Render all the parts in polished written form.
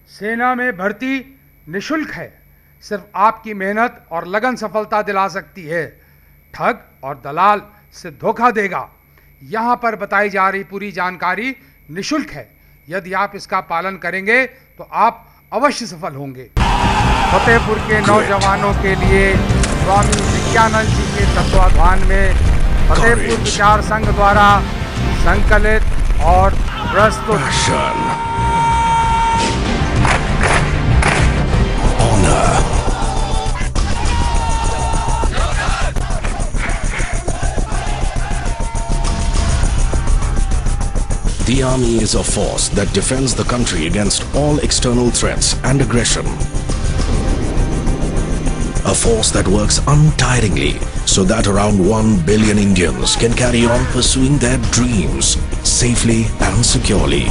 सेना में भर्ती निशुल्क है। सिर्फ आपकी मेहनत और लगन सफलता दिला सकती है। ठग और दलाल से धोखा देगा। यहाँ पर बताई जा रही पूरी जानकारी निशुल्क है। यदि आप इसका पालन करेंगे तो आप अवश्य सफल होंगे। फतेहपुर के नौजवानों के लिए स्वामी विज्ञानंद जी के तत्वाधान में फतेहपुर विचार संघ द्वारा संकलित और प्रस्तुत The army is a force that defends the country against all external threats and aggression. A force that works untiringly so that around 1 billion Indians can carry on pursuing their dreams safely and securely.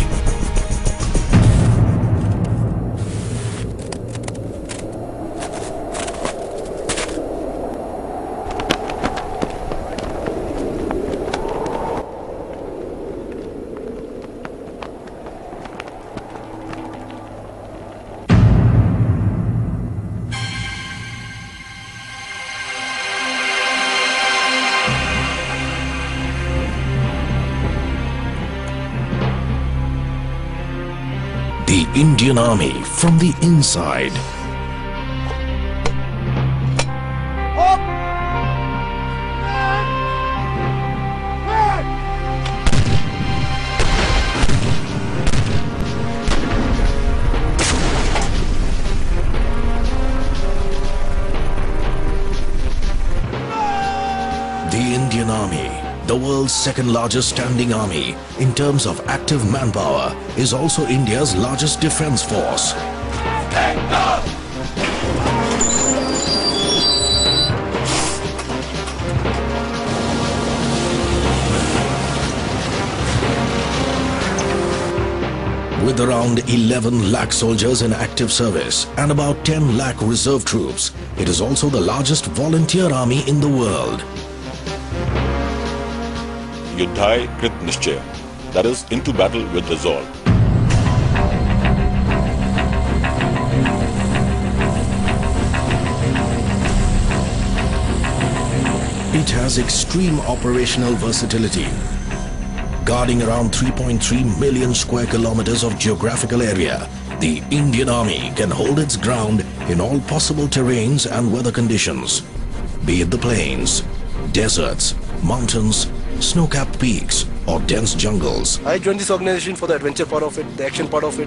The Indian Army from the inside. The Indian Army, the world's second largest standing army in terms of active manpower, is also India's largest defense force. With around 11 lakh soldiers in active service and about 10 lakh reserve troops, it is also the largest volunteer army in the world. Yuddhai Krit Nishchaya, that is, into battle with resolve. It has extreme operational versatility. Guarding around 3.3 million square kilometers of geographical area, the Indian Army can hold its ground in all possible terrains and weather conditions, be it the plains, deserts, mountains, snow-capped peaks or dense jungles. I joined this organization for the adventure part of it, the action part of it,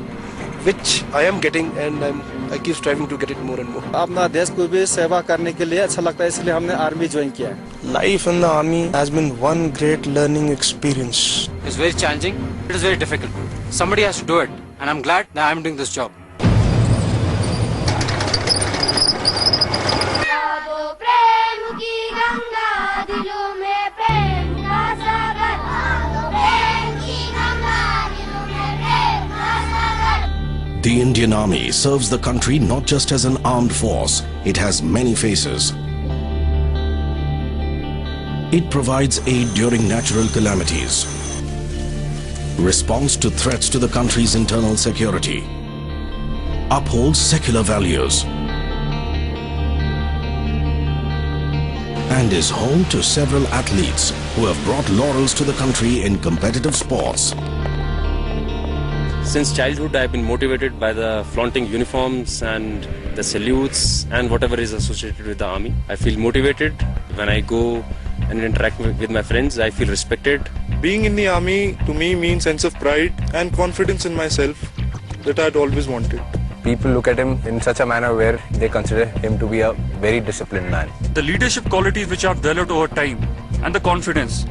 which I am getting, and I keep striving to get it more and more. अपना देश को भी सेवा करने के लिए अच्छा लगता है, इसलिए हमने आर्मी ज्वाइन किया है. Life in the army has been one great learning experience. It's very challenging. It is very difficult. Somebody has to do it, and I'm glad that I'm doing this job. The Indian Army serves the country not just as an armed force, it has many faces. It provides aid during natural calamities, responds to threats to the country's internal security, upholds secular values, and is home to several athletes who have brought laurels to the country in competitive sports. Since childhood, I've been motivated by the flaunting uniforms and the salutes and whatever is associated with the army. I feel motivated when I go and interact with my friends. I feel respected. Being in the army to me means sense of pride and confidence in myself that I'd always wanted. People look at him in such a manner where they consider him to be a very disciplined man. The leadership qualities which I've developed over time and the confidence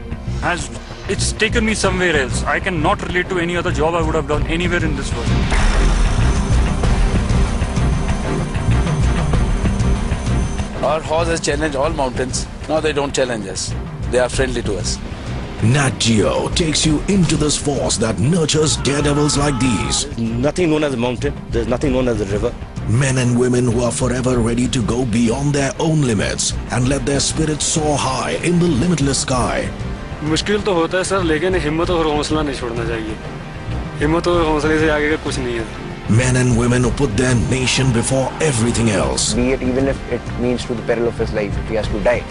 it's taken me somewhere else. I cannot relate to any other job I would have done anywhere in this world. Our horse has challenged all mountains. Now they don't challenge us. They are friendly to us. Nat Geo takes you into this force that nurtures daredevils like these. Nothing known as a mountain. There's nothing known as a river. Men and women who are forever ready to go beyond their own limits and let their spirits soar high in the limitless sky. मुश्किल तो होता है sir, लेकिन हिम्मत और हौसला नहीं छोड़ना चाहिए. हिम्मत और हौसले से आगे का कुछ नहीं है. Men and women who put their nation before everything else. Be it even if it means to the peril of his life, if he has to die.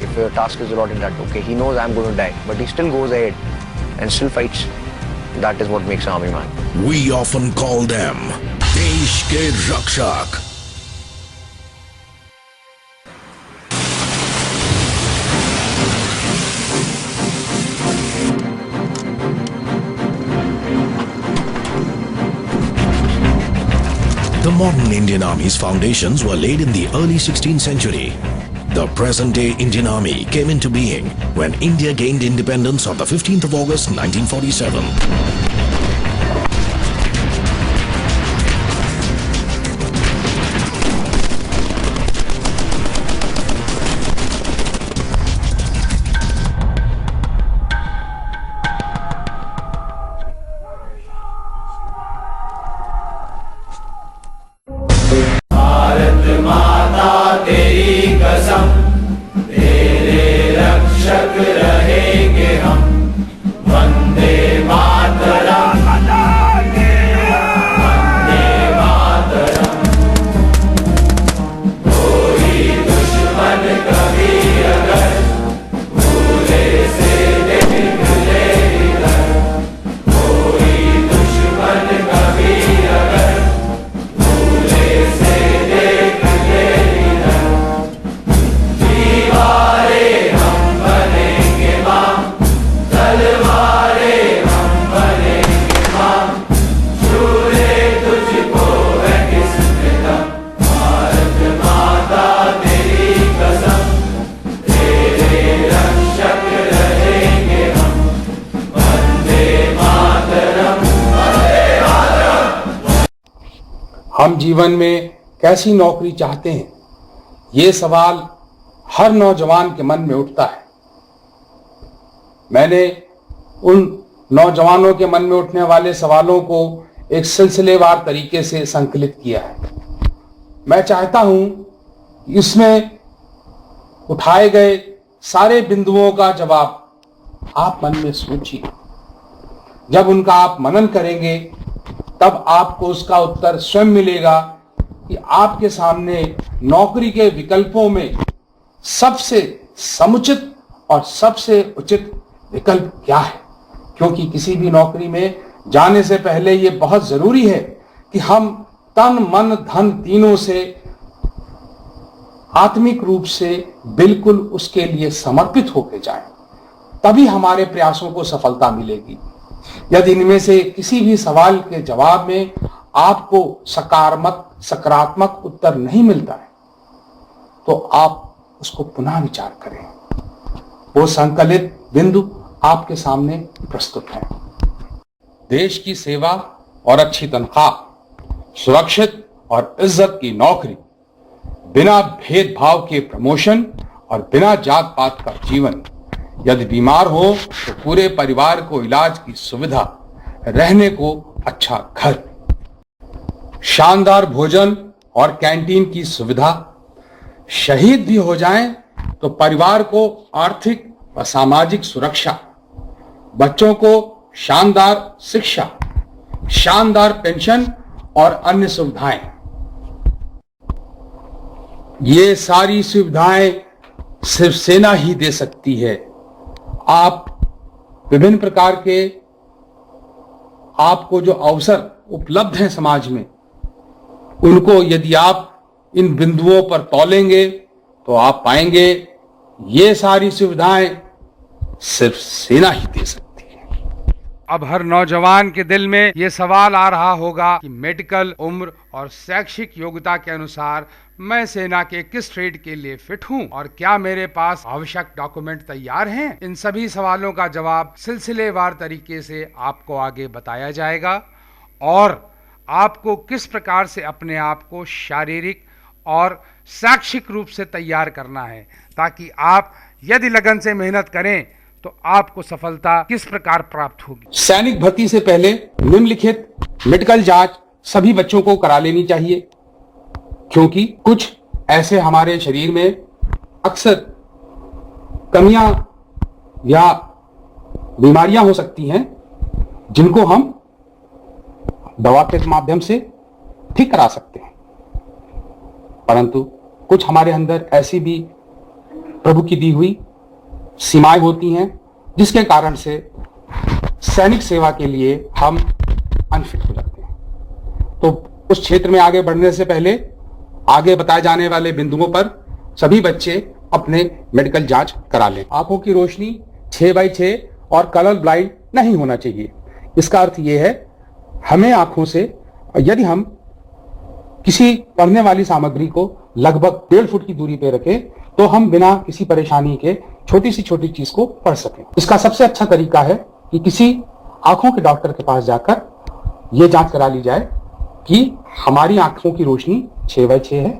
If a task is allotted that, okay, he knows I'm going to die, but he still goes ahead and still fights. That is what makes an army man. We often call them Desh ke Rakshak. The modern Indian Army's foundations were laid in the early 16th century. The present-day Indian Army came into being when India gained independence on the 15th of August 1947. हम जीवन में कैसी नौकरी चाहते हैं, ये सवाल हर नौजवान के मन में उठता है। मैंने उन नौजवानों के मन में उठने वाले सवालों को एक सिलसिलेवार तरीके से संकलित किया है। मैं चाहता हूं कि इसमें उठाए गए सारे बिंदुओं का जवाब आप मन में सोचिए। जब उनका आप मनन करेंगे तब आपको उसका उत्तर स्वयं मिलेगा कि आपके सामने नौकरी के विकल्पों में सबसे समुचित और सबसे उचित विकल्प क्या है। क्योंकि किसी भी नौकरी में जाने से पहले ये बहुत जरूरी है कि हम तन मन धन तीनों से आत्मिक रूप से बिल्कुल उसके लिए समर्पित होकर जाएं, तभी हमारे प्रयासों को सफलता मिलेगी। यदि इनमें से किसी भी सवाल के जवाब में आपको सकारात्मक उत्तर नहीं मिलता है तो आप उसको पुनः विचार करें। वो संकलित बिंदु आपके सामने प्रस्तुत हैं। देश की सेवा और अच्छी तनख्वाह, सुरक्षित और इज्जत की नौकरी, बिना भेदभाव के प्रमोशन और बिना जात पात का जीवन, यदि बीमार हो तो पूरे परिवार को इलाज की सुविधा, रहने को अच्छा घर, शानदार भोजन और कैंटीन की सुविधा, शहीद भी हो जाएं तो परिवार को आर्थिक व सामाजिक सुरक्षा, बच्चों को शानदार शिक्षा, शानदार पेंशन और अन्य सुविधाएं। ये सारी सुविधाएं सिर्फ सेना ही दे सकती है। आप विभिन्न प्रकार के आपको जो अवसर उपलब्ध हैं समाज में, उनको यदि आप इन बिंदुओं पर तौलेंगे तो आप पाएंगे ये सारी सुविधाएं सिर्फ सेना ही दे सकती है। अब हर नौजवान के दिल में ये सवाल आ रहा होगा कि मेडिकल उम्र और शैक्षिक योग्यता के अनुसार मैं सेना के किस ट्रेड के लिए फिट हूं और क्या मेरे पास आवश्यक डॉक्यूमेंट तैयार हैं। इन सभी सवालों का जवाब सिलसिलेवार तरीके से आपको आगे बताया जाएगा और आपको किस प्रकार से अपने आप को शारीरिक और शैक्षिक रूप से तैयार करना है, ताकि आप यदि लगन से मेहनत करें तो आपको सफलता किस प्रकार प्राप्त होगी। सैनिक भर्ती से पहले निम्नलिखित मेडिकल जांच सभी बच्चों को करा लेनी चाहिए, क्योंकि कुछ ऐसे हमारे शरीर में अक्सर कमियां या बीमारियां हो सकती हैं जिनको हम दवा के माध्यम से ठीक करा सकते हैं, परंतु कुछ हमारे अंदर ऐसी भी प्रभु की दी हुई सीमाएं होती हैं जिसके कारण से सैनिक सेवा के लिए हम अनफिट हो जाते हैं। तो उस क्षेत्र में आगे बढ़ने से पहले आगे बताए जाने वाले बिंदुओं पर सभी बच्चे अपने मेडिकल जांच करा लें। आंखों की रोशनी 6/6 और कलर ब्लाइंड नहीं होना चाहिए। इसका अर्थ यह है, हमें आंखों से, यदि हम किसी पढ़ने वाली सामग्री को लगभग 1.5 फुट की दूरी पर रखें तो हम बिना किसी परेशानी के छोटी सी छोटी चीज को पढ़ सकें। इसका सबसे अच्छा तरीका है कि किसी आंखों के डॉक्टर के पास जाकर यह जांच करा ली जाए कि हमारी आंखों की रोशनी 6/6 है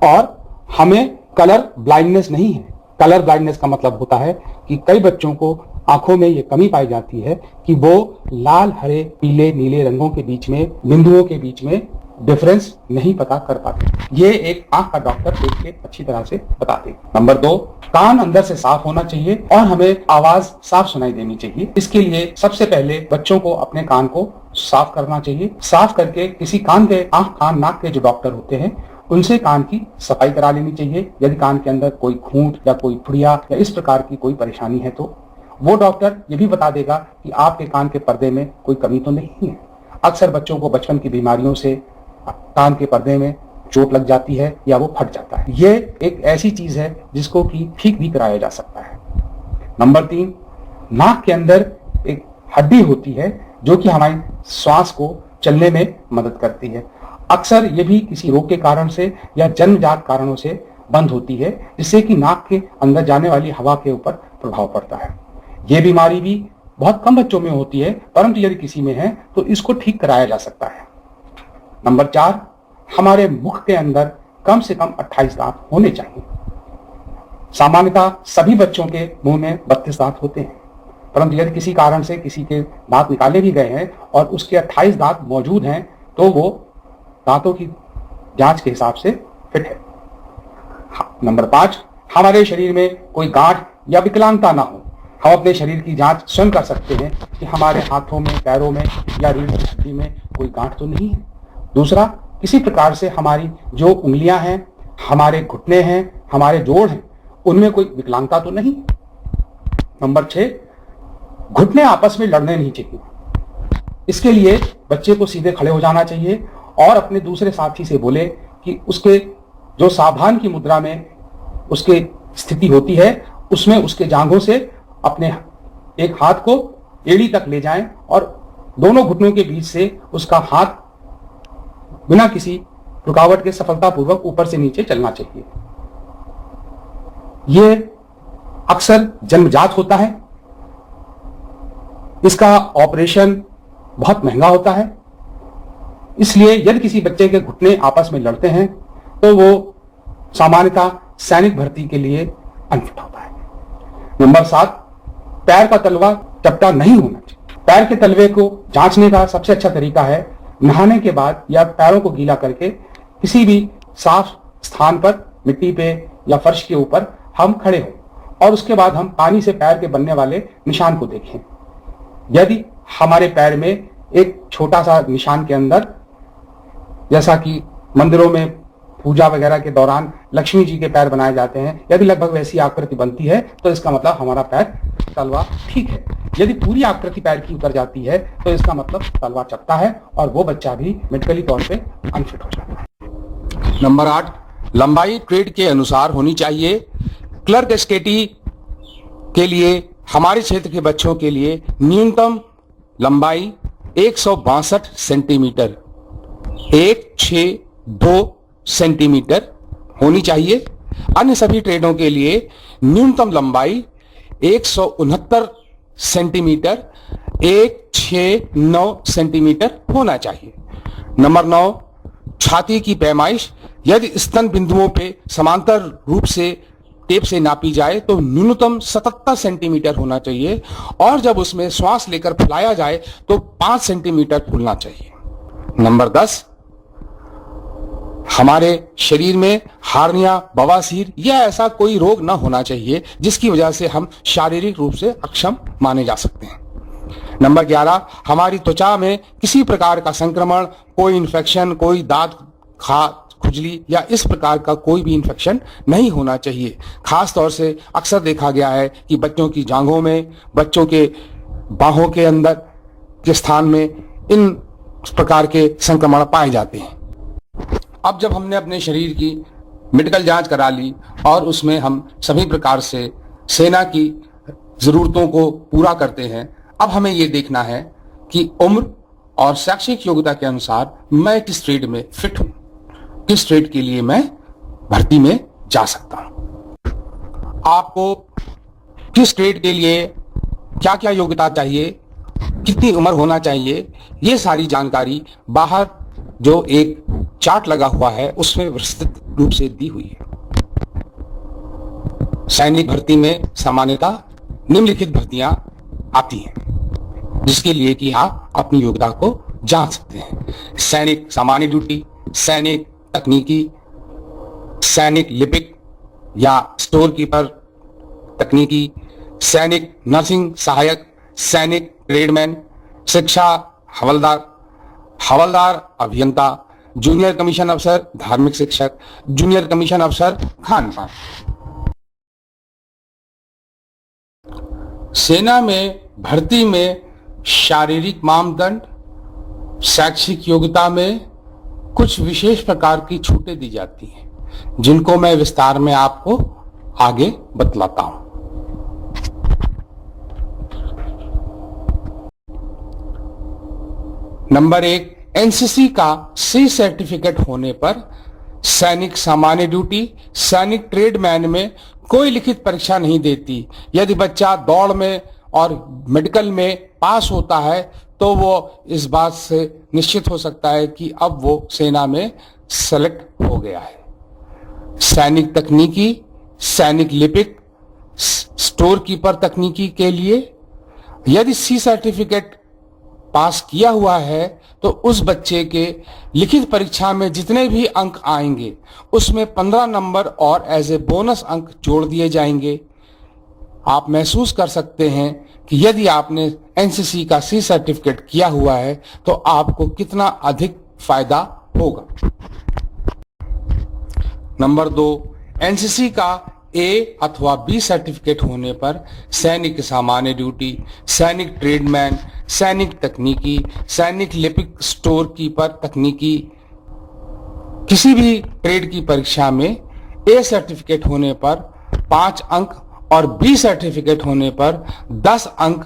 और हमें कलर ब्लाइंडनेस नहीं है। कलर ब्लाइंडनेस का मतलब होता है कि कई बच्चों को आंखों में ये कमी पाई जाती है कि वो लाल, हरे, पीले, नीले रंगों के बीच में, बिंदुओं के बीच में डिफरेंस नहीं पता कर पाते। ये एक आंख का डॉक्टर देख के अच्छी तरह से बता दे। नंबर 2, कान अंदर से साफ होना चाहिए और हमें आवाज साफ सुनाई देनी चाहिए। इसके लिए सबसे पहले बच्चों को अपने कान को साफ करना चाहिए। साफ करके किसी कान के, आंख, कान, नाक के जो डॉक्टर होते हैं उनसे कान की सफाई करा लेनी चाहिए। यदि कान के अंदर कोई खूंट या कोई फुड़िया या इस प्रकार की कोई परेशानी है तो वो डॉक्टर ये भी बता देगा कि आपके कान के पर्दे में कोई कमी तो नहीं है। अक्सर बच्चों को बचपन की बीमारियों से कान के पर्दे में चोट लग जाती है या वो फट जाता है। ये एक ऐसी चीज है जिसको कि ठीक भी कराया जा सकता है। नंबर 3, नाक के अंदर एक हड्डी होती है जो कि हमारी श्वास को चलने में मदद करती है। अक्सर ये भी किसी रोग के कारण से या जन्मजात कारणों से बंद होती है, जिससे कि नाक के अंदर जाने वाली हवा के ऊपर प्रभाव पड़ता है। ये बीमारी भी बहुत कम बच्चों में होती है, परंतु यदि किसी में है तो इसको ठीक कराया जा सकता है। नंबर 4, हमारे मुख के अंदर कम से कम 28 दांत होने चाहिए। सामान्यतः सभी बच्चों के मुंह में 32 दांत होते हैं, परंतु यदि किसी कारण से किसी के दांत निकाले भी गए हैं और उसके 28 दांत मौजूद हैं तो वो दांतों की जांच के हिसाब से फिट है। नंबर 5, हमारे शरीर में कोई गांठ या विकलांगता ना हो। हम अपने शरीर की जांच स्वयं कर सकते हैं कि हमारे हाथों में, पैरों में या रीढ़ की हड्डी में कोई गांठ तो नहीं है। दूसरा, किसी प्रकार से हमारी जो उंगलियां हैं, हमारे घुटने हैं, हमारे जोड़ हैं, उनमें कोई विकलांगता तो नहीं। नंबर 6, घुटने आपस में लड़ने नहीं चाहिए। इसके लिए बच्चे को सीधे खड़े हो जाना चाहिए और अपने दूसरे साथी से बोले कि उसके जो सावधान की मुद्रा में उसकी स्थिति होती है उसमें उसके जांघों से अपने एक हाथ को एड़ी तक ले जाएं और दोनों घुटनों के बीच से उसका हाथ बिना किसी रुकावट के सफलतापूर्वक ऊपर से नीचे चलना चाहिए। यह अक्सर जन्मजात होता है। इसका ऑपरेशन बहुत महंगा होता है, इसलिए यदि किसी बच्चे के घुटने आपस में लड़ते हैं तो वो सामान्यतः सैनिक भर्ती के लिए अनफिट होता है। नंबर 7, पैर का तलवा चपटा नहीं होना चाहिए। पैर के तलवे को जांचने का सबसे अच्छा तरीका है नहाने के बाद या पैरों को गीला करके किसी भी साफ स्थान पर, मिट्टी पे या फर्श के ऊपर हम खड़े हों और उसके बाद हम पानी से पैर के बनने वाले निशान को देखें। यदि हमारे पैर में एक छोटा सा निशान के अंदर, जैसा कि मंदिरों में पूजा वगैरह के दौरान लक्ष्मी जी के पैर बनाए जाते हैं, यदि लगभग वैसी आकृति बनती है तो इसका मतलब हमारा पैर तलवा ठीक है। यदि पूरी आकृति पैर की उतर जाती है तो इसका मतलब तलवा चपटा है और वो बच्चा भी मेडिकली तौर पे अनफिट हो जाता है। नंबर 8, लंबाई ट्रेड के अनुसार होनी चाहिए। क्लर्क स्केटी के लिए हमारे क्षेत्र के बच्चों के लिए न्यूनतम लंबाई 162 सेंटीमीटर 162 सेंटीमीटर होनी चाहिए। अन्य सभी ट्रेडों के लिए न्यूनतम लंबाई 169 सेंटीमीटर 169 सेंटीमीटर होना चाहिए। नंबर 9, छाती की पैमाइश यदि स्तन बिंदुओं पे समांतर रूप से टेप से नापी जाए तो न्यूनतम 77 सेंटीमीटर होना चाहिए और जब उसमें श्वास लेकर फुलाया जाए तो 5 सेंटीमीटर फूलना चाहिए। नंबर 10, हमारे शरीर में हार्निया, बवासीर या ऐसा कोई रोग न होना चाहिए जिसकी वजह से हम शारीरिक रूप से अक्षम माने जा सकते हैं। नंबर 11, हमारी त्वचा में किसी प्रकार का संक्रमण, कोई इन्फेक्शन, कोई दांत खुजली या इस प्रकार का कोई भी इन्फेक्शन नहीं होना चाहिए। खास तौर से अक्सर देखा गया है कि बच्चों की जांघों में, बच्चों के बाहों के अंदर के स्थान में इन प्रकार के संक्रमण पाए जाते हैं। अब जब हमने अपने शरीर की मेडिकल जांच करा ली और उसमें हम सभी प्रकार से सेना की जरूरतों को पूरा करते हैं, अब हमें यह देखना है कि उम्र और शैक्षिक योग्यता के अनुसार मैं किस ट्रेड में फिट हूं, किस ट्रेड के लिए मैं भर्ती में जा सकता हूं। आपको किस ट्रेड के लिए क्या क्या योग्यता चाहिए, कितनी उम्र होना चाहिए, ये सारी जानकारी बाहर जो एक चार्ट लगा हुआ है उसमें विस्तृत रूप से दी हुई है। सैनिक भर्ती में सामान्यतः निम्नलिखित भर्तियां आती हैं, जिसके लिए कि आप अपनी योग्यता को जांच सकते हैं। सैनिक सामान्य ड्यूटी, सैनिक तकनीकी, सैनिक लिपिक या स्टोर कीपर तकनीकी, सैनिक नर्सिंग सहायक, सैनिक ट्रेडमैन, शिक्षा हवलदार, हवलदार अभियंता, जूनियर कमीशन अफसर धार्मिक शिक्षक, जूनियर कमीशन अफसर खान पान। सेना में भर्ती में शारीरिक मापदंड, शैक्षिक योग्यता में कुछ विशेष प्रकार की छूटें दी जाती हैं, जिनको मैं विस्तार में आपको आगे बतलाता हूं। नंबर 1, एनसीसी का सी सर्टिफिकेट होने पर सैनिक सामान्य ड्यूटी, सैनिक ट्रेडमैन में कोई लिखित परीक्षा नहीं देती। यदि बच्चा दौड़ में और मेडिकल में पास होता है तो वो इस बात से निश्चित हो सकता है कि अब वो सेना में सेलेक्ट हो गया है। सैनिक तकनीकी, सैनिक लिपिक, स्टोर कीपर तकनीकी के लिए यदि सी सर्टिफिकेट पास किया हुआ है तो उस बच्चे के लिखित परीक्षा में जितने भी अंक आएंगे उसमें 15 नंबर और एज ए बोनस अंक जोड़ दिए जाएंगे। आप महसूस कर सकते हैं कि यदि आपने एनसीसी का सी सर्टिफिकेट किया हुआ है तो आपको कितना अधिक फायदा होगा। नंबर 2, एनसीसी का ए अथवा बी सर्टिफिकेट होने पर सैनिक सामान्य ड्यूटी, सैनिक ट्रेडमैन, सैनिक तकनीकी, सैनिक लिपिक, स्टोर कीपर तकनीकी, किसी भी ट्रेड की परीक्षा में ए सर्टिफिकेट होने पर 5 अंक और बी सर्टिफिकेट होने पर 10 अंक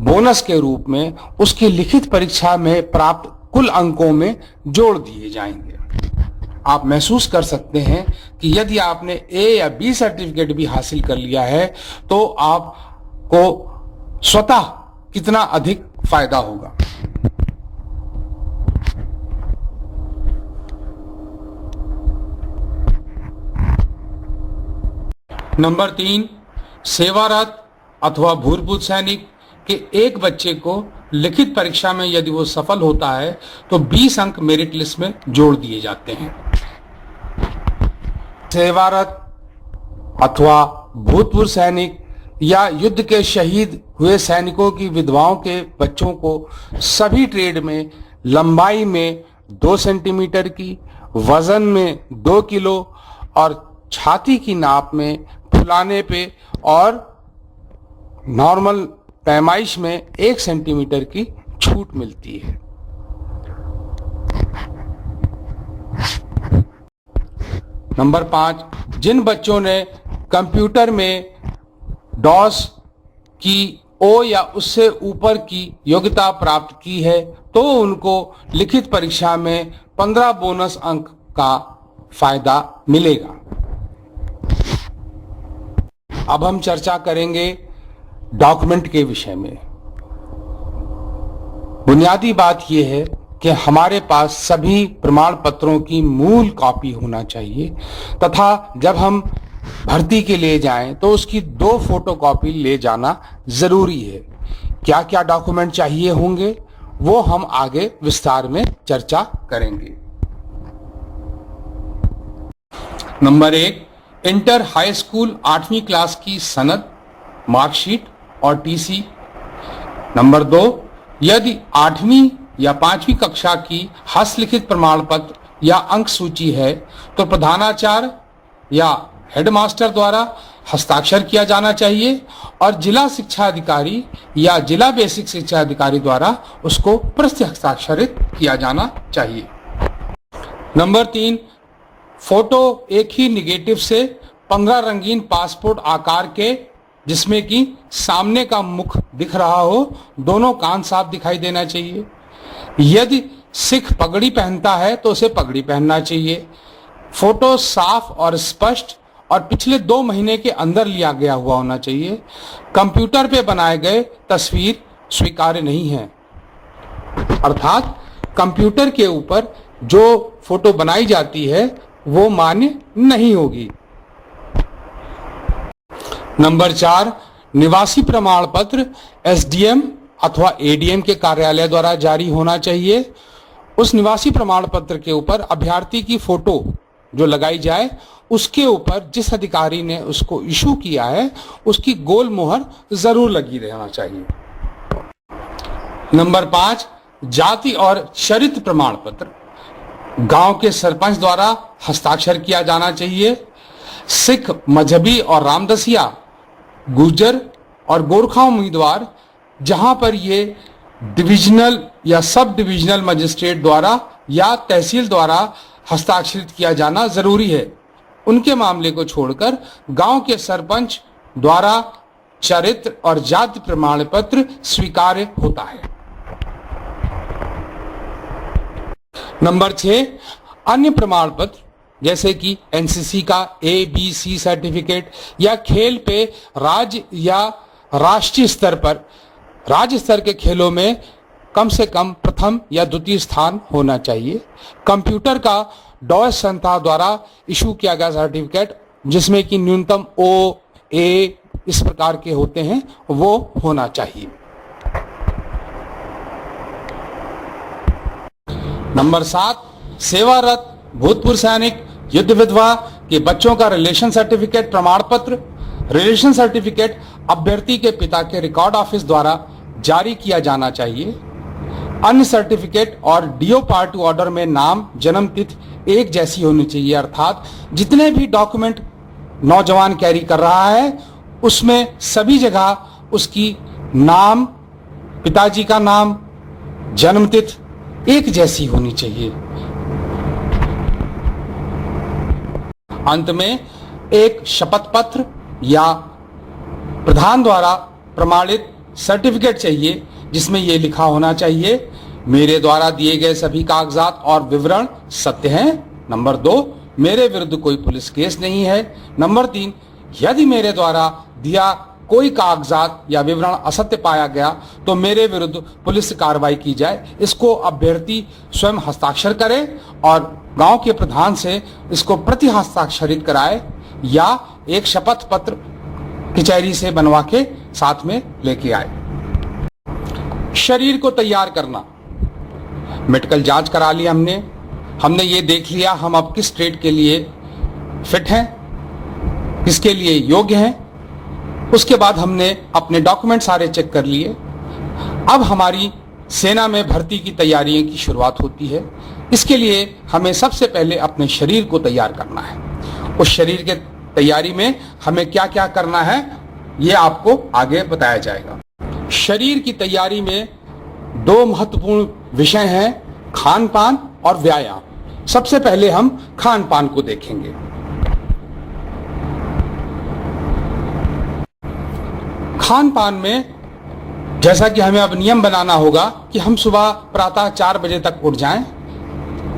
बोनस के रूप में उसकी लिखित परीक्षा में प्राप्त कुल अंकों में जोड़ दिए जाएंगे। आप महसूस कर सकते हैं कि यदि आपने ए या बी सर्टिफिकेट भी हासिल कर लिया है तो आपको स्वतः कितना अधिक फायदा होगा। नंबर 3, सेवारत अथवा भूतपूर्व सैनिक के एक बच्चे को लिखित परीक्षा में यदि वो सफल होता है तो 20 अंक मेरिट लिस्ट में जोड़ दिए जाते हैं। सेवारत अथवा भूतपूर्व सैनिक या युद्ध के शहीद हुए सैनिकों की विधवाओं के बच्चों को सभी ट्रेड में लंबाई में 2 सेंटीमीटर की, वजन में 2 किलो और छाती की नाप में, फुलाने पे और नॉर्मल पैमाइश में 1 सेंटीमीटर की छूट मिलती है। नंबर 5, जिन बच्चों ने कंप्यूटर में डॉस की ओ या उससे ऊपर की योग्यता प्राप्त की है तो उनको लिखित परीक्षा में 15 बोनस अंक का फायदा मिलेगा। अब हम चर्चा करेंगे डॉक्यूमेंट के विषय में। बुनियादी बात यह है कि हमारे पास सभी प्रमाण पत्रों की मूल कॉपी होना चाहिए तथा जब हम भर्ती के लिए जाएं तो उसकी 2 फोटोकॉपी ले जाना जरूरी है। क्या क्या डॉक्यूमेंट चाहिए होंगे वो हम आगे विस्तार में चर्चा करेंगे। नंबर 1, इंटर हाई स्कूल 8वीं क्लास की सनद, मार्कशीट और टीसी। नंबर 2, यदि 8वीं या 5वीं कक्षा की हस्तलिखित प्रमाण पत्र या अंक सूची है तो प्रधानाचार्य या हेडमास्टर द्वारा हस्ताक्षर किया जाना चाहिए और जिला शिक्षा अधिकारी या जिला बेसिक शिक्षा अधिकारी द्वारा उसको प्रति हस्ताक्षरित किया जाना चाहिए। नंबर 3, फोटो एक ही निगेटिव से 15 रंगीन पासपोर्ट आकार के, जिसमें कि सामने का मुख दिख रहा हो, दोनों कान साफ दिखाई देना चाहिए। यदि सिख पगड़ी पहनता है तो उसे पगड़ी पहनना चाहिए। फोटो साफ और स्पष्ट और पिछले 2 महीने के अंदर लिया गया हुआ होना चाहिए। कंप्यूटर पे बनाए गए तस्वीर स्वीकार्य नहीं है, अर्थात कंप्यूटर के ऊपर जो फोटो बनाई जाती है वो मान्य नहीं होगी। नंबर 4, निवासी प्रमाण पत्र एसडीएम अथवा एडीएम के कार्यालय द्वारा जारी होना चाहिए। उस निवासी प्रमाण पत्र के ऊपर अभ्यर्थी की फोटो जो लगाई जाए उसके ऊपर जिस अधिकारी ने उसको इशू किया है उसकी गोल मोहर जरूर लगी रहना चाहिए। नंबर 5, जाति और चरित्र प्रमाण पत्र गांव के सरपंच द्वारा हस्ताक्षर किया जाना चाहिए। सिख, मजहबी और रामदसिया, गुर्जर और गोरखा उम्मीदवार जहां पर ये डिविजनल या सब डिविजनल मजिस्ट्रेट द्वारा या तहसील द्वारा हस्ताक्षरित किया जाना जरूरी है, उनके मामले को छोड़कर गांव के सरपंच द्वारा चरित्र और जाति प्रमाण पत्र स्वीकार्य होता है। नंबर 6, अन्य प्रमाण पत्र जैसे कि एनसीसी का ABC सर्टिफिकेट या खेल पे राज्य या राष्ट्रीय स्तर पर राज्य स्तर के खेलों में कम से कम प्रथम या द्वितीय स्थान होना चाहिए। कंप्यूटर का डॉस संस्था द्वारा इशू किया गया सर्टिफिकेट जिसमें कि न्यूनतम OA इस प्रकार के होते हैं वो होना चाहिए। नंबर 7, सेवारत भूतपूर्व सैनिक युद्ध विधवा के बच्चों का रिलेशन सर्टिफिकेट प्रमाण पत्र। रिलेशन सर्टिफिकेट अभ्यर्थी के पिता के रिकॉर्ड ऑफिस द्वारा जारी किया जाना चाहिए। अन्य सर्टिफिकेट और डीओ पार्ट टू ऑर्डर में नाम, जन्म तिथि एक जैसी होनी चाहिए, अर्थात जितने भी डॉक्यूमेंट नौजवान कैरी कर रहा है उसमें सभी जगह उसकी नाम, पिताजी का नाम, जन्म तिथि एक जैसी होनी चाहिए। अंत में एक शपथ पत्र या प्रधान द्वारा प्रमाणित सर्टिफिकेट चाहिए जिसमें यह लिखा होना चाहिए, मेरे द्वारा दिए गए सभी कागजात और विवरण सत्य हैं। नंबर 2, मेरे विरुद्ध कोई पुलिस केस नहीं है। नंबर 3, यदि मेरे द्वारा दिया कोई कागजात या विवरण असत्य पाया गया तो मेरे विरुद्ध पुलिस कार्रवाई की जाए। इसको अभ्यर्थी स्वयं हस्ताक्षर करे और गांव के प्रधान से इसको प्रति हस्ताक्षरित कराए या एक शपथ पत्र कचहरी से बनवा के साथ में लेके आए। शरीर को तैयार करना, मेडिकल जांच करा ली हमने ये देख लिया हम अब किस ट्रेड के लिए फिट हैं, किसके लिए योग्य हैं। उसके बाद हमने अपने डॉक्यूमेंट सारे चेक कर लिए। अब हमारी सेना में भर्ती की तैयारियों की शुरुआत होती है। इसके लिए हमें सबसे पहले अपने शरीर को तैयार करना है। उस शरीर के तैयारी में हमें क्या क्या करना है ये आपको आगे बताया जाएगा। शरीर की तैयारी में 2 महत्वपूर्ण विषय हैं, खान पान और व्यायाम। सबसे पहले हम खान पान को देखेंगे। खान पान में जैसा कि हमें अब नियम बनाना होगा कि हम सुबह प्रातः 4 बजे तक उठ जाएं।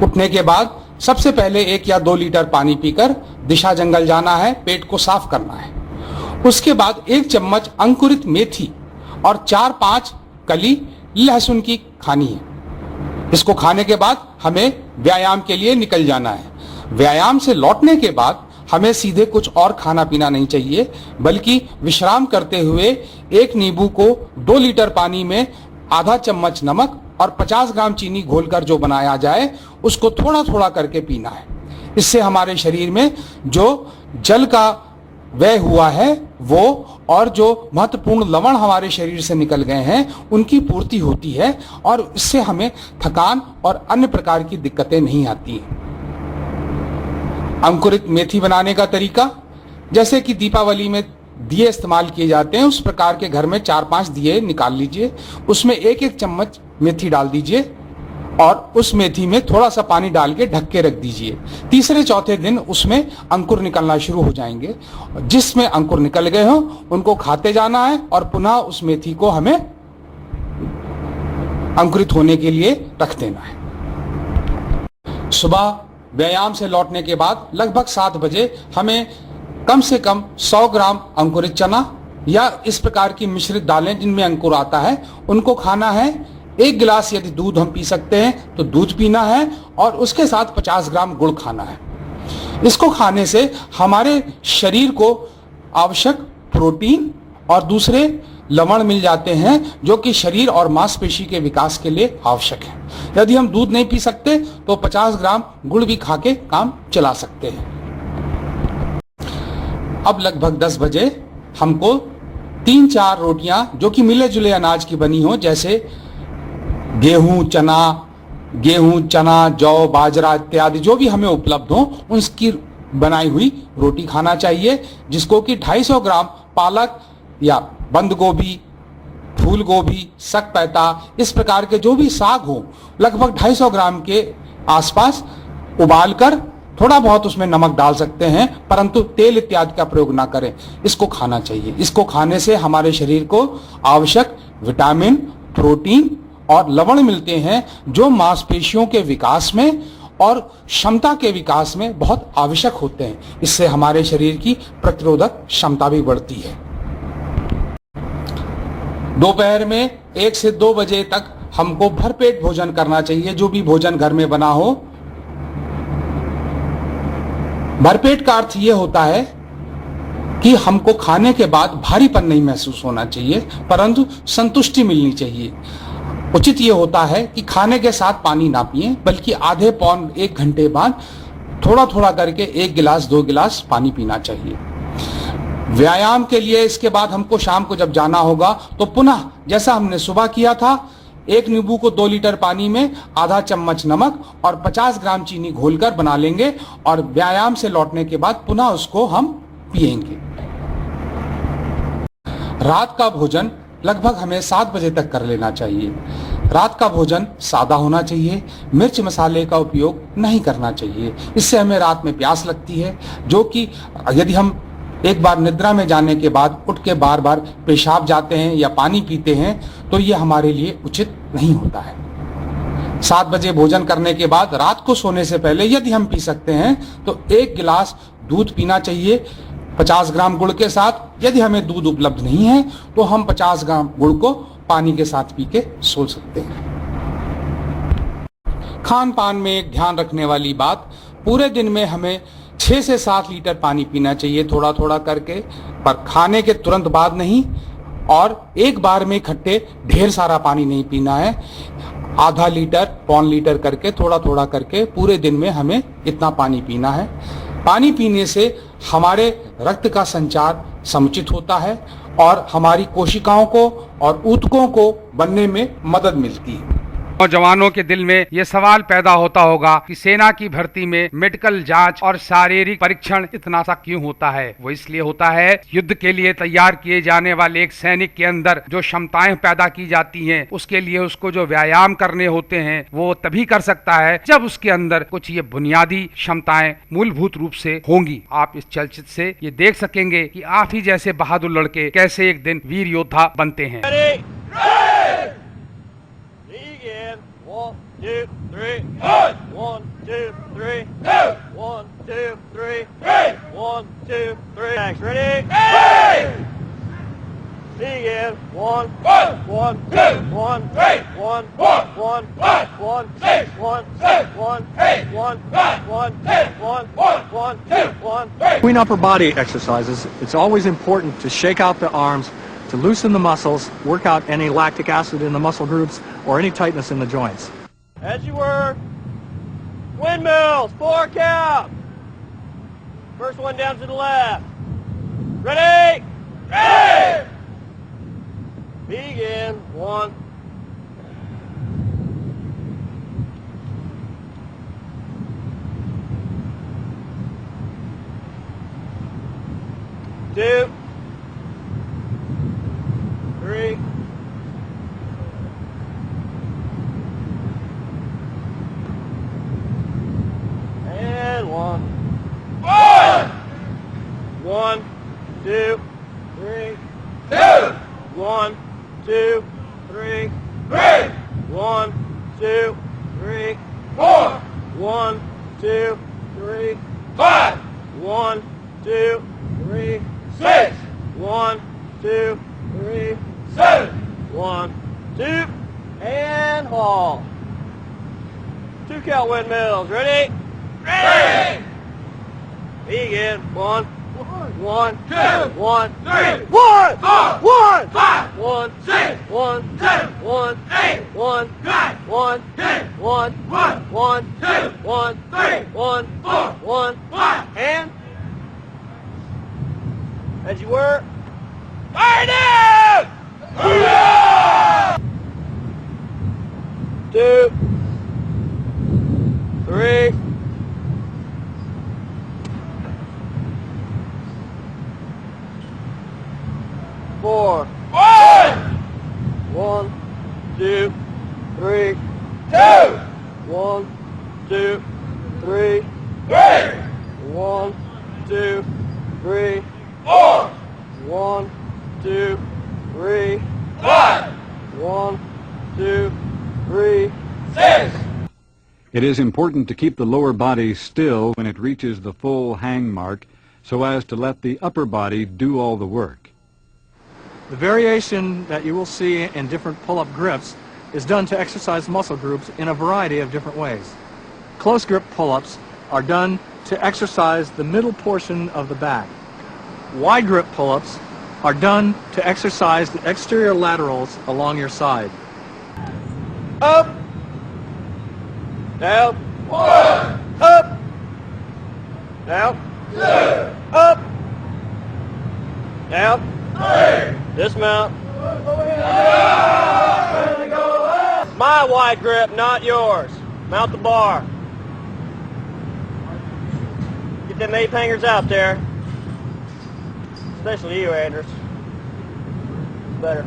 उठने के बाद सबसे पहले 1 या 2 लीटर पानी पीकर दिशा जंगल जाना है, पेट को साफ करना है। उसके बाद 1 चम्मच अंकुरित मेथी और 4-5 कली लहसुन की खानी है। इसको खाने के बाद हमें व्यायाम के लिए निकल जाना है। व्यायाम से लौटने के बाद हमें सीधे कुछ और खाना पीना नहीं चाहिए, बल्कि विश्राम करते हुए 1 नींबू को 2 लीटर पानी में आधा चम्मच नमक और 50 ग्राम चीनी घोलकर जो बनाया जाए उसको थोड़ा थोड़ा करके पीना है। इससे हमारे शरीर में जो जल का व्यय हुआ है वो और जो महत्वपूर्ण लवण हमारे शरीर से निकल गए हैं उनकी पूर्ति होती है और इससे हमें थकान और अन्य प्रकार की दिक्कतें नहीं आती। अंकुरित मेथी बनाने का तरीका, जैसे कि दीपावली में दिए इस्तेमाल किए जाते हैं उस प्रकार के घर में 4-5 दिए निकाल लीजिए, उसमें 1-1 चम्मच मेथी डाल दीजिए और उस मेथी में थोड़ा सा पानी डाल के ढक के रख दीजिए। तीसरे चौथे दिन उसमें अंकुर निकलना शुरू हो जाएंगे। जिसमें अंकुर निकल गए हो उनको खाते जाना है और पुनः उस मेथी को हमें अंकुरित होने के लिए रख देना है। सुबह व्यायाम से लौटने के बाद लगभग 7 बजे हमें कम से कम 100 ग्राम अंकुरित चना या इस प्रकार की मिश्रित दालें जिनमें अंकुर आता है उनको खाना है। 1 गिलास यदि दूध हम पी सकते हैं तो दूध पीना है और उसके साथ 50 ग्राम गुड़ खाना है। इसको खाने से हमारे शरीर को आवश्यक प्रोटीन और दूसरे लवण मिल जाते हैं जो कि शरीर और मांसपेशी के विकास के लिए आवश्यक है। यदि हम दूध नहीं पी सकते तो 50 ग्राम गुड़ भी खा के काम चला सकते हैं। अब लगभग 10 बजे हमको 3-4 रोटियां जो कि मिले जुले अनाज की बनी हो, जैसे गेहूं, चना, जौ, बाजरा इत्यादि जो भी हमें उपलब्ध हो उसकी बनाई हुई रोटी खाना चाहिए, जिसको कि 250 ग्राम पालक या बंद गोभी, फूल गोभी, सकपैता इस प्रकार के जो भी साग हो लगभग 250 ग्राम के आसपास उबालकर थोड़ा बहुत उसमें नमक डाल सकते हैं, परंतु तेल इत्यादि का प्रयोग ना करें। इसको खाना चाहिए। इसको खाने से हमारे शरीर को आवश्यक विटामिन, प्रोटीन और लवण मिलते हैं जो मांसपेशियों के विकास में और क्षमता के विकास में बहुत आवश्यक होते हैं। इससे हमारे शरीर की प्रतिरोधक क्षमता भी बढ़ती है। दोपहर में 1 से 2 बजे तक हमको भरपेट भोजन करना चाहिए, जो भी भोजन घर में बना हो। भरपेट का अर्थ यह होता है कि हमको खाने के बाद भारीपन नहीं महसूस होना चाहिए, परंतु संतुष्टि मिलनी चाहिए। उचित यह होता है कि खाने के साथ पानी ना पिएं, बल्कि आधे पौन 1 घंटे बाद थोड़ा थोड़ा करके 1 गिलास 2 गिलास पानी पीना चाहिए। व्यायाम के लिए इसके बाद हमको शाम को जब जाना होगा तो पुनः जैसा हमने सुबह किया था, 1 नींबू को 2 लीटर पानी में आधा चम्मच नमक और 50 ग्राम चीनी घोलकर बना लेंगे और व्यायाम से लौटने के बाद पुनः उसको हम पिएंगे। रात का भोजन लगभग हमें 7 बजे तक कर लेना चाहिए। रात का भोजन सादा होना चाहिए, मिर्च मसाले का उपयोग नहीं करना चाहिए। इससे हमें रात में प्यास लगती है, जो कि यदि हम एक बार निद्रा में जाने के बाद उठ के बार बार पेशाब जाते हैं या पानी पीते हैं तो ये हमारे लिए उचित नहीं होता है। 7 बजे भोजन करने के बाद रात को सोने से पहले यदि हम पी सकते हैं तो 1 गिलास दूध पीना चाहिए 50 ग्राम गुड़ के साथ। यदि हमें दूध उपलब्ध नहीं है तो हम 50 ग्राम गुड़ को पानी के साथ पी के सो सकते हैं। खान पान में एक ध्यान रखने वाली बात, पूरे दिन में हमें 6 से 7 लीटर पानी पीना चाहिए, थोड़ा थोड़ा करके, पर खाने के तुरंत बाद नहीं और एक बार में इकट्ठे ढेर सारा पानी नहीं पीना है। आधा लीटर, पौन लीटर करके थोड़ा थोड़ा करके पूरे दिन में हमें इतना पानी पीना है। पानी पीने से हमारे रक्त का संचार समुचित होता है और हमारी कोशिकाओं को और ऊतकों को बनने में मदद मिलती है। नौजवानों के दिल में ये सवाल पैदा होता होगा कि सेना की भर्ती में मेडिकल जांच और शारीरिक परीक्षण इतना सा क्यों होता है। वो इसलिए होता है, युद्ध के लिए तैयार किए जाने वाले एक सैनिक के अंदर जो क्षमताएं पैदा की जाती हैं, उसके लिए उसको जो व्यायाम करने होते हैं वो तभी कर सकता है जब उसके अंदर कुछ ये बुनियादी क्षमताएं मूलभूत रूप से होंगी। आप इस चलचित्र से ये देख सकेंगे कि आप ही जैसे बहादुर लड़के कैसे एक दिन वीर योद्धा बनते हैं। 1, 2, 3, 1, 2, 3, 1, 2, 3, 1, 2, 3. Next, ready? Begin. 1, 1, 1, 1, 1, 1, 1, 1, 1, 1. Between upper body exercises, it's always important to shake out the arms, to loosen the muscles, work out any lactic acid in the muscle groups or any tightness in the joints. As you were, windmills, 4 count. First one down to the left. Ready? Ready! Begin. 1. 2. 3. And 1. 1, 2, 3. 1, 2, 3. 1, 2, 3. 1, 2, 3. 1, 2, 3. 1, 2, 3. 1, 2, and haul. 2 count windmills. Ready? Ready! Begin. 1, 1, 2, 1, 3, 1, 1, 5, 1, 6, 1, 7, 1, 8, 1, 9, 1, 10, 1, 1, 2, 1, 3, 1, 4, 1, 5, and as you were, fire down! 2, 3. 4. 1, 2, 3. 1, 2, 3. 1, 2, 3. 1, 2, 3. 1, 2, 3. 6. It is important to keep the lower body still when it reaches the full hang mark so as to let the upper body do all the work. The variation that you will see in different pull-up grips is done to exercise muscle groups in a variety of different ways. Close grip pull-ups are done to exercise the middle portion of the back. Wide grip pull-ups are done to exercise the exterior laterals along your side. Up, down, up, down, up, down, dismount. My wide grip, not yours. Mount the bar. Get them 8 hangers out there. Especially you, Anders. Better.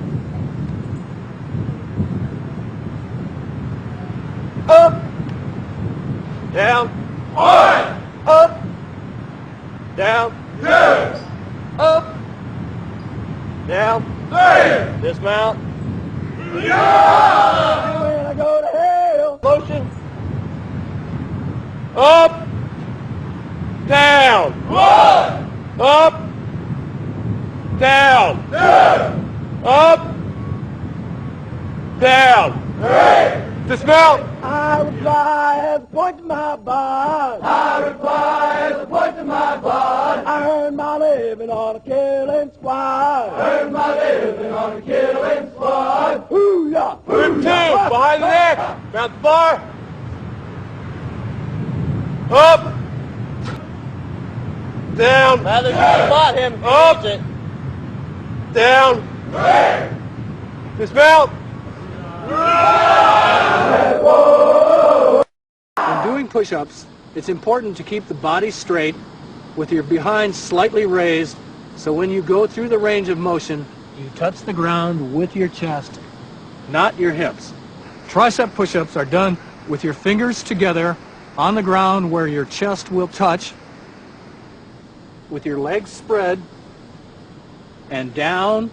Up, down, up, down, up, down, dismount. When I go to hell, motion. Up, down, up, down, up, down, dismount. I reply as a point to my bond. I reply as a point to my bond. I earn my living on a killing squad. Earn my living on a killing squad. Hoo-yah! Group 2, behind the neck. Mount the bar. Up. Down. Rather than spot him. Up. Down. Dismount. When doing push-ups, it's important to keep the body straight with your behind slightly raised, so when you go through the range of motion, you touch the ground with your chest, not your hips. Tricep push-ups are done with your fingers together on the ground where your chest will touch, with your legs spread, and down,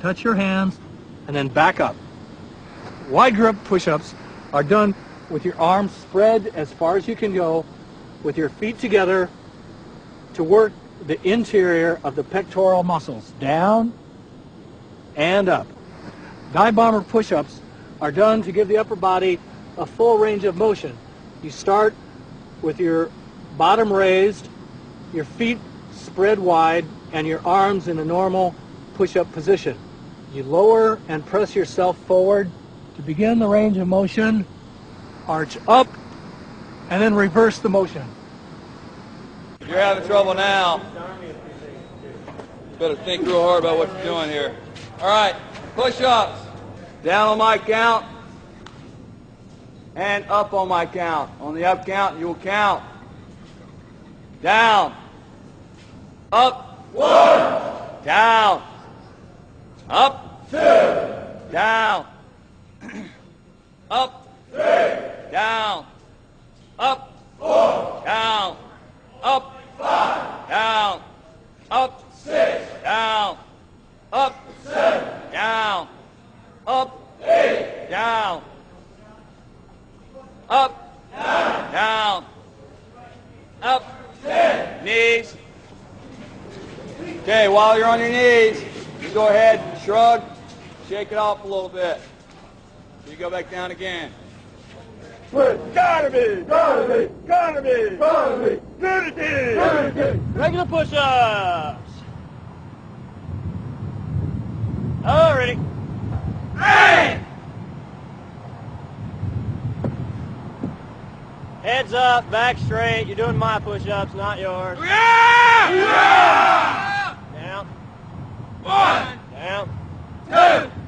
touch your hands, and then back up. Wide grip push-ups are done with your arms spread as far as you can go, with your feet together to work the interior of the pectoral muscles, down and up. Dive bomber push-ups are done to give the upper body a full range of motion. You start with your bottom raised, your feet spread wide, and your arms in a normal push-up position. You lower and press yourself forward to begin the range of motion, arch up, and then reverse the motion. If you're having trouble now, you better think real hard about what you're doing here. All right, Push-ups. Down on my count. And up on my count. On the up count, you'll count. Down. Up. 1. Down. Up. 2. Down. Up. 3. Down. Up. 4. Down. Up. 5. Down. Up. 6. Down. Up. 7. Down. Up. 8. Down. Up. 9. Down. Up. 10. Knees. Okay, while you're on your knees, you go ahead and shrug, shake it off a little bit. You go back down again. Gotta be, gotta be, gotta be, gotta be, unity. Regular push-ups. All ready. Hey! Heads up, back straight. You're doing my push-ups, not yours. Yeah! Yeah! Down. 1. Down. 2.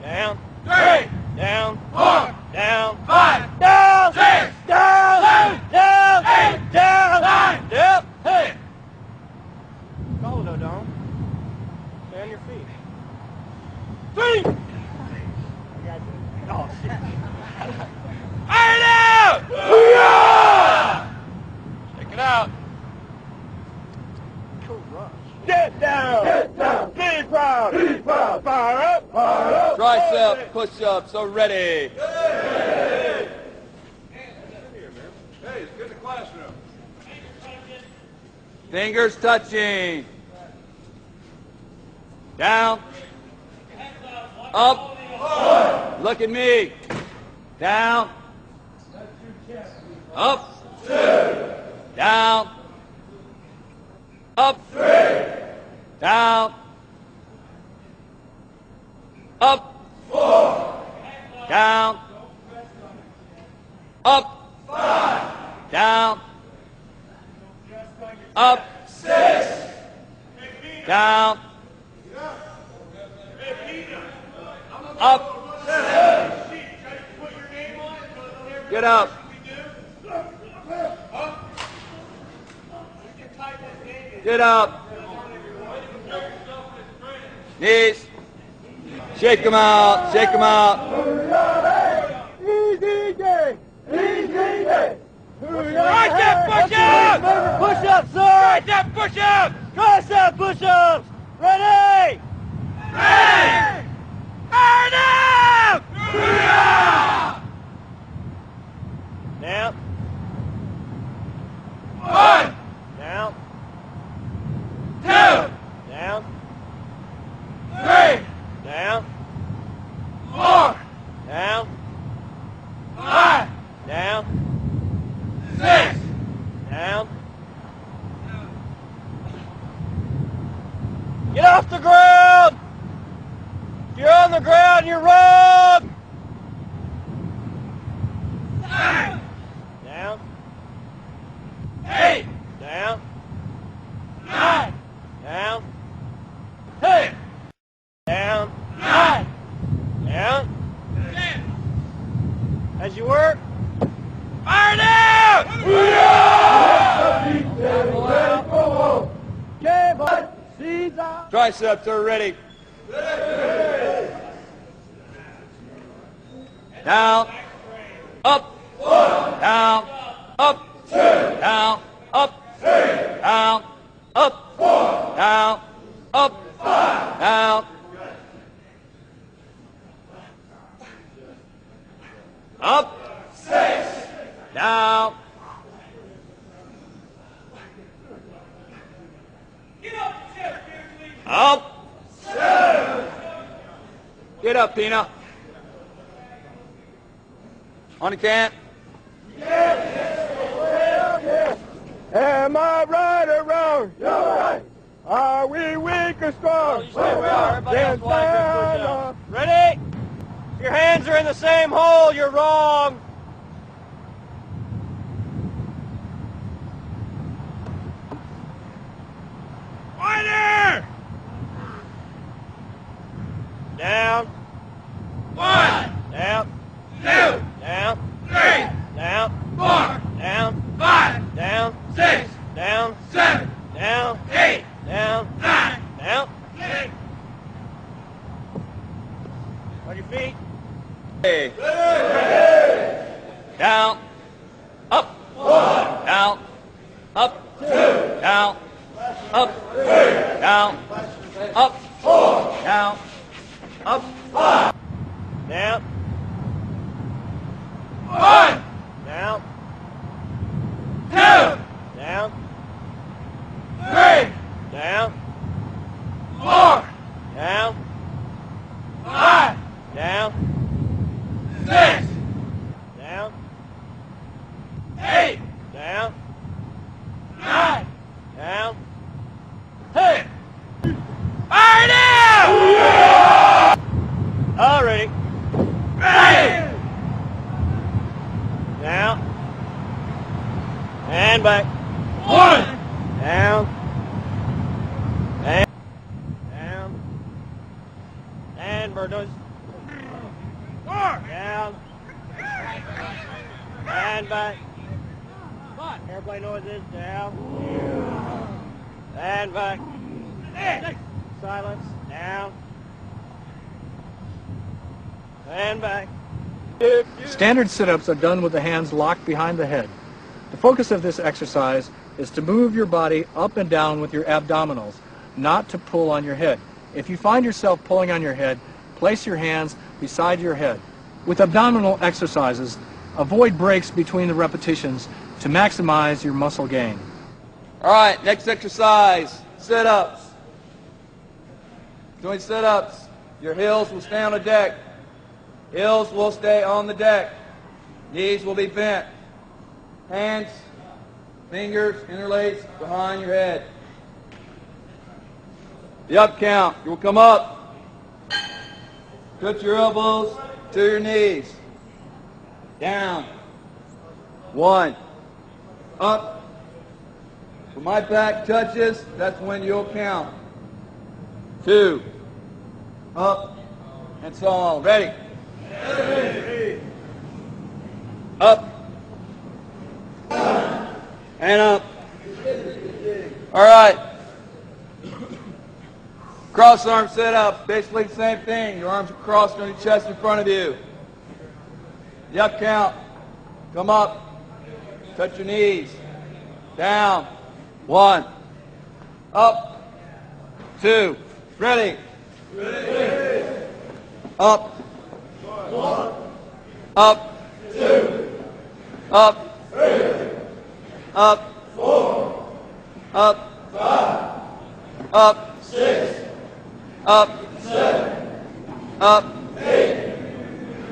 Down. 3. Down. 4. Down. 5. Down. 6. Down. 7. Down. 8. Down. 9. Yep. Hey! Call it, O'Donnell. Stay on your feet. 3. Oh, shit. Iron out! Yeah! Check it out. Cool rush. Get down! Get down! Be proud! Be proud! Fire up! Fire up! Tricep push-ups are ready. Hey! Hey, it's good in the classroom. Fingers touching. Down. Up. Look at me. Down. Up. 2. Down. Up. 3. Down. Up. 4. Down. Up. 5. Down. Up. 6. Down. Up. 7. Get up. Get up. Knees. Shake them out. Shake them out. Easy day! Easy day! Tricep push-ups! Push-ups, sir! Tricep push-ups! Tricep push-ups! Ready! Ready! Iron up! Yeah! Down. 1. Down. 2. Down. 3. Down. 4. Down. 5. Down. 6. Down. Get off the ground! If you're on the ground, you're wrong! Down. 8. Down. 9. Down. 10. Down. 9. Down. 10. As you work. Iron out! Triceps are ready. Down. Up. Down. Up. Down. Up. Down. Up. Down. Up. Down. Up. 6. Down. Up. 7. Get up, Tina. On the can. Am I right or wrong? You're right. Are we weak or strong? You stay where you are. Everybody else line good push-ups. Ready? If your hands are in the same hole, you're wrong. Order! Down. down, 7, down, 8, down, 9, down, 8. On your feet. Hey. Down, up, 1, down, up, 2, down, up, 3, down, up, 4, down, up, 5, down, 1, down, 2, down, 3, down, 4, down, 5, down, 6, down, 8, down, 9, down, 10. Fire now! All ready. Ready! Down. And back. 1. Down. And down. And bird noise. 4. Down. And back. Airplane noises. Down. And back. Silence. Down. And back. Standard sit-ups are done with the hands locked behind the head. The focus of this exercise is to move your body up and down with your abdominals, not to pull on your head. If you find yourself pulling on your head, place your hands beside your head. With abdominal exercises, avoid breaks between the repetitions to maximize your muscle gain. All right, next exercise, sit-ups. Doing sit-ups, your heels will stay on the deck. Heels will stay on the deck. Knees will be bent. Hands, fingers interlaced behind your head. The up count, you will come up. Put your elbows to your knees. Down. 1. Up. When my back touches, that's when you'll count. 2. Up. And so on. Ready? Up. And up. All right. Cross arm sit up. Basically the same thing. Your arms are crossed on your chest in front of you. The up count. Come up. Touch your knees. Down. 1. Up. 2. Ready. Up. 1. Up. 2. Up. 3. Up. 4. Up. 5. Up. 6. Up. 7. Up. 8.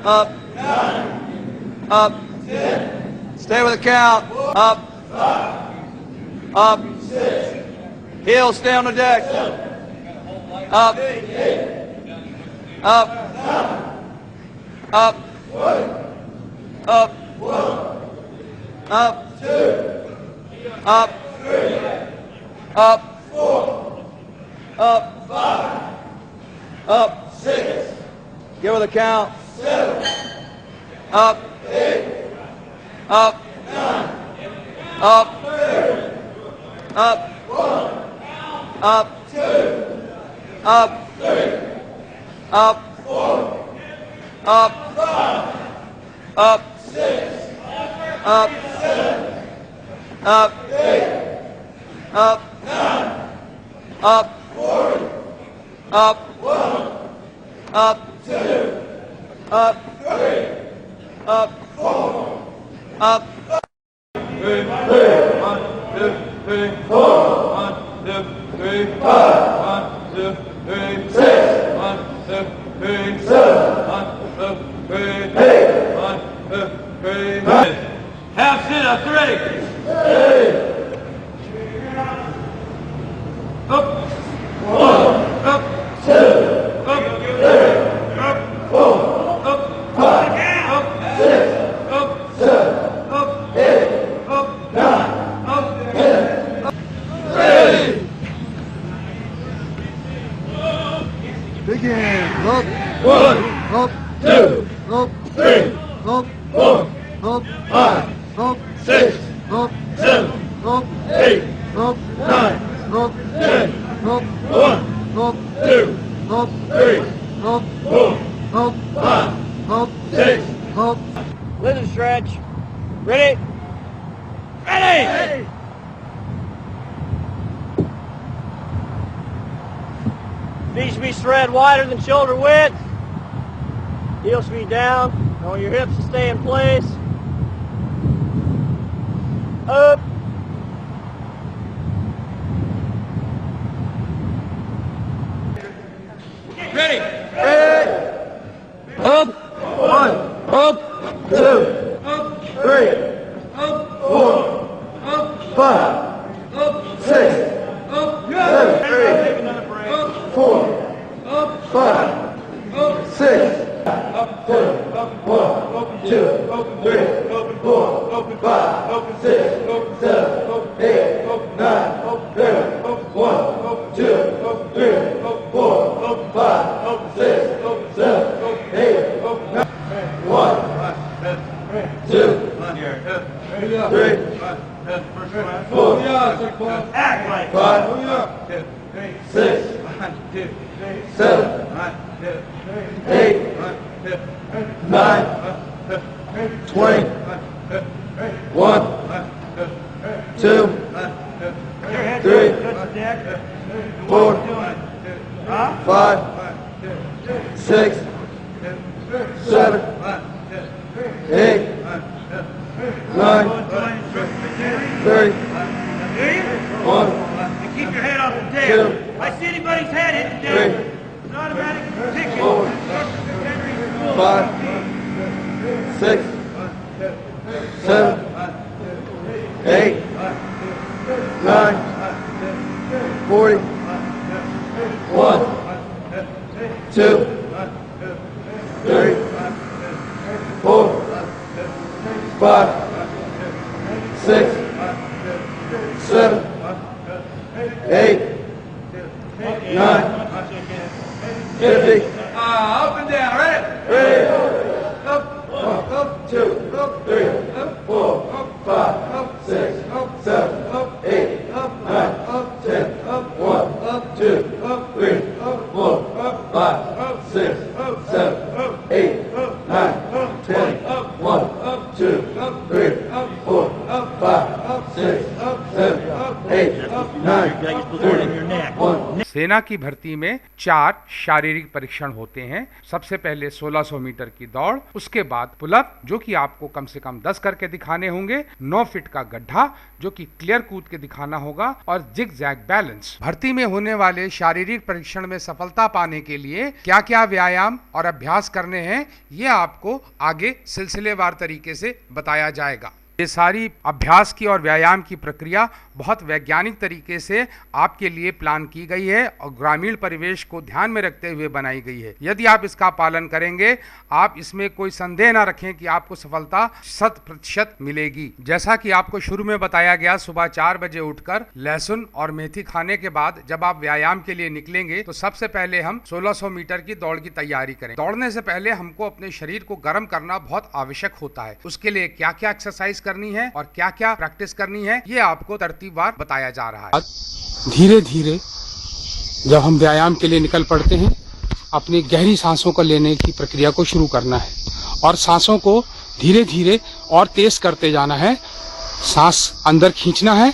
Up. 9. Up. 10. Stay with the count. Up. 5. Up. 6. Heels stay on the deck. 7. Up. 8. Up. 9. Up. 1. Up. 1. Up. 2. Up. 3. Up. 4. Up. 5. Up. 6. Give her the count. 7. Up. 8. Up. 9. Up. 3. Up. 1. Up. 2. Up. 3. Up. 4. Up. 5. Up. 6. Up. 7. Up. 8. Up. 9. Up. 40. Up. 1. Up. 2. Up. 3. Up. 4. Up. 3. 1, 2, 3, 4. 1, 2, 3, 5. 1, 2, 3, 6. 1, 2, 3, 7. 1, 2, 3, 8. 1, 2, 3, 9. Half sit-ups ready. Up. 1. Up. 2. Up. 3. Up. 4. Up. 5. Up. 6. Up. 7. Up. 8. Up. 9. Up. 10. Up. Ready. Begin. Up. 1. Up. 2. Up. 3. Up. 4. Up. 5. Up. 6. Up. 7. Up. 8. Pump 9, pump 10, pump 1, pump 2, pump 3, pump 4, pump 5, pump 6, pump. Listen, stretch. Ready? Ready! Feet should be spread wider than shoulder width. Heels should be down. I want your hips to stay in place. Up. Ready? Ready! Up! 1, up! 2, up! 3, up! 4, up! 5, up! 6, up! 7, 4, up! 5, up! 6, up! 1, 2, 3, 4, 5, 6, 7, 8, 9, 10, 1, 2, 3, 4, 5, 6, 7, 8, 9, 1, 2, 3, 4, 5, 6, 7, 8, 9, 20, 1, 2, 3, 4, 5, 6, 7, 8, 9, 30, 1. Keep your head off the deck. If I see anybody's head hit the deck, it's an automatic ticket. 4, 5, 6, 7, 8, 9, 40, 1, 2, 3, 4, 5, 6, 7, 8, 9, 50. Up and down, ready? Ready. Up, 2, up, 3, up, 4, up, 5, up, 6, up, 7, up, 8, up, 9, up, 10, up, 1, up, 2, up, 3, up, 4, up, 5, up, 6, up, 7, up, 8, 9, 10, up, 1, up, 2, up, 3, up, 4, up, 5, up, 6, up, 7, up, 8, up, 9, 1. सेना की भर्ती में 4 शारीरिक परीक्षण होते हैं। सबसे पहले 1600 मीटर की दौड़, उसके बाद पुलअप जो कि आपको कम से कम 10 करके दिखाने होंगे, 9 फीट का गड्ढा जो कि क्लियर कूद के दिखाना होगा, और जिग जैग बैलेंस। भर्ती में होने वाले शारीरिक परीक्षण में सफलता पाने के लिए क्या क्या व्यायाम और अभ्यास करने हैं, ये आपको आगे सिलसिलेवार तरीके से बताया जाएगा। ये सारी अभ्यास की और व्यायाम की प्रक्रिया बहुत वैज्ञानिक तरीके से आपके लिए प्लान की गई है और ग्रामीण परिवेश को ध्यान में रखते हुए बनाई गई है। यदि आप इसका पालन करेंगे, आप इसमें कोई संदेह ना रखें कि आपको सफलता 100% मिलेगी। जैसा कि आपको शुरू में बताया गया, सुबह 4 बजे उठकर लहसुन और मेथी खाने के बाद जब आप व्यायाम के लिए निकलेंगे तो सबसे पहले हम 1600 मीटर की दौड़ की तैयारी करें। दौड़ने से पहले हमको अपने शरीर को गर्म करना बहुत आवश्यक होता है। उसके लिए क्या क्या एक्सरसाइज करनी है और क्या क्या प्रैक्टिस करनी है, ये आपको तरतीबवार बताया जा रहा है। धीरे धीरे जब हम व्यायाम के लिए निकल पड़ते हैं, अपनी गहरी सांसों को लेने की प्रक्रिया को शुरू करना है और सांसों को धीरे धीरे और तेज करते जाना है। सांस अंदर खींचना है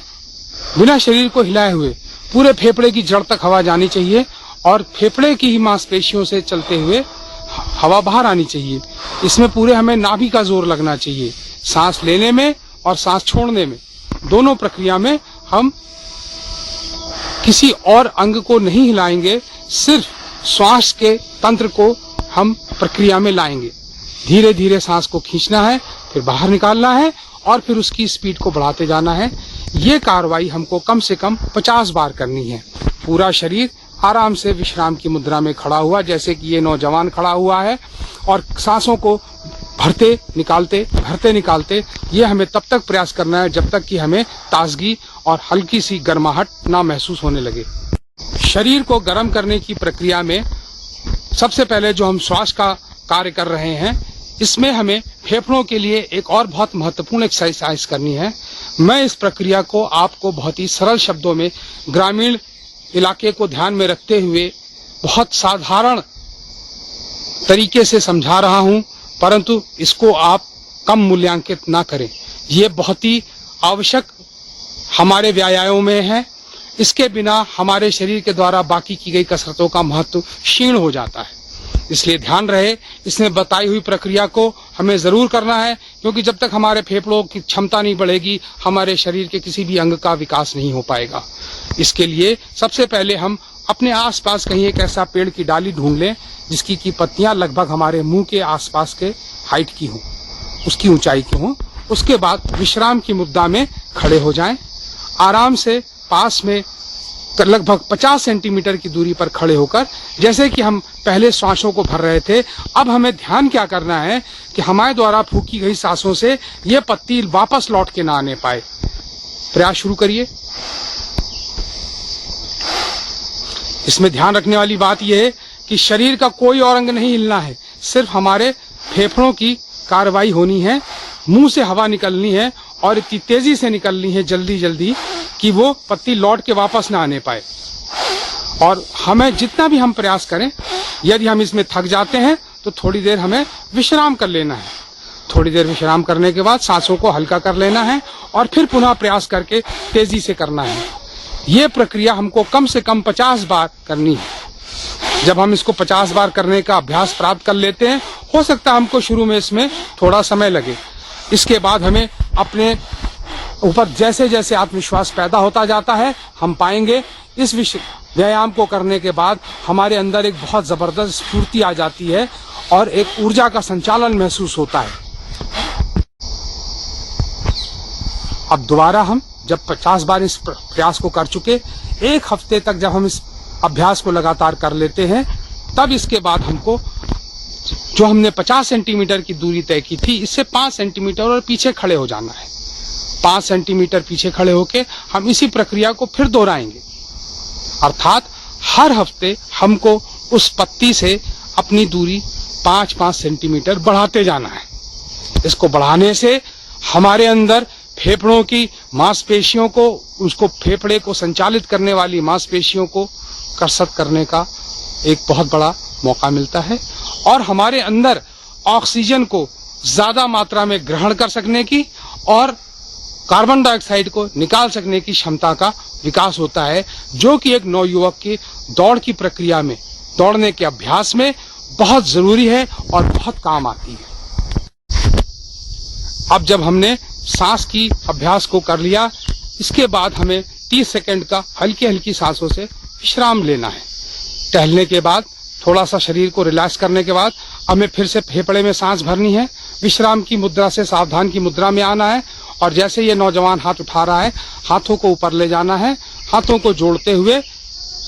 बिना शरीर को हिलाए हुए। पूरे फेफड़े की जड़ तक हवा जानी चाहिए और फेफड़े की ही मांसपेशियों से चलते हुए हवा बाहर आनी चाहिए। इसमें पूरे हमें नाभि का जोर लगना चाहिए। सांस लेने में और सांस छोड़ने में, दोनों प्रक्रिया में हम किसी और अंग को नहीं हिलाएंगे, सिर्फ श्वास के तंत्र को हम प्रक्रिया में लाएंगे। धीरे धीरे सांस को खींचना है, फिर बाहर निकालना है और फिर उसकी स्पीड को बढ़ाते जाना है। ये कार्रवाई हमको कम से कम 50 बार करनी है। पूरा शरीर आराम से विश्राम की मुद्रा में खड़ा हुआ, जैसे कि ये नौजवान खड़ा हुआ है, और सांसों को भरते निकालते ये हमें तब तक प्रयास करना है जब तक कि हमें ताजगी और हल्की सी गर्माहट ना महसूस होने लगे। शरीर को गर्म करने की प्रक्रिया में सबसे पहले जो हम श्वास का कार्य कर रहे हैं, इसमें हमें फेफड़ों के लिए एक और बहुत महत्वपूर्ण एक्सरसाइज करनी है। मैं इस प्रक्रिया को आपको बहुत ही सरल शब्दों में ग्रामीण इलाके को ध्यान में रखते हुए बहुत साधारण तरीके से समझा रहा हूं, परंतु इसको आप कम मूल्यांकित ना करें। ये बहुत ही आवश्यक हमारे व्यायामों में है। इसके बिना हमारे शरीर के द्वारा बाकी की गई कसरतों का महत्व क्षीण हो जाता है। इसलिए ध्यान रहे, इसमें बताई हुई प्रक्रिया को हमें जरूर करना है, क्योंकि जब तक हमारे फेफड़ों की क्षमता नहीं बढ़ेगी, हमारे शरीर के किसी भी अंग का विकास नहीं हो पाएगा। इसके लिए सबसे पहले हम अपने आसपास कहीं एक ऐसा पेड़ की डाली ढूंढ लें जिसकी की पत्तियां लगभग हमारे मुंह के आसपास के हाइट की हों, उसकी ऊंचाई की हों। उसके बाद विश्राम की मुद्रा में खड़े हो जाएं। आराम से पास में लगभग 50 सेंटीमीटर की दूरी पर खड़े होकर, जैसे कि हम पहले सांसों को भर रहे थे, अब हमें ध्यान क्या करना है कि हमारे द्वारा फूकी गई सांसों से ये पत्ती वापस लौट के ना आने पाए। प्रयास शुरू करिए। इसमें ध्यान रखने वाली बात यह है कि शरीर का कोई और अंग नहीं हिलना है, सिर्फ हमारे फेफड़ों की कार्रवाई होनी है, मुंह से हवा निकलनी है और इतनी तेजी से निकलनी है जल्दी जल्दी कि वो पत्ती लौट के वापस ना आने पाए। और हमें जितना भी हम प्रयास करें, यदि हम इसमें थक जाते हैं तो थोड़ी देर हमें विश्राम कर लेना है। थोड़ी देर विश्राम करने के बाद सांसों को हल्का कर लेना है और फिर पुनः प्रयास करके तेजी से करना है। ये प्रक्रिया हमको कम से कम 50 बार करनी है। जब हम इसको 50 बार करने का अभ्यास प्राप्त कर लेते हैं, हो सकता है हमको शुरू में इसमें थोड़ा समय लगे। इसके बाद हमें अपने ऊपर जैसे जैसे आत्मविश्वास पैदा होता जाता है, हम पाएंगे इस व्यायाम को करने के बाद हमारे अंदर एक बहुत जबरदस्त स्फूर्ति आ जाती है और एक ऊर्जा का संचालन महसूस होता है। अब दोबारा हम जब 50 बार इस प्रयास को कर चुके, एक हफ्ते तक जब हम इस अभ्यास को लगातार कर लेते हैं, तब इसके बाद हमको जो हमने 50 सेंटीमीटर की दूरी तय की थी, इससे 5 सेंटीमीटर और पीछे खड़े हो जाना है। 5 सेंटीमीटर पीछे खड़े होके हम इसी प्रक्रिया को फिर दोहराएंगे। अर्थात हर हफ्ते हमको उस पत्ती से अपनी दूरी 5-5 सेंटीमीटर बढ़ाते जाना है। इसको बढ़ाने से हमारे अंदर फेफड़ों की मांसपेशियों को, उसको फेफड़े को संचालित करने वाली मांसपेशियों को कसरत करने का एक बहुत बड़ा मौका मिलता है और हमारे अंदर ऑक्सीजन को ज्यादा मात्रा में ग्रहण कर सकने की और कार्बन डाइऑक्साइड को निकाल सकने की क्षमता का विकास होता है, जो कि एक नवयुवक की दौड़ की प्रक्रिया में, दौड़ने के अभ्यास में बहुत जरूरी है और बहुत काम आती है। अब जब हमने सांस की अभ्यास को कर लिया, इसके बाद हमें 30 सेकंड का हल्की हल्की सांसों से विश्राम लेना है। टहलने के बाद, थोड़ा सा शरीर को रिलैक्स करने के बाद हमें फिर से फेफड़े में सांस भरनी है। विश्राम की मुद्रा से सावधान की मुद्रा में आना है और जैसे ये नौजवान हाथ उठा रहा है, हाथों को ऊपर ले जाना है। हाथों को जोड़ते हुए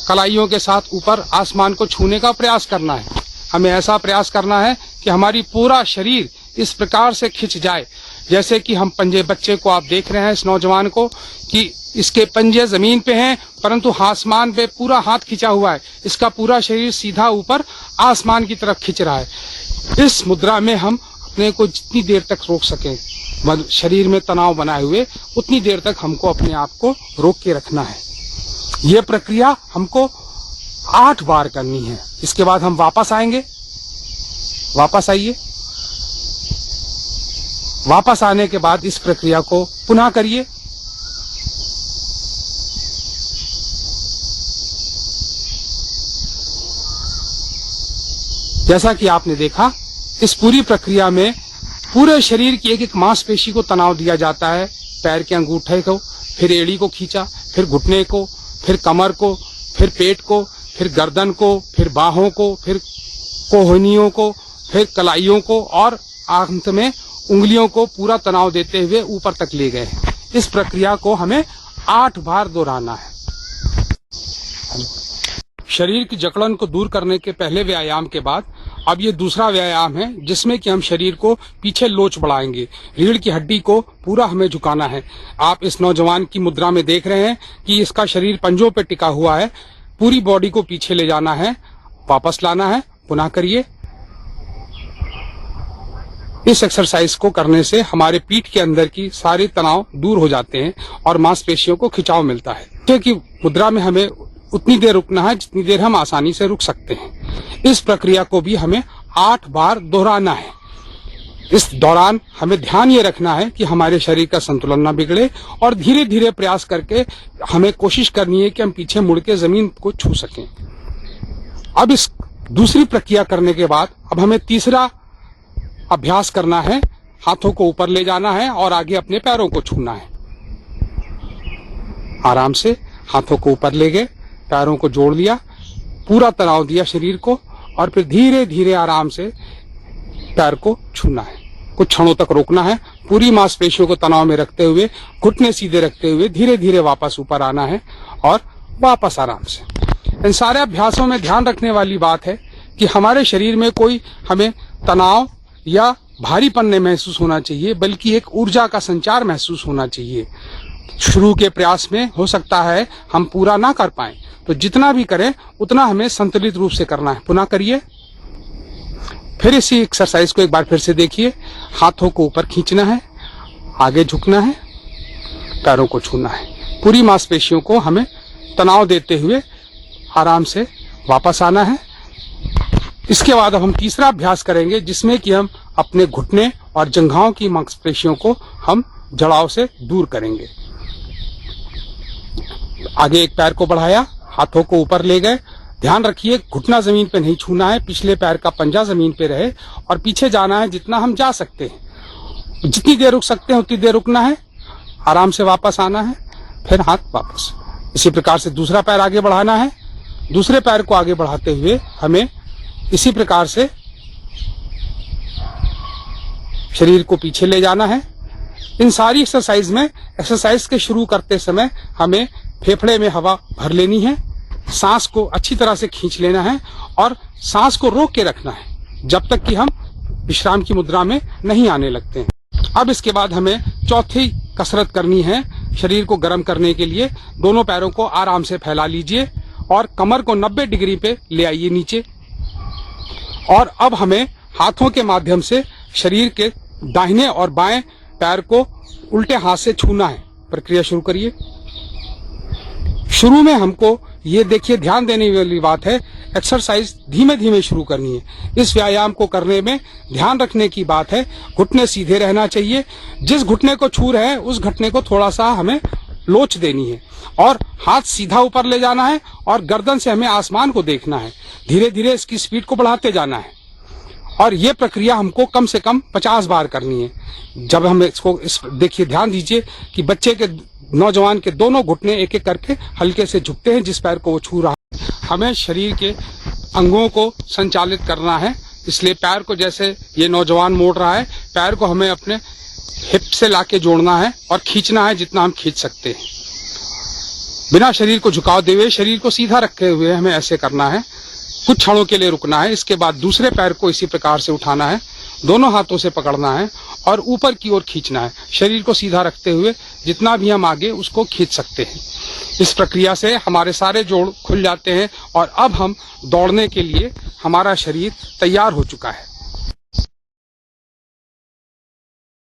कलाइयों के साथ ऊपर आसमान को छूने का प्रयास करना है। हमें ऐसा प्रयास करना है कि हमारी पूरा शरीर इस प्रकार से खिंच जाए, जैसे कि हम पंजे, बच्चे को आप देख रहे हैं, इस नौजवान को, कि इसके पंजे जमीन पे हैं परंतु आसमान पे पूरा हाथ खिंचा हुआ है। इसका पूरा शरीर सीधा ऊपर आसमान की तरफ खिंच रहा है। इस मुद्रा में हम अपने को जितनी देर तक रोक सकें, शरीर में तनाव बनाए हुए, उतनी देर तक हमको अपने आप को रोक के रखना है। यह प्रक्रिया हमको 8 बार करनी है। इसके बाद हम वापस आएंगे। वापस आइए। वापस आने के बाद इस प्रक्रिया को पुनः करिए। जैसा कि आपने देखा, इस पूरी प्रक्रिया में पूरे शरीर की एक एक मांसपेशी को तनाव दिया जाता है। पैर के अंगूठे को, फिर एड़ी को खींचा, फिर घुटने को, फिर कमर को, फिर पेट को, फिर गर्दन को, फिर बाहों को, फिर कोहनियों को, फिर कलाइयों को और अंत में उंगलियों को पूरा तनाव देते हुए ऊपर तक ले गए हैं। इस प्रक्रिया को हमें 8 बार दोहराना है। शरीर की जकड़न को दूर करने के पहले व्यायाम के बाद अब ये दूसरा व्यायाम है, जिसमें कि हम शरीर को पीछे लोच बढ़ाएंगे। रीढ़ की हड्डी को पूरा हमें झुकाना है। आप इस नौजवान की मुद्रा में देख रहे हैं कि इसका शरीर पंजों पे टिका हुआ है। पूरी बॉडी को पीछे ले जाना है, वापस लाना है। पुनः करिए। इस एक्सरसाइज को करने से हमारे पीठ के अंदर की सारे तनाव दूर हो जाते हैं और मांसपेशियों को खिंचाव मिलता है। क्योंकि मुद्रा में हमें उतनी देर रुकना है जितनी देर हम आसानी से रुक सकते हैं। इस प्रक्रिया को भी हमें 8 बार दोहराना है। इस दौरान हमें ध्यान ये रखना है कि हमारे शरीर का संतुलन ना बिगड़े और धीरे धीरे प्रयास करके हमें कोशिश करनी है कि हम पीछे मुड़ के जमीन को छू सकें। अब इस दूसरी प्रक्रिया करने के बाद अब हमें तीसरा अभ्यास करना है। हाथों को ऊपर ले जाना है और आगे अपने पैरों को छूना है। आराम से हाथों को ऊपर ले गए, पैरों को जोड़ लिया, पूरा तनाव दिया शरीर को और फिर धीरे धीरे आराम से पैर को छूना है। कुछ क्षणों तक रोकना है, पूरी मांसपेशियों को तनाव में रखते हुए, घुटने सीधे रखते हुए धीरे धीरे वापस ऊपर आना है और वापस आराम से। इन सारे अभ्यासों में ध्यान रखने वाली बात है कि हमारे शरीर में कोई हमें तनाव या भारीपन नहीं महसूस होना चाहिए, बल्कि एक ऊर्जा का संचार महसूस होना चाहिए। शुरू के प्रयास में हो सकता है हम पूरा ना कर पाए, तो जितना भी करें उतना हमें संतुलित रूप से करना है। पुनः करिए, फिर इसी एक्सरसाइज को एक बार फिर से देखिए। हाथों को ऊपर खींचना है, आगे झुकना है, पैरों को छूना है। पूरी मांसपेशियों को हमें तनाव देते हुए आराम से वापस आना है। इसके बाद अब हम तीसरा अभ्यास करेंगे, जिसमें कि हम अपने घुटने और जंघाओं की मांसपेशियों को हम जड़ाव से दूर करेंगे। आगे एक पैर को बढ़ाया, हाथों को ऊपर ले गए। ध्यान रखिए घुटना जमीन पे नहीं छूना है, पिछले पैर का पंजा जमीन पे रहे और पीछे जाना है जितना हम जा सकते हैं। जितनी देर रुक सकते हैं उतनी देर रुकना है, आराम से वापस आना है, फिर हाथ वापस। इसी प्रकार से दूसरा पैर आगे बढ़ाना है। दूसरे पैर को आगे बढ़ाते हुए हमें इसी प्रकार से शरीर को पीछे ले जाना है। इन सारी एक्सरसाइज के शुरू करते समय हमें फेफड़े में हवा भर लेनी है, सांस को अच्छी तरह से खींच लेना है और सांस को रोक के रखना है जब तक कि हम विश्राम की मुद्रा में नहीं आने लगते हैं। अब इसके बाद हमें चौथी कसरत करनी है। शरीर को गर्म करने के लिए दोनों पैरों को आराम से फैला लीजिए और कमर को 90 डिग्री पे ले आइए नीचे। और अब हमें हाथों के माध्यम से शरीर के दाहिने और बाएं पैर को उल्टे हाथ से छूना है। प्रक्रिया शुरू करिए। शुरू में हमको ये देखिए ध्यान देने वाली बात है, एक्सरसाइज धीमे धीमे शुरू करनी है। इस व्यायाम को करने में ध्यान रखने की बात है, घुटने सीधे रहना चाहिए। जिस घुटने को छू रहे हैं उस घुटने को थोड़ा सा हमें लोच देनी है और हाथ सीधा ऊपर ले जाना है और गर्दन से हमें आसमान को देखना है। धीरे धीरे इसकी स्पीड को बढ़ाते जाना है और ये प्रक्रिया हमको कम से कम 50 बार करनी है। जब हम इसको देखिए, ध्यान दीजिए कि बच्चे के, नौजवान के दोनों घुटने एक एक करके हल्के से झुकते हैं जिस पैर को वो छू रहा है। हमें शरीर के अंगों को संचालित करना है, इसलिए पैर को जैसे ये नौजवान मोड़ रहा है, पैर को हमें अपने हिप से लाके जोड़ना है और खींचना है जितना हम खींच सकते हैं। बिना शरीर को झुकाव दे हुए शरीर को सीधा रखे हुए हमें ऐसे करना है। कुछ क्षणों के लिए रुकना है। इसके बाद दूसरे पैर को इसी प्रकार से उठाना है, दोनों हाथों से पकड़ना है और ऊपर की ओर खींचना है, शरीर को सीधा रखते हुए जितना भी हम आगे उसको खींच सकते हैं। इस प्रक्रिया से हमारे सारे जोड़ खुल जाते हैं और अब हम दौड़ने के लिए हमारा शरीर तैयार हो चुका है।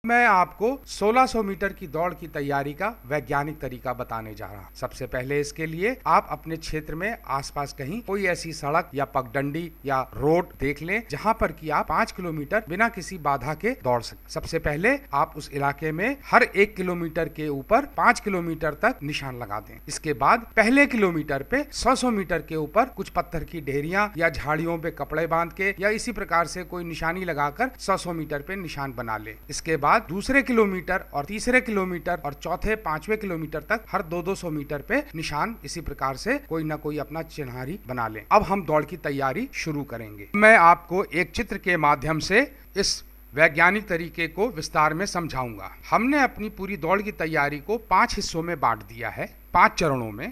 मैं आपको 1600 मीटर की दौड़ की तैयारी का वैज्ञानिक तरीका बताने जा रहा हूं। सबसे पहले इसके लिए आप अपने क्षेत्र में आसपास कहीं कोई ऐसी सड़क या पगडंडी या रोड देख लें जहां पर कि आप 5 किलोमीटर बिना किसी बाधा के दौड़ सकें। सबसे पहले आप उस इलाके में हर 1 किलोमीटर के ऊपर 5 किलोमीटर तक निशान लगा दें। इसके बाद पहले किलोमीटर पे 100 मीटर के ऊपर कुछ पत्थर की ढेरियां या झाड़ियों पे कपड़े बांध के या इसी प्रकार से कोई निशानी लगाकर 100 मीटर पे निशान बना ले। इसके बाद दूसरे किलोमीटर और तीसरे किलोमीटर और चौथे 5वें किलोमीटर तक हर 200 मीटर पे निशान इसी प्रकार से कोई ना कोई अपना चिन्हारी बना ले। अब हम दौड़ की तैयारी शुरू करेंगे। मैं आपको एक चित्र के माध्यम से इस वैज्ञानिक तरीके को विस्तार में समझाऊंगा। हमने अपनी पूरी दौड़ की तैयारी को 5 हिस्सों में बांट दिया है, 5 चरणों में।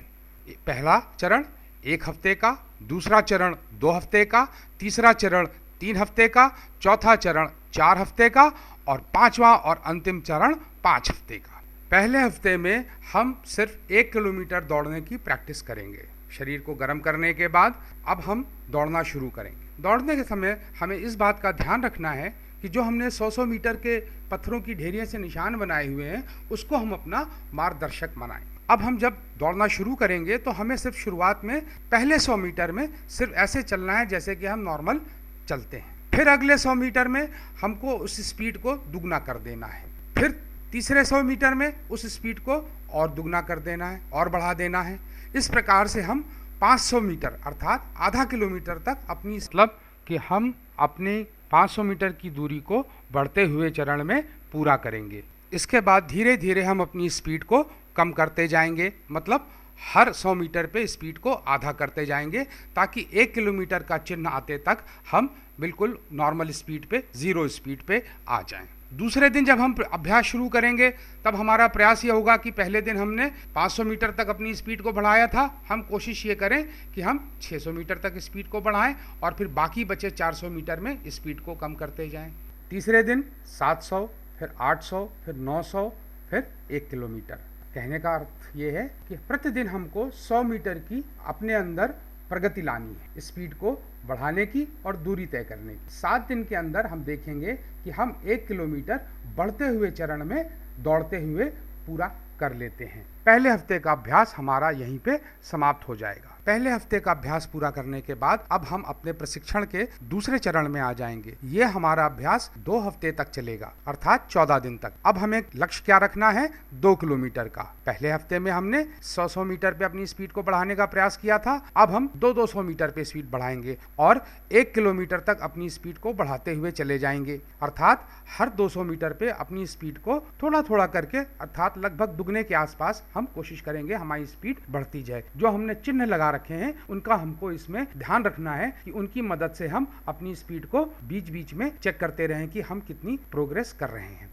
पहला चरण 1 हफ्ते का, दूसरा चरण 2 हफ्ते का, तीसरा चरण 3 हफ्ते का, चौथा चरण 4 हफ्ते का और 5वां और अंतिम चरण 5 हफ्ते का। पहले हफ्ते में हम सिर्फ 1 किलोमीटर दौड़ने की प्रैक्टिस करेंगे। शरीर को गर्म करने के बाद अब हम दौड़ना शुरू करेंगे। दौड़ने के समय हमें इस बात का ध्यान रखना है कि जो हमने 100-100 मीटर के पत्थरों की ढेरियों से निशान बनाए हुए हैं उसको हम अपना मार्गदर्शक बनाएं। अब हम जब दौड़ना शुरू करेंगे तो हमें सिर्फ शुरुआत में पहले 100 मीटर में सिर्फ ऐसे चलना है जैसे कि हम नॉर्मल चलते हैं। फिर अगले 100 मीटर में हमको उस स्पीड को दुगना कर देना है। फिर तीसरे 100 मीटर में उस स्पीड को और दुगना कर देना है और बढ़ा देना है। इस प्रकार से हम 500 मीटर अर्थात आधा किलोमीटर तक अपनी मतलब कि हम अपनी 500 मीटर की दूरी को बढ़ते हुए चरण में पूरा करेंगे। इसके बाद धीरे धीरे हम अपनी स्पीड को कम करते जाएंगे, मतलब हर 100 मीटर पे स्पीड को आधा करते जाएंगे ताकि 1 किलोमीटर का चिन्ह आते तक हम बिल्कुल नॉर्मल स्पीड पे, जीरो स्पीड पे आ जाएं। दूसरे दिन जब हम अभ्यास शुरू करेंगे तब हमारा प्रयास ये होगा कि पहले दिन हमने 500 मीटर तक अपनी स्पीड को बढ़ाया था, हम कोशिश ये करें कि हम 600 मीटर तक स्पीड को बढ़ाएं और फिर बाकी बचे 400 मीटर में स्पीड को कम करते जाएं। तीसरे दिन 700, फिर 800, फिर 900, फिर 1 किलोमीटर। कहने का अर्थ ये है कि प्रतिदिन हमको 100 मीटर की अपने अंदर प्रगति लानी है, स्पीड को बढ़ाने की और दूरी तय करने की। 7 दिन के अंदर हम देखेंगे कि हम 1 किलोमीटर बढ़ते हुए चरण में दौड़ते हुए पूरा कर लेते हैं। पहले हफ्ते का अभ्यास हमारा यहीं पे समाप्त हो जाएगा। पहले हफ्ते का अभ्यास पूरा करने के बाद अब हम अपने प्रशिक्षण के दूसरे चरण में आ जाएंगे। ये हमारा अभ्यास 2 हफ्ते तक चलेगा अर्थात 14 दिन तक। अब हमें लक्ष्य क्या रखना है? 2 किलोमीटर का। पहले हफ्ते में हमने 100-100 मीटर पे अपनी स्पीड को बढ़ाने का प्रयास किया था, अब हम 200-200 मीटर पे स्पीड बढ़ाएंगे और 1 किलोमीटर तक अपनी स्पीड को बढ़ाते हुए चले जाएंगे। अर्थात हर 200 मीटर पे अपनी स्पीड को थोड़ा थोड़ा करके अर्थात लगभग दुगने के आसपास हम कोशिश करेंगे हमारी स्पीड बढ़ती जाए। जो हमने चिन्ह लगा रखे हैं उनका हमको इसमें ध्यान रखना है कि उनकी मदद से हम अपनी स्पीड को बीच बीच में चेक करते रहें कि हम कितनी प्रोग्रेस कर रहे हैं।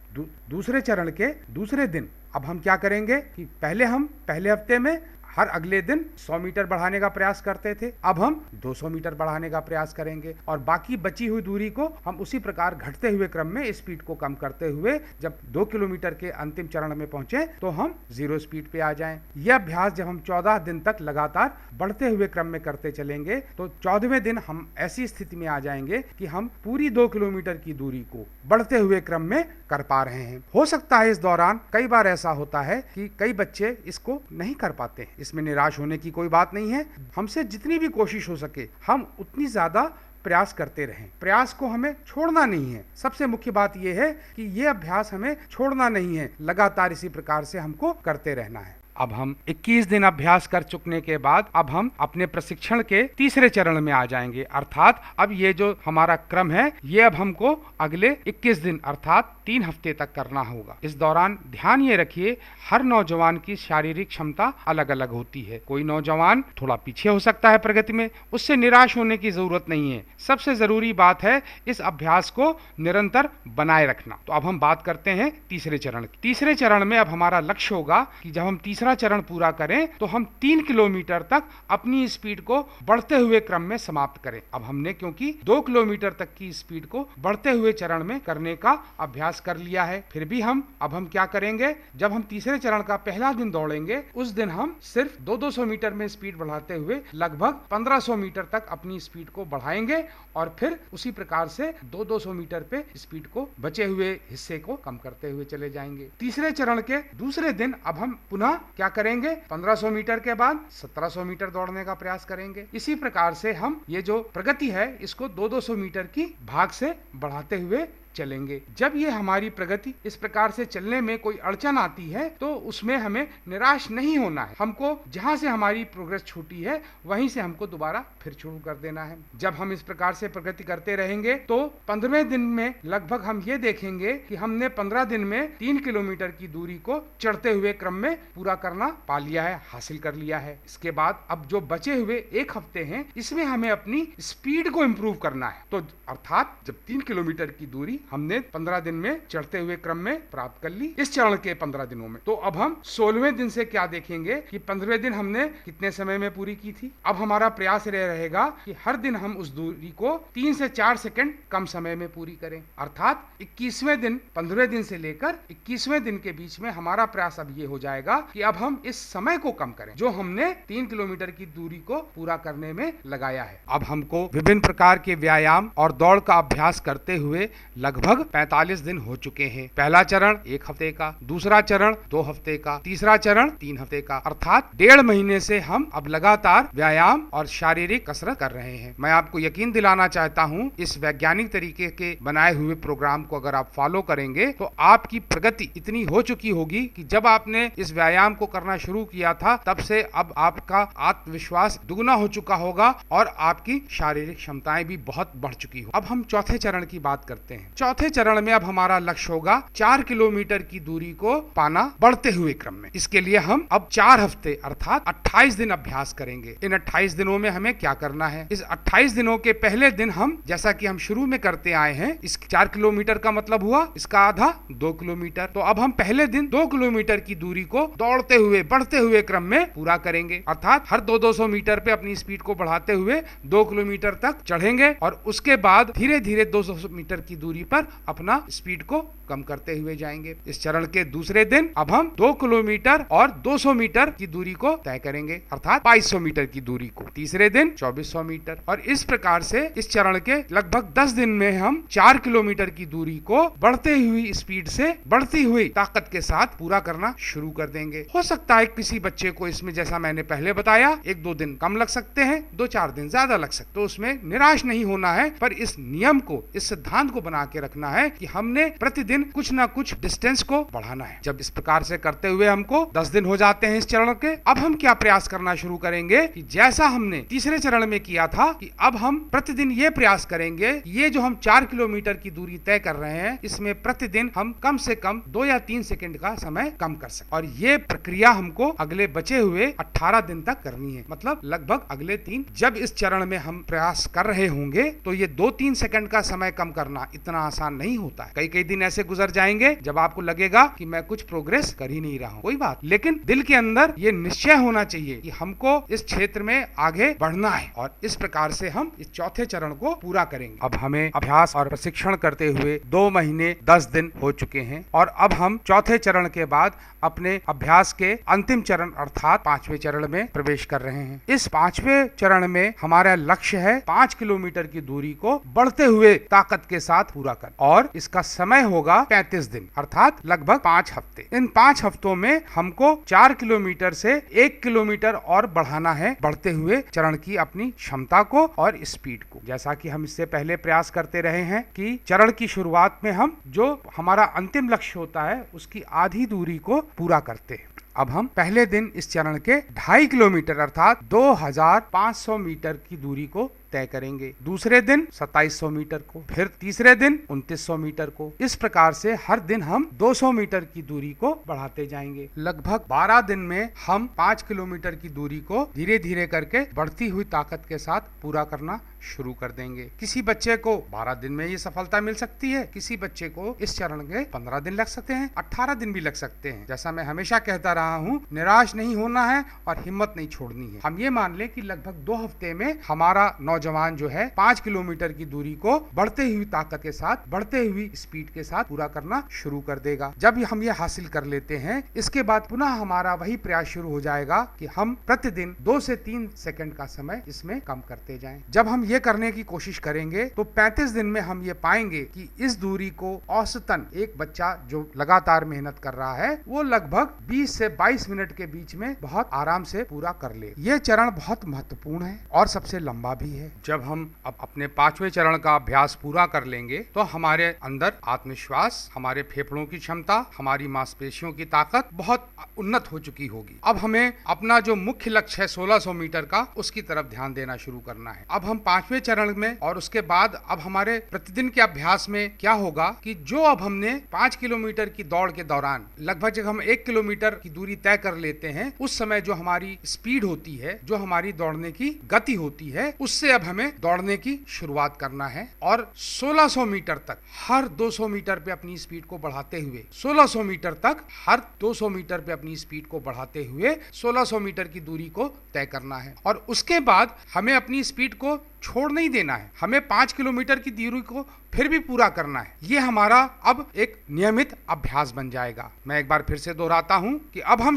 दूसरे चरण के दूसरे दिन अब हम क्या करेंगे कि पहले हफ्ते में हर अगले दिन 100 मीटर बढ़ाने का प्रयास करते थे, अब हम 200 मीटर बढ़ाने का प्रयास करेंगे और बाकी बची हुई दूरी को हम उसी प्रकार घटते हुए क्रम में स्पीड को कम करते हुए जब 2 किलोमीटर के अंतिम चरण में पहुंचे तो हम जीरो स्पीड पे आ जाएं। यह अभ्यास जब हम 14 दिन तक लगातार बढ़ते हुए क्रम में करते चलेंगे तो 14वें दिन हम ऐसी स्थिति में आ जाएंगे कि हम पूरी 2 किलोमीटर की दूरी को बढ़ते हुए क्रम में कर पा रहे हैं। हो सकता है इस दौरान कई बार ऐसा होता है कि कई बच्चे इसको नहीं कर पाते, इसमें निराश होने की कोई बात नहीं है। हमसे जितनी भी कोशिश हो सके हम उतनी ज्यादा प्रयास करते रहें। प्रयास को हमें छोड़ना नहीं है। सबसे मुख्य बात यह है कि यह अभ्यास हमें छोड़ना नहीं है, लगातार इसी प्रकार से हमको करते रहना है। अब हम 21 दिन अभ्यास कर चुकने के बाद अब हम अपने प्रशिक्षण के तीसरे चरण में आ जाएंगे। अर्थात अब ये जो हमारा क्रम है ये अब हमको अगले 21 दिन अर्थात 3 हफ्ते तक करना होगा। इस दौरान ध्यान ये रखिए हर नौजवान की शारीरिक क्षमता अलग अलग होती है। कोई नौजवान थोड़ा पीछे हो सकता है प्रगति में, उससे निराश होने की जरूरत नहीं है। सबसे जरूरी बात है इस अभ्यास को निरंतर बनाए रखना। तो अब हम बात करते हैं तीसरे चरण की। तीसरे चरण में अब हमारा लक्ष्य होगा कि जब हम तीसरा चरण पूरा करें तो हम 3 किलोमीटर तक अपनी स्पीड को बढ़ते हुए क्रम में समाप्त करें। अब हमने क्योंकि 2 किलोमीटर तक की स्पीड को बढ़ते हुए चरण में करने का अभ्यास कर लिया है, फिर भी हम क्या करेंगे, जब हम तीसरे चरण का पहला दिन दौड़ेंगे उस दिन हम सिर्फ 200 मीटर में स्पीड बढ़ाते हुए लगभग 1500 मीटर तक अपनी स्पीड को बढ़ाएंगे और फिर उसी प्रकार से 200 मीटर पे स्पीड को बचे हुए हिस्से को कम करते हुए चले जाएंगे। तीसरे चरण के दूसरे दिन अब हम पुनः क्या करेंगे, 1500 मीटर के बाद 1700 मीटर दौड़ने का प्रयास करेंगे। इसी प्रकार से हम ये जो प्रगति है इसको 200 मीटर की भाग से बढ़ाते हुए चलेंगे। जब ये हमारी प्रगति इस प्रकार से चलने में कोई अड़चन आती है तो उसमें हमें निराश नहीं होना है। हमको जहां से हमारी प्रोग्रेस छूटी है वहीं से हमको दोबारा फिर शुरू कर देना है। जब हम इस प्रकार से प्रगति करते रहेंगे तो 15वें दिन में लगभग हम ये देखेंगे कि हमने 15 दिन में 3 किलोमीटर की दूरी को चढ़ते हुए क्रम में पूरा करना पा लिया है, हासिल कर लिया है। इसके बाद अब जो बचे हुए 1 हफ्ते हैं इसमें हमें अपनी स्पीड को इम्प्रूव करना है। तो अर्थात जब 3 किलोमीटर की दूरी हमने 15 दिन में चढ़ते हुए क्रम में प्राप्त कर ली इस चरण के 15 दिनों में, तो अब हम 16वें दिन से क्या देखेंगे कि 15वें दिन हमने कितने समय में पूरी की थी। अब हमारा प्रयास रहेगा कि हर दिन हम उस दूरी को 3 से 4 सेकंड कम समय में पूरी करें। अर्थात 21वें दिन 15वें दिन से लेकर 21वें दिन के बीच में हमारा प्रयास अब ये हो जाएगा कि अब हम इस समय को कम करें जो हमने 3 किलोमीटर की दूरी को पूरा करने में लगाया है। अब हमको विभिन्न प्रकार के व्यायाम और दौड़ का अभ्यास करते हुए लगभग 45 दिन हो चुके हैं। पहला चरण 1 हफ्ते का, दूसरा चरण 2 हफ्ते का, तीसरा चरण 3 हफ्ते का, अर्थात 1.5 महीने से हम अब लगातार व्यायाम और शारीरिक कसरत कर रहे हैं। मैं आपको यकीन दिलाना चाहता हूं, इस वैज्ञानिक तरीके के बनाए हुए प्रोग्राम को अगर आप फॉलो करेंगे तो आपकी प्रगति इतनी हो चुकी होगी कि जब आपने इस व्यायाम को करना शुरू किया था तब से अब आपका आत्मविश्वास दुगना हो चुका होगा और आपकी शारीरिक क्षमताएं भी बहुत बढ़ चुकी हो। अब हम चौथे चरण की बात करते हैं। चौथे चरण में अब हमारा लक्ष्य होगा 4 किलोमीटर की दूरी को पाना बढ़ते हुए क्रम में। इसके लिए हम अब 4 हफ्ते अर्थात 28 दिन अभ्यास करेंगे। इन 28 दिनों में हमें क्या करना है? इस 28 दिनों के पहले दिन हम, जैसा कि हम शुरू में करते आए हैं, इस 4 किलोमीटर का मतलब हुआ इसका आधा 2 किलोमीटर। तो अब हम पहले दिन 2 किलोमीटर की दूरी को दौड़ते हुए बढ़ते हुए क्रम में पूरा करेंगे, अर्थात हर 200 मीटर पे अपनी स्पीड को बढ़ाते हुए 2 किलोमीटर तक चढ़ेंगे और उसके बाद धीरे धीरे 200 मीटर की दूरी पर अपना स्पीड को कम करते हुए जाएंगे। इस चरण के दूसरे दिन अब हम 2 किलोमीटर और 200 मीटर की दूरी को तय करेंगे, अर्थात 2200 मीटर की दूरी को। तीसरे दिन 2400 मीटर और इस प्रकार से इस चरण के लगभग 10 दिन में हम 4 किलोमीटर की दूरी को बढ़ते हुई स्पीड से बढ़ती हुई ताकत के साथ पूरा करना शुरू कर देंगे। हो सकता है किसी बच्चे को इसमें, जैसा मैंने पहले बताया, 1-2 दिन कम लग सकते हैं, 2-4 दिन ज्यादा लग सकते, तो उसमें निराश नहीं होना है, पर इस नियम को, इस सिद्धांत को बना के रखना है कि हमने प्रतिदिन कुछ ना कुछ डिस्टेंस को बढ़ाना है। जब इस प्रकार से करते हुए हमको 10 दिन हो जाते हैं इस चरण के, अब हम क्या प्रयास करना शुरू करेंगे कि जैसा हमने तीसरे चरण में किया था कि अब हम प्रतिदिन ये प्रयास करेंगे, ये जो हम 4 किलोमीटर की दूरी तय कर रहे हैं, इसमें प्रतिदिन हम कम से कम 2 या 3 सेकंड का समय कम कर सकते, और ये प्रक्रिया हमको अगले बचे हुए 18 दिन तक करनी है। मतलब लगभग अगले 3, जब इस चरण में हम प्रयास कर रहे होंगे तो ये 2-3 सेकंड का समय कम करना इतना आसान नहीं होता है। कई दिन ऐसे गुजर जाएंगे जब आपको लगेगा कि मैं कुछ प्रोग्रेस कर ही नहीं रहा हूं, कोई बात, लेकिन दिल के अंदर ये निश्चय होना चाहिए कि हमको इस क्षेत्र में आगे बढ़ना है और इस प्रकार से हम इस चौथे चरण को पूरा करेंगे। अब हमें अभ्यास और प्रशिक्षण करते हुए 2 महीने 10 दिन हो चुके हैं और अब हम चौथे चरण के बाद अपने अभ्यास के अंतिम चरण अर्थात 5वें चरण में प्रवेश कर रहे हैं। इस 5वें चरण में हमारा लक्ष्य है 5 किलोमीटर की दूरी को बढ़ते हुए ताकत के साथ पूरा कर, और इसका समय होगा 35 दिन अर्थात लगभग 5 हफ्ते। इन 5 हफ्तों में हमको 4 किलोमीटर से 1 किलोमीटर और बढ़ाना है, बढ़ते हुए चरण की अपनी क्षमता को और स्पीड को। जैसा कि हम इससे पहले प्रयास करते रहे हैं कि चरण की शुरुआत में हम जो हमारा अंतिम लक्ष्य होता है उसकी आधी दूरी को पूरा करते हैं। अब हम पहले दिन इस चरण के 2.5 किलोमीटर अर्थात 2500 मीटर की दूरी को तय करेंगे, दूसरे दिन 2700 मीटर को, फिर तीसरे दिन 2900 मीटर को। इस प्रकार से हर दिन हम 200 मीटर की दूरी को बढ़ाते जाएंगे। लगभग 12 दिन में हम 5 किलोमीटर की दूरी को धीरे धीरे करके बढ़ती हुई ताकत के साथ पूरा करना शुरू कर देंगे। किसी बच्चे को 12 दिन में ये सफलता मिल सकती है, किसी बच्चे को इस चरण के 15 दिन लग सकते हैं, 18 दिन भी लग सकते हैं। जैसा मैं हमेशा कहता रहा हूँ, निराश नहीं होना है और हिम्मत नहीं छोड़नी है। हम ये मान लें कि लगभग 2 हफ्ते में हमारा नौजवान जो है 5 किलोमीटर की दूरी को बढ़ते हुई ताकत के साथ, बढ़ते हुई स्पीड के साथ पूरा करना शुरू कर देगा। जब हम ये हासिल कर लेते हैं, इसके बाद पुनः हमारा वही प्रयास शुरू हो जाएगा कि हम प्रतिदिन 2 से 3 सेकंड का समय इसमें कम करते जाएं। जब हम ये करने की कोशिश करेंगे तो 35 दिन में हम ये पाएंगे कि इस दूरी को औसतन एक बच्चा जो लगातार मेहनत कर रहा है वो लगभग 20 से 22 मिनट के बीच में बहुत आराम से पूरा कर ले। ये चरण बहुत महत्वपूर्ण है और सबसे लंबा भी है। जब हम अब अपने 5वें चरण का अभ्यास पूरा कर लेंगे तो हमारे अंदर आत्मविश्वास, हमारे फेफड़ों की क्षमता, हमारी मांसपेशियों की ताकत बहुत उन्नत हो चुकी होगी। अब हमें अपना जो मुख्य लक्ष्य है 1600 मीटर का, उसकी तरफ ध्यान देना शुरू करना है। अब हम 5वें चरण में और उसके बाद अब हमारे प्रतिदिन के अभ्यास में क्या होगा कि जो अब हमने 5 किलोमीटर की दौड़ के दौरान लगभग जब हम 1 किलोमीटर की दूरी तय कर लेते हैं, उस समय जो हमारी स्पीड होती है, जो हमारी दौड़ने की गति होती है, उससे अब हमें दौड़ने की शुरुआत करना है और 1600 मीटर तक हर 200 मीटर पे अपनी स्पीड को बढ़ाते हुए 1600 मीटर तक हर 200 मीटर पे अपनी स्पीड को बढ़ाते हुए 1600 मीटर की दूरी को तय करना है। और उसके बाद हमें अपनी स्पीड को छोड़ नहीं देना है। हमें 5 किलोमीटर की दूरी को फिर भी पूरा करना है। ये हमारा अब एक नियमित अभ्यास बन जाएगा। मैं एक बार फिर से दोहराता हूं कि अब हम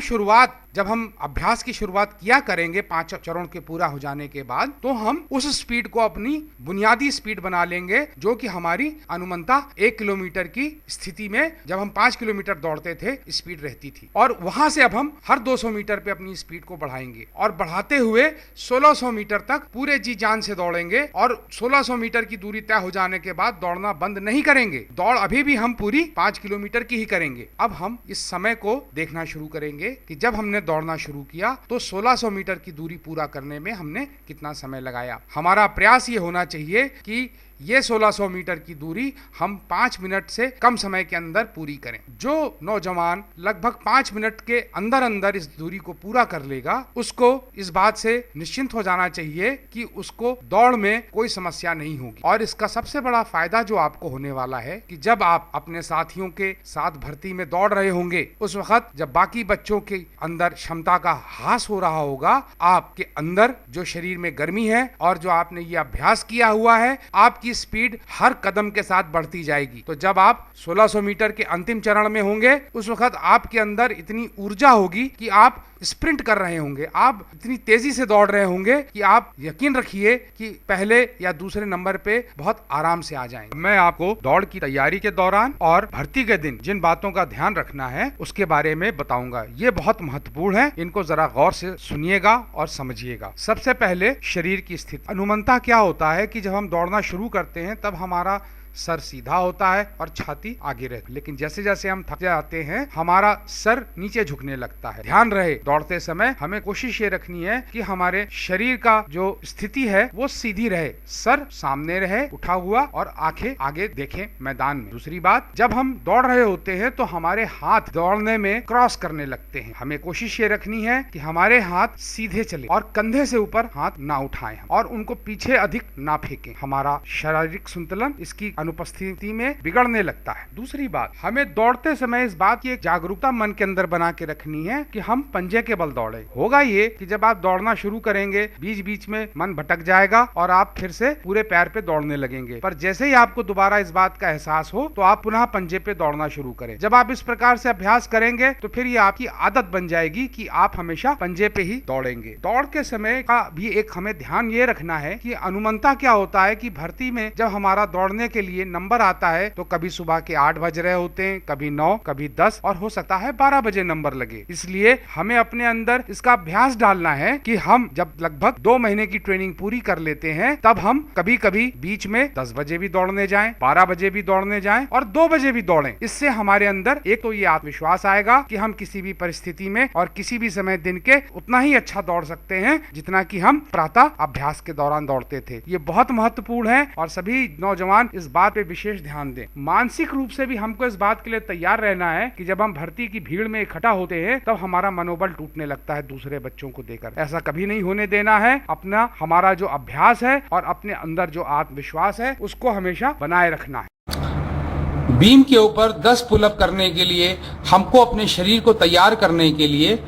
जब हम अभ्यास की शुरुआत किया करेंगे 5 चरण के पूरा हो जाने के बाद, तो हम उस स्पीड को अपनी बुनियादी स्पीड बना लेंगे जो कि हमारी अनुमंता 1 किलोमीटर की स्थिति में जब हम 5 किलोमीटर दौड़ते थे स्पीड रहती थी, और वहां से अब हम हर 200 मीटर पे अपनी स्पीड को बढ़ाएंगे और बढ़ाते हुए 1600 मीटर तक पूरे जी जान से दौड़ेंगे। और 1600 मीटर की दूरी तय हो जाने के बाद दौड़ना बंद नहीं करेंगे। दौड़ अभी भी हम पूरी 5 किलोमीटर की ही करेंगे। अब हम इस समय को देखना शुरू करेंगे कि जब हमने दौड़ना शुरू किया तो 1600 मीटर की दूरी पूरा करने में हमने कितना समय लगाया। हमारा प्रयास ये होना चाहिए कि ये 1600 मीटर की दूरी हम 5 मिनट से कम समय के अंदर पूरी करें। जो नौजवान लगभग 5 मिनट के अंदर अंदर इस दूरी को पूरा कर लेगा, उसको इस बात से निश्चिंत हो जाना चाहिए कि उसको दौड़ में कोई समस्या नहीं होगी। और इसका सबसे बड़ा फायदा जो आपको होने वाला है कि जब आप अपने साथियों के साथ भर्ती में दौड़ रहे होंगे, उस वक्त जब बाकी बच्चों के अंदर क्षमता का ह्रास हो रहा होगा, आपके अंदर जो शरीर में गर्मी है और जो आपने ये अभ्यास किया हुआ है, आपकी स्पीड हर कदम के साथ बढ़ती जाएगी। तो जब आप 1600 मीटर के अंतिम चरण में होंगे, उस वक्त आपके अंदर इतनी ऊर्जा होगी कि आप स्प्रिंट कर रहे होंगे, आप इतनी तेजी से दौड़ रहे होंगे कि आप यकीन रखिए कि पहले या दूसरे नंबर पे बहुत आराम से आ जाएंगे। मैं आपको दौड़ की तैयारी के दौरान और भर्ती के दिन जिन बातों का ध्यान रखना है उसके बारे में बताऊंगा। ये बहुत महत्वपूर्ण है, इनको जरा गौर से सुनिएगा और समझिएगा। सबसे पहले शरीर की स्थिति। अनुमंता क्या होता है कि जब हम दौड़ना शुरू करते हैं तब हमारा सर सीधा होता है और छाती आगे रहती है, लेकिन जैसे जैसे हम थक जाते हैं हमारा सर नीचे झुकने लगता है। ध्यान रहे, दौड़ते समय हमें कोशिश ये रखनी है कि हमारे शरीर का जो स्थिति है वो सीधी रहे, सर सामने रहे उठा हुआ और आंखें आगे देखें मैदान में। दूसरी बात, जब हम दौड़ रहे होते हैं तो हमारे हाथ दौड़ने में क्रॉस करने लगते हैं। हमें कोशिश ये रखनी है कि हमारे हाथ सीधे चले और कंधे से ऊपर हाथ ना उठाएं और उनको पीछे अधिक ना फेंकें। हमारा शारीरिक संतुलन इसकी अनुपस्थिति में बिगड़ने लगता है। दूसरी बात, हमें दौड़ते समय इस बात की एक जागरूकता मन के अंदर बना के रखनी है कि हम पंजे के बल दौड़े। होगा ये कि जब आप दौड़ना शुरू करेंगे बीच बीच में मन भटक जाएगा और आप फिर से पूरे पैर पे दौड़ने लगेंगे, पर जैसे ही आपको दोबारा इस बात का एहसास हो तो आप पुनः पंजे पे दौड़ना शुरू करें। जब आप इस प्रकार से अभ्यास करेंगे तो फिर ये आपकी आदत बन जाएगी कि आप हमेशा पंजे पे ही दौड़ेंगे। दौड़ के समय का भी एक हमें ध्यान ये रखना है कि अनुमंता क्या होता है कि भर्ती में जब हमारा दौड़ने के लिए नंबर आता है तो कभी सुबह के 8 बज रहे होते हैं, कभी 9, कभी 10 और हो सकता है 12 बजे नंबर लगे। इसलिए हमें अपने अंदर इसका अभ्यास डालना है कि हम जब लगभग 2 महीने की ट्रेनिंग पूरी कर लेते हैं तब हम कभी कभी बीच में 10 बजे भी दौड़ने जाएं, 12 बजे भी दौड़ने जाएं और 2 बजे भी दौड़ें। इससे हमारे अंदर एक तो ये आत्मविश्वास आएगा कि हम किसी भी परिस्थिति में और किसी भी समय दिन के उतना ही अच्छा दौड़ सकते हैं जितना कि हम प्रातः अभ्यास के दौरान दौड़ते थे। ये बहुत महत्वपूर्ण है और सभी नौजवान इस बात पे विशेष ध्यान दें। मानसिक रूप से भी हमको इस बात के लिए तैयार रहना है कि जब हम भर्ती की भीड़ में इकट्ठा होते हैं तब हमारा मनोबल टूटने लगता है दूसरे बच्चों को देखकर। ऐसा कभी नहीं होने देना है। अपना हमारा जो अभ्यास है और अपने अंदर जो आत्मविश्वास है उसको हमेशा बनाए रखना है। बीम के ऊपर 10 पुलअप करने के लिए हमको अपने शरीर को तैयार करने के लिए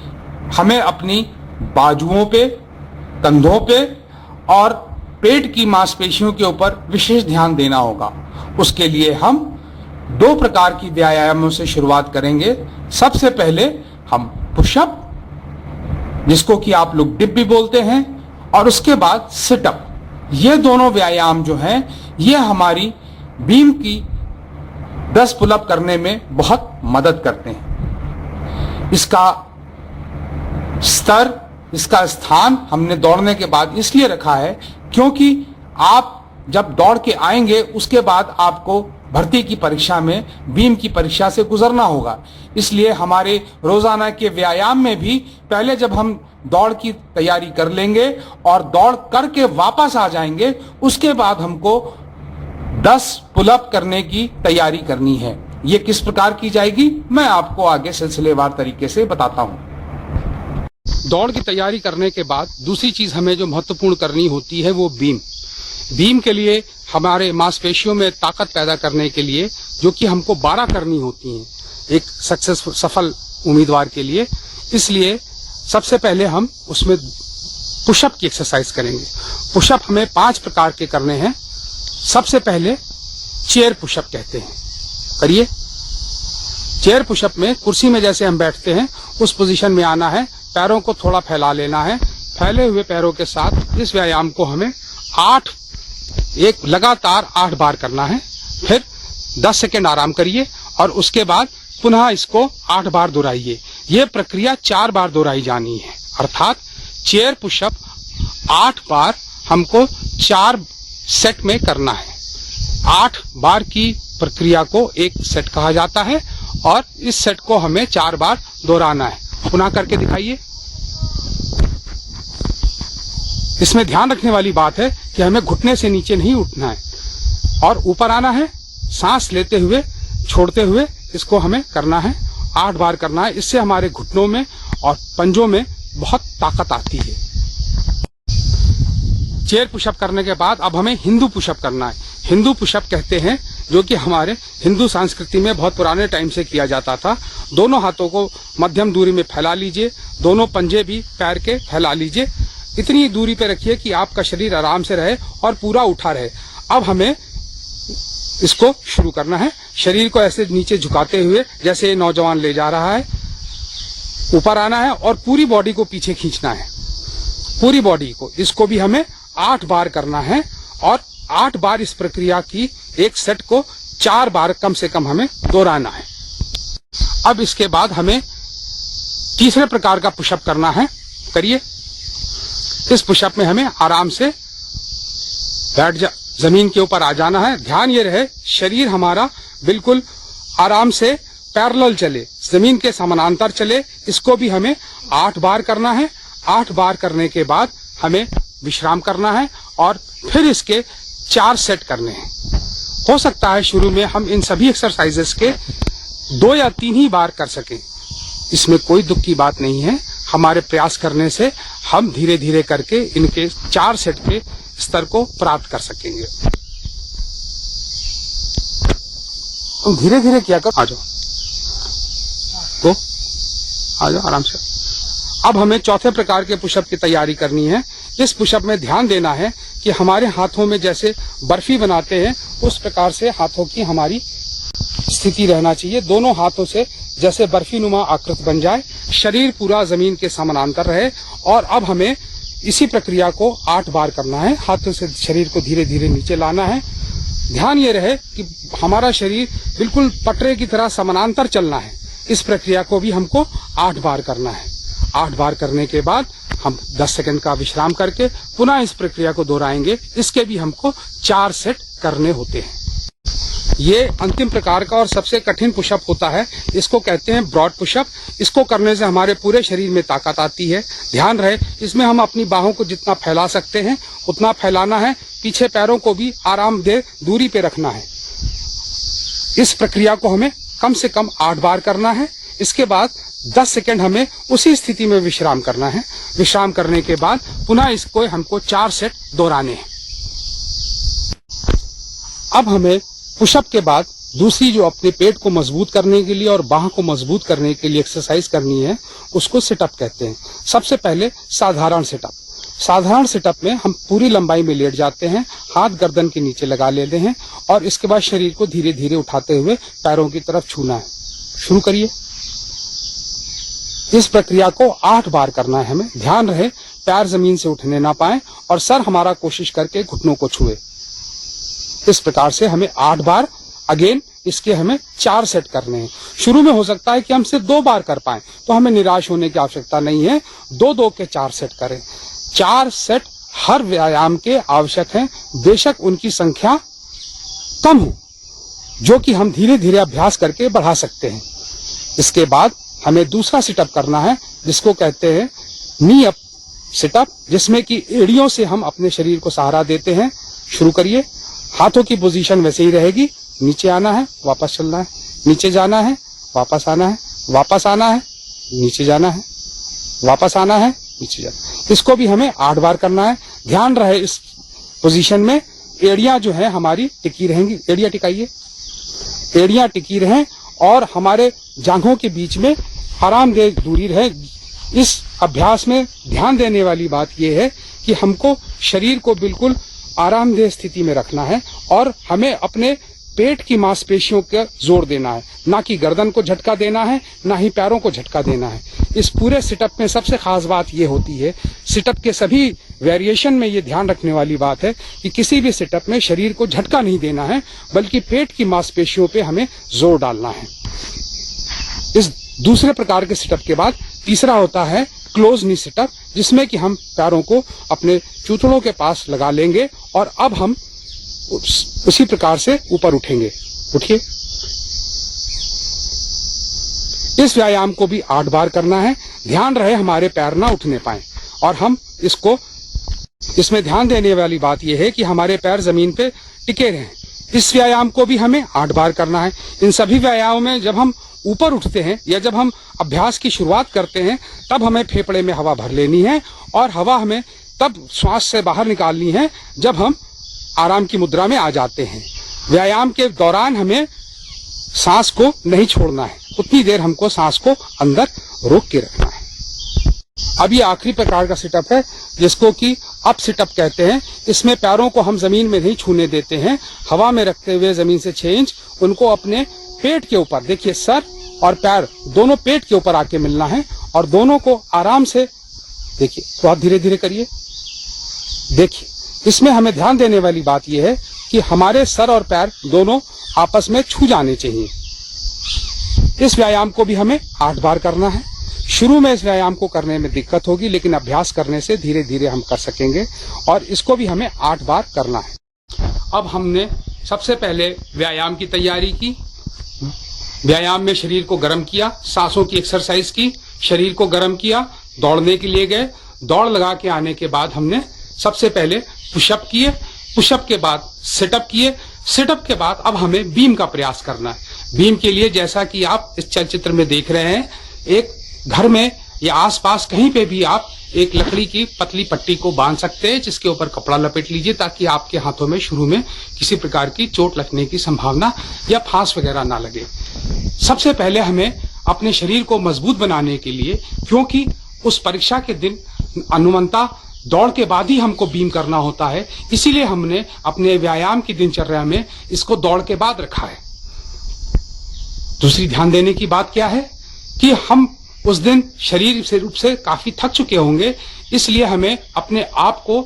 हमें अपनी बाजुओं पे, कंधों पे और पेट की मांसपेशियों के ऊपर विशेष ध्यान देना होगा। उसके लिए हम 2 प्रकार की व्यायामों से शुरुआत करेंगे। सबसे पहले हम पुशअप, जिसको कि आप लोग डिप भी बोलते हैं, और उसके बाद सिटअप। ये दोनों व्यायाम जो हैं ये हमारी बीम की 10 पुलअप करने में बहुत मदद करते हैं। इसका स्तर, इसका स्थान हमने दौड़ने के बाद इसलिए रखा है क्योंकि आप जब दौड़ के आएंगे उसके बाद आपको भर्ती की परीक्षा में बीम की परीक्षा से गुजरना होगा। इसलिए हमारे रोजाना के व्यायाम में भी पहले जब हम दौड़ की तैयारी कर लेंगे और दौड़ करके वापस आ जाएंगे, उसके बाद हमको 10 पुलअप करने की तैयारी करनी है। ये किस प्रकार की जाएगी मैं आपको आगे सिलसिलेवार तरीके से बताता हूं। दौड़ की तैयारी करने के बाद दूसरी चीज हमें जो महत्वपूर्ण करनी होती है वो बीम। बीम के लिए हमारे मांसपेशियों में ताकत पैदा करने के लिए, जो कि हमको 12 करनी होती हैं एक सफल उम्मीदवार के लिए, इसलिए सबसे पहले हम उसमें पुशअप की एक्सरसाइज करेंगे। पुशअप हमें 5 प्रकार के करने हैं। सबसे पहले चेयर पुशअप कहते हैं। करिए। चेयर पुशअप में कुर्सी में जैसे हम बैठते हैं उस पोजीशन में आना है, पैरों को थोड़ा फैला लेना है। फैले हुए पैरों के साथ इस व्यायाम को हमें लगातार 8 बार करना है। फिर 10 सेकेंड आराम करिए और उसके बाद पुनः इसको 8 बार दोहराइए। ये प्रक्रिया 4 बार दोहराई जानी है, अर्थात चेयर पुशअप 8 बार हमको 4 सेट में करना है। 8 बार की प्रक्रिया को एक सेट कहा जाता है और इस सेट को हमें 4 बार दोहराना है। पुनः करके दिखाइए। इसमें ध्यान रखने वाली बात है कि हमें घुटने से नीचे नहीं उठना है और ऊपर आना है। सांस लेते हुए छोड़ते हुए इसको हमें करना है, 8 बार करना है। इससे हमारे घुटनों में और पंजों में बहुत ताकत आती है। चेयर पुशअप करने के बाद अब हमें हिंदू पुशअप करना है। हिंदू पुशअप कहते हैं, जो कि हमारे हिंदू संस्कृति में बहुत पुराने टाइम से किया जाता था। दोनों हाथों को मध्यम दूरी में फैला लीजिए, दोनों पंजे भी पैर के फैला लीजिए। इतनी दूरी पे रखिए कि आपका शरीर आराम से रहे और पूरा उठा रहे। अब हमें इसको शुरू करना है। शरीर को ऐसे नीचे झुकाते हुए जैसे ये नौजवान ले जा रहा है, ऊपर आना है और पूरी बॉडी को पीछे खींचना है, पूरी बॉडी को। इसको भी हमें 8 बार करना है और 8 बार इस प्रक्रिया की एक सेट को 4 बार कम से कम हमें दोहराना है। अब इसके बाद हमें तीसरे प्रकार का पुशअप करना है। करिए। इस पुशअप में हमें आराम से जमीन के ऊपर आ जाना है। ध्यान ये रहे शरीर हमारा बिल्कुल आराम से पैरेलल चले, जमीन के समानांतर चले। इसको भी हमें 8 बार करना है। 8 बार करने के बाद हमें विश्राम करना है और फिर इसके 4 सेट करने हैं। हो सकता है शुरू में हम इन सभी एक्सरसाइजेस के 2 या 3 ही बार कर सकें। इसमें कोई दुख की बात नहीं है। हमारे प्रयास करने से हम धीरे धीरे करके इनके 4 सेट के स्तर को प्राप्त कर सकेंगे। तुम धीरे धीरे किया कर। आ जाओ, तो आ जाओ आराम से। अब हमें चौथे प्रकार के पुशअप की तैयारी करनी है। इस पुशअप में ध्यान देना है कि हमारे हाथों में जैसे बर्फी बनाते हैं उस प्रकार से हाथों की हमारी स्थिति रहना चाहिए। दोनों हाथों से जैसे बर्फी नुमा आकृति बन जाए, शरीर पूरा जमीन के समानांतर रहे। और अब हमें इसी प्रक्रिया को 8 बार करना है। हाथों से शरीर को धीरे धीरे नीचे लाना है। ध्यान ये रहे कि हमारा शरीर बिल्कुल पटरे की तरह समानांतर चलना है। इस प्रक्रिया को भी हमको 8 बार करना है। 8 बार करने के बाद हम 10 सेकंड का विश्राम करके पुनः इस प्रक्रिया को दोहराएंगे। इसके भी हमको 4 सेट करने होते हैं। ये अंतिम प्रकार का और सबसे कठिन पुशअप होता है। इसको कहते हैं ब्रॉड पुशअप। इसको करने से हमारे पूरे शरीर में ताकत आती है। ध्यान रहे इसमें हम अपनी बाहों को जितना फैला सकते हैं उतना फैलाना है। पीछे पैरों को भी आरामदेह दूरी पे रखना है। इस प्रक्रिया को हमें कम से कम 8 बार करना है। इसके बाद 10 सेकंड हमें उसी स्थिति में विश्राम करना है। विश्राम करने के बाद पुनः इसको हमको 4 सेट दोहराने हैं। अब हमें पुशअप के बाद दूसरी जो अपने पेट को मजबूत करने के लिए और बाह को मजबूत करने के लिए एक्सरसाइज करनी है उसको सिटअप कहते हैं। सबसे पहले साधारण सिटअप। साधारण सिटअप में हम पूरी लंबाई में लेट जाते हैं, हाथ गर्दन के नीचे लगा लेते हैं और इसके बाद शरीर को धीरे धीरे उठाते हुए पैरों की तरफ छूना है। शुरू करिए। इस प्रक्रिया को 8 बार करना है हमें। ध्यान रहे पैर जमीन से उठने ना पाए और सर हमारा कोशिश करके घुटनों को छुए। इस प्रकार से हमें 8 बार अगेन इसके हमें 4 सेट करने हैं। शुरू में हो सकता है कि हम सिर्फ 2 बार कर पाए, तो हमें निराश होने की आवश्यकता नहीं है। 2-2 के 4 सेट करें। 4 सेट हर व्यायाम के आवश्यक हैं, बेशक उनकी संख्या कम हो, जो कि हम धीरे धीरे अभ्यास करके बढ़ा सकते हैं। इसके बाद हमें दूसरा सिटअप करना है जिसको कहते हैं नी अप सिटअप, जिसमें कि एड़ियों से हम अपने शरीर को सहारा देते हैं। शुरू करिए। हाथों की पोजीशन वैसे ही रहेगी। नीचे आना है, वापस चलना है, नीचे जाना है, वापस आना है, वापस आना है, नीचे जाना है, वापस आना है, नीचे जाना है। इसको भी हमें 8 बार करना है। ध्यान रहे इस पोजीशन में एड़ियां जो है हमारी टिकी रहेंगी। एड़ियां टिकाइए। एड़ियां टिकी रहें और हमारे जांघों के बीच में आरामदेह दूरी रहे। इस अभ्यास में ध्यान देने वाली बात यह है कि हमको शरीर को बिल्कुल आरामदेह स्थिति में रखना है और हमें अपने पेट की मांसपेशियों का जोर देना है, ना कि गर्दन को झटका देना है, ना ही पैरों को झटका देना है। इस पूरे सिटअप में सबसे खास बात ये होती है, सिटअप के सभी वेरिएशन में ये ध्यान रखने वाली बात है कि किसी भी सिटअप में शरीर को झटका नहीं देना है, बल्कि पेट की मांसपेशियों पे हमें जोर डालना है। इस दूसरे प्रकार के सिटअप के बाद तीसरा होता है क्लोज नी सिटअप, जिसमें कि हम पैरों को अपने चूथड़ों के पास लगा लेंगे और अब हम उसी प्रकार से ऊपर उठेंगे। उठिए। इस व्यायाम को भी 8 बार करना है। ध्यान रहे हमारे पैर ना उठने पाए, और हम इसमें ध्यान देने वाली बात यह है कि हमारे पैर जमीन पे टिके रहें। इस व्यायाम को भी हमें 8 बार करना है। इन सभी व्यायामों में जब हम ऊपर उठते हैं या जब हम अभ्यास की शुरुआत करते हैं, तब हमें फेफड़े में हवा भर लेनी है, और हवा हमें तब श्वास से बाहर निकालनी है जब हम आराम की मुद्रा में आ जाते हैं। व्यायाम के दौरान हमें सांस को नहीं छोड़ना है, उतनी देर हमको सांस को अंदर रोक के रखना है। अब ये आखिरी प्रकार का सिटअप है, जिसको कि अप सिटअप कहते हैं। इसमें पैरों को हम जमीन में नहीं छूने देते हैं, हवा में रखते हुए जमीन से 6 इंच उनको अपने पेट के ऊपर, देखिए सर और पैर दोनों पेट के ऊपर आके मिलना है, और दोनों को आराम से, देखिए बहुत धीरे धीरे करिए। देखिए इसमें हमें ध्यान देने वाली बात यह है कि हमारे सर और पैर दोनों आपस में छू जाने चाहिए। इस व्यायाम को भी हमें 8 बार करना है। शुरू में इस व्यायाम को करने में दिक्कत होगी, लेकिन अभ्यास करने से धीरे धीरे हम कर सकेंगे, और इसको भी हमें 8 बार करना है। अब हमने सबसे पहले व्यायाम की तैयारी की। व्यायाम में शरीर को गर्म किया, सांसों की एक्सरसाइज की, शरीर को गर्म किया, दौड़ने के लिए गए। दौड़ लगा के आने के बाद हमने सबसे पहले पुशअप किए, पुशअप के बाद सिटअप किए, सिटअप के बाद अब हमें बीम का प्रयास करना है। बीम के लिए जैसा कि आप इस चलचित्र में देख रहे हैं, एक घर में या आसपास कहीं पे भी आप एक लकड़ी की पतली पट्टी को बांध सकते हैं, जिसके ऊपर कपड़ा लपेट लीजिए, ताकि आपके हाथों में शुरू में किसी प्रकार की चोट लगने की संभावना या फांस वगैरह ना लगे। सबसे पहले हमें अपने शरीर को मजबूत बनाने के लिए, क्योंकि उस परीक्षा के दिन अनुमंता दौड़ के बाद ही हमको बीम करना होता है, इसीलिए हमने अपने व्यायाम की दिनचर्या में इसको दौड़ के बाद रखा है। दूसरी ध्यान देने की बात क्या है कि हम उस दिन शरीर से रूप से काफी थक चुके होंगे, इसलिए हमें अपने आप को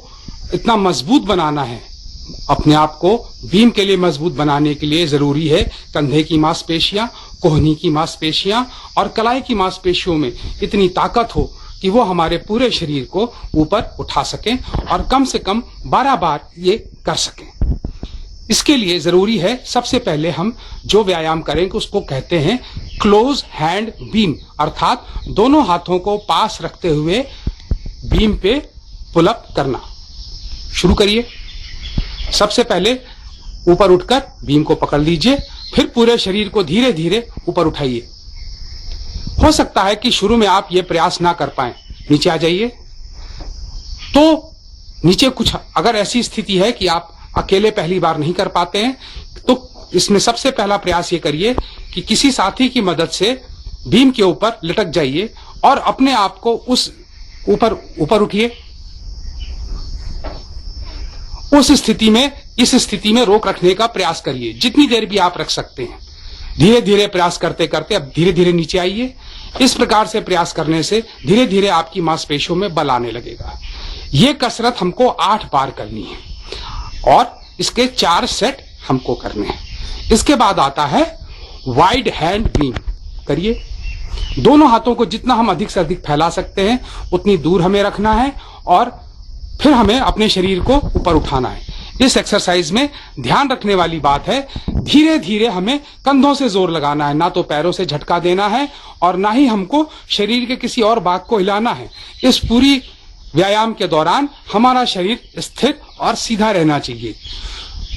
इतना मजबूत बनाना है। अपने आप को बीम के लिए मजबूत बनाने के लिए जरूरी है कंधे की मांसपेशियां, कोहनी की मांसपेशियां और कलाई की मांसपेशियों में इतनी ताकत हो कि वो हमारे पूरे शरीर को ऊपर उठा सकें, और कम से कम 12 बार ये कर सकें। इसके लिए जरूरी है सबसे पहले हम जो व्यायाम करेंगे उसको कहते हैं क्लोज हैंड बीम, अर्थात दोनों हाथों को पास रखते हुए बीम पे पुलअप करना। शुरू करिए। सबसे पहले ऊपर उठकर बीम को पकड़ लीजिए, फिर पूरे शरीर को धीरे धीरे ऊपर उठाइए। हो सकता है कि शुरू में आप ये प्रयास ना कर पाएं, नीचे आ जाइए। तो नीचे कुछ अगर ऐसी स्थिति है कि आप अकेले पहली बार नहीं कर पाते हैं, तो इसमें सबसे पहला प्रयास ये करिए कि किसी साथी की मदद से बीम के ऊपर लटक जाइए और अपने आप को उस ऊपर उठिए। उस स्थिति में, इस स्थिति में रोक रखने का प्रयास करिए, जितनी देर भी आप रख सकते हैं। धीरे धीरे प्रयास करते करते अब धीरे धीरे नीचे आइए। इस प्रकार से प्रयास करने से धीरे धीरे आपकी मांसपेशियों में बल आने लगेगा। ये कसरत हमको 8 बार करनी है, और इसके 4 सेट हमको करने हैं। इसके बाद आता है वाइड हैंड बीम। करिए। दोनों हाथों को जितना हम अधिक से अधिक फैला सकते हैं उतनी दूर हमें रखना है, और फिर हमें अपने शरीर को ऊपर उठाना है। इस एक्सरसाइज में ध्यान रखने वाली बात है, धीरे धीरे हमें कंधों से जोर लगाना है, ना तो पैरों से झटका देना है और ना ही हमको शरीर के किसी और भाग को हिलाना है। इस पूरी व्यायाम के दौरान हमारा शरीर स्थिर और सीधा रहना चाहिए।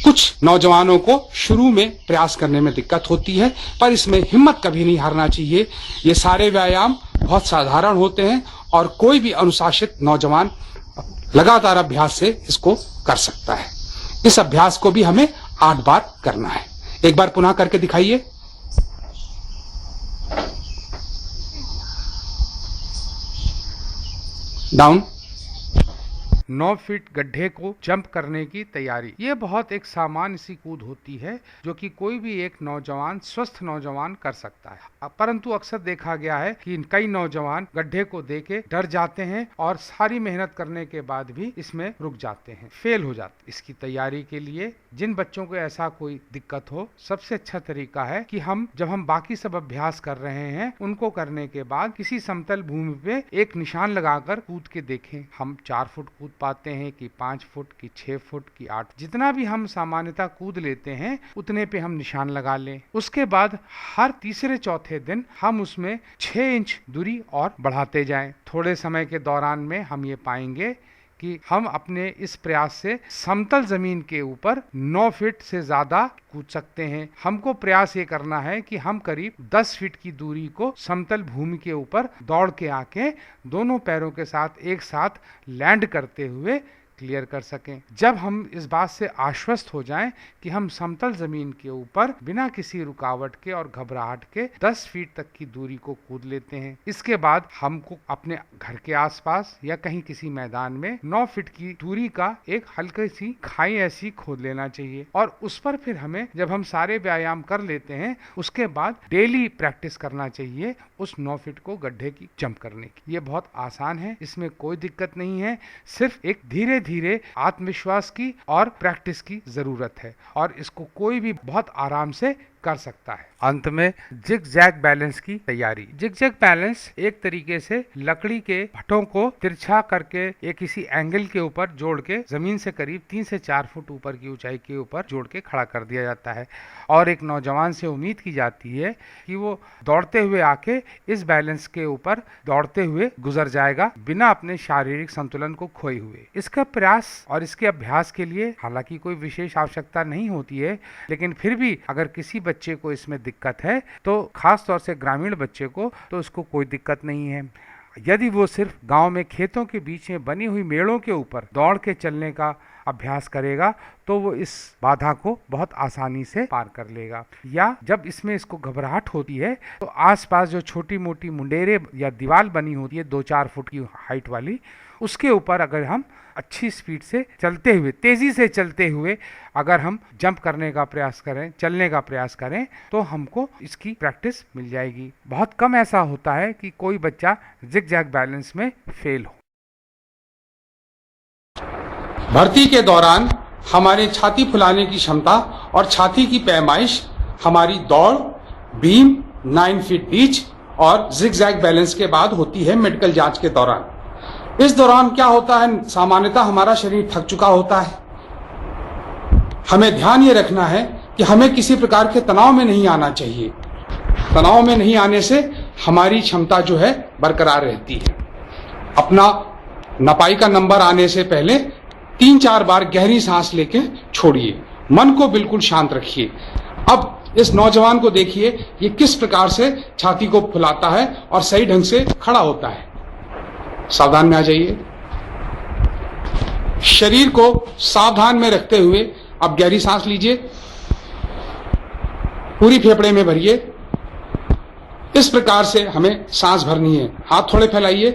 कुछ नौजवानों को शुरू में प्रयास करने में दिक्कत होती है, पर इसमें हिम्मत कभी नहीं हारना चाहिए। ये सारे व्यायाम बहुत साधारण होते हैं और कोई भी अनुशासित नौजवान लगातार अभ्यास से इसको कर सकता है। इस अभ्यास को भी हमें 8 बार करना है। एक बार पुनः करके दिखाइए। डाउन, 9 फीट गड्ढे को जंप करने की तैयारी। ये बहुत एक सामान्य सी कूद होती है जो कि कोई भी एक नौजवान, स्वस्थ नौजवान कर सकता है, परंतु अक्सर देखा गया है कि कई नौजवान गड्ढे को देके डर जाते हैं और सारी मेहनत करने के बाद भी इसमें रुक जाते हैं, फेल हो जाते हैं। इसकी तैयारी के लिए जिन बच्चों को ऐसा कोई दिक्कत हो, सबसे अच्छा तरीका है कि जब हम बाकी सब अभ्यास कर रहे हैं उनको करने के बाद किसी समतल भूमि पे एक निशान लगाकर कूद के देखें। हम 4 फुट कूद पाते हैं कि 5 फुट की 6 फुट की 8, जितना भी हम सामान्यतः कूद लेते हैं उतने पे हम निशान लगा लें। उसके बाद हर तीसरे चौथे दिन हम उसमें 6 इंच दूरी और बढ़ाते जाएं। थोड़े समय के दौरान में हम ये पाएंगे कि हम अपने इस प्रयास से समतल जमीन के ऊपर 9 फीट से ज्यादा कूद सकते हैं। हमको प्रयास ये करना है कि हम करीब 10 फीट की दूरी को समतल भूमि के ऊपर दौड़ के आके दोनों पैरों के साथ एक साथ लैंड करते हुए क्लियर कर सकें। जब हम इस बात से आश्वस्त हो जाएं कि हम समतल जमीन के ऊपर बिना किसी रुकावट के और घबराहट के 10 फीट तक की दूरी को कूद लेते हैं, इसके बाद हमको अपने घर के आसपास या कहीं किसी मैदान में 9 फीट की दूरी का एक हल्की सी खाई ऐसी खोद लेना चाहिए और उस पर फिर हमें, जब हम सारे व्यायाम कर लेते हैं, उसके बाद डेली प्रैक्टिस करना चाहिए उस 9 फीट को गड्ढे की जंप करने की। ये बहुत आसान है, इसमें कोई दिक्कत नहीं है, सिर्फ एक धीरे धीरे आत्मविश्वास की और प्रैक्टिस की जरूरत है और इसको कोई भी बहुत आराम से कर सकता है। अंत में जिग जैग बैलेंस की तैयारी। जिग जैग बैलेंस एक तरीके से लकड़ी के भट्टों को तिरछा करके एक किसी एंगल के ऊपर जोड़ के जमीन से करीब 3 से 4 फुट ऊपर की ऊंचाई के ऊपर जोड़ के खड़ा कर दिया जाता है और एक नौजवान से उम्मीद की जाती है कि वो दौड़ते हुए आके इस बैलेंस के ऊपर दौड़ते हुए गुजर जाएगा बिना अपने शारीरिक संतुलन को खोए हुए। इसका प्रयास और इसके अभ्यास के लिए हालांकि कोई विशेष आवश्यकता नहीं होती है, लेकिन फिर भी अगर किसी बच्चे को इसमें दिक्कत है तो खास तौर से ग्रामीण बच्चे को तो उसको कोई दिक्कत नहीं है। यदि वो सिर्फ गांव में खेतों के बीच में बनी हुई मेड़ों के ऊपर दौड़ के चलने का अभ्यास करेगा तो वो इस बाधा को बहुत आसानी से पार कर लेगा। या जब इसमें इसको घबराहट होती है तो आसपास जो छोटी मोटी मुंडेरे या दीवार बनी होती है 2-4 फुट की हाइट वाली, उसके ऊपर अगर हम अच्छी स्पीड से चलते हुए, तेजी से चलते हुए अगर हम जंप करने का प्रयास करें, चलने का प्रयास करें, तो हमको इसकी प्रैक्टिस मिल जाएगी। बहुत कम ऐसा होता है कि कोई बच्चा जिग जैग बैलेंस में फेल हो। भर्ती के दौरान हमारे छाती फुलाने की क्षमता और छाती की पैमाइश हमारी दौड़, बीम, 9 फीट रीच और जिग जैग बैलेंस के बाद होती है मेडिकल जांच के दौरान। इस दौरान क्या होता है, सामान्यतः हमारा शरीर थक चुका होता है। हमें ध्यान ये रखना है कि हमें किसी प्रकार के तनाव में नहीं आना चाहिए। तनाव में नहीं आने से हमारी क्षमता जो है बरकरार रहती है। अपना नपाई का नंबर आने से पहले 3-4 बार गहरी सांस लेके छोड़िए, मन को बिल्कुल शांत रखिए। अब इस नौजवान को देखिए ये किस प्रकार से छाती को फुलाता है और सही ढंग से खड़ा होता है। सावधान में आ जाइए। शरीर को सावधान में रखते हुए अब गहरी सांस लीजिए, पूरी फेफड़े में भरिए। इस प्रकार से हमें सांस भरनी है। हाथ थोड़े फैलाइए,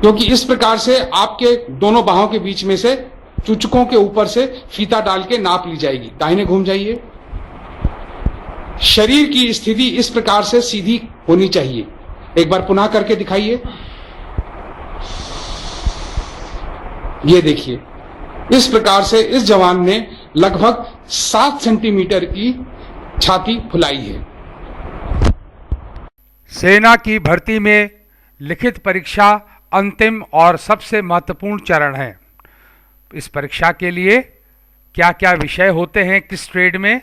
क्योंकि इस प्रकार से आपके दोनों बाहों के बीच में से चुचकों के ऊपर से फीता डाल के नाप ली जाएगी। दाहिने घूम जाइए। शरीर की स्थिति इस प्रकार से सीधी होनी चाहिए। एक बार पुनः करके दिखाइए। ये देखिए, इस प्रकार से इस जवान ने लगभग 7 सेंटीमीटर की छाती फुलाई है। सेना की भर्ती में लिखित परीक्षा अंतिम और सबसे महत्वपूर्ण चरण है। इस परीक्षा के लिए क्या क्या विषय होते हैं किस ट्रेड में,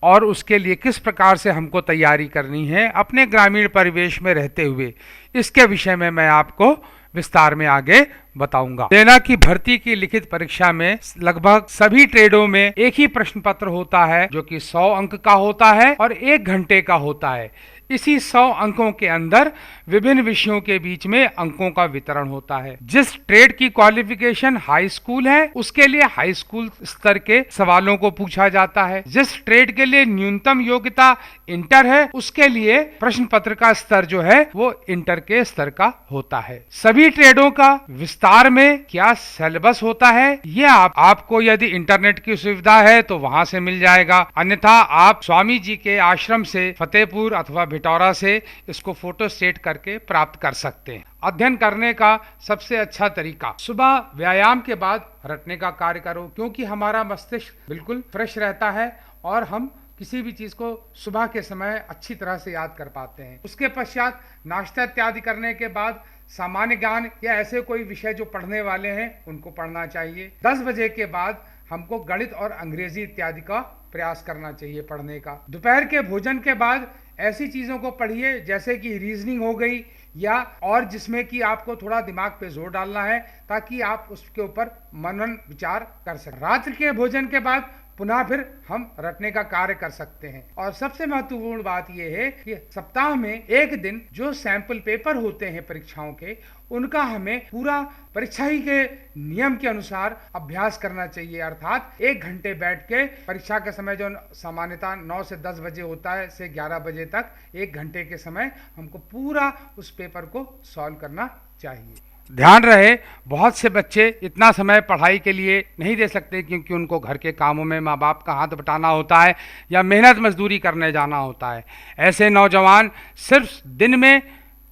और उसके लिए किस प्रकार से हमको तैयारी करनी है अपने ग्रामीण परिवेश में रहते हुए, इसके विषय में मैं आपको विस्तार में आगे बताऊंगा। सेना की भर्ती की लिखित परीक्षा में लगभग सभी ट्रेडों में एक ही प्रश्न पत्र होता है जो कि 100 अंक का होता है और 1 घंटे का होता है। इसी 100 अंकों के अंदर विभिन्न विषयों के बीच में अंकों का वितरण होता है। जिस ट्रेड की क्वालिफिकेशन हाई स्कूल है उसके लिए हाई स्कूल स्तर के सवालों को पूछा जाता है। जिस ट्रेड के लिए न्यूनतम योग्यता इंटर है उसके लिए प्रश्न पत्र का स्तर जो है वो इंटर के स्तर का होता है। सभी ट्रेडों का विस्तार में क्या सिलेबस होता है ये आपको यदि इंटरनेट की सुविधा है तो वहां से मिल जाएगा, अन्यथा आप स्वामी जी के आश्रम से फतेहपुर अथवा भिटौरा से इसको फोटो स्टेट करके प्राप्त कर सकते हैं। अध्ययन करने का सबसे अच्छा तरीका, सुबह व्यायाम के बाद रटने का कार्य करो, क्योंकि हमारा मस्तिष्क बिल्कुल फ्रेश रहता है और हम किसी भी चीज को सुबह के समय अच्छी तरह से याद कर पाते हैं। उसके पश्चात नाश्ता इत्यादि करने के बाद सामान्य ज्ञान या ऐसे कोई विषय जो पढ़ने वाले हैं उनको पढ़ना चाहिए। 10 बजे के बाद हमको गणित और अंग्रेजी इत्यादि का प्रयास करना चाहिए पढ़ने का। दोपहर के भोजन के बाद ऐसी चीजों को पढ़िए जैसे कि रीजनिंग हो गई या और जिसमें कि आपको थोड़ा दिमाग पे जोर डालना है ताकि आप उसके ऊपर मनन विचार कर सकें। रात्रि के भोजन के बाद पुनः फिर हम रटने का कार्य कर सकते हैं। और सबसे महत्वपूर्ण बात यह है कि सप्ताह में एक दिन जो सैंपल पेपर होते हैं परीक्षाओं के, उनका हमें पूरा परीक्षा ही के नियम के अनुसार अभ्यास करना चाहिए। अर्थात 1 घंटे बैठ के परीक्षा के समय जो सामान्यतः 9 से 10 बजे होता है से 11 बजे तक 1 घंटे के समय हमको पूरा उस पेपर को सॉल्व करना चाहिए। ध्यान रहे, बहुत से बच्चे इतना समय पढ़ाई के लिए नहीं दे सकते क्योंकि उनको घर के कामों में माँ बाप का हाथ बटाना होता है या मेहनत मजदूरी करने जाना होता है। ऐसे नौजवान सिर्फ दिन में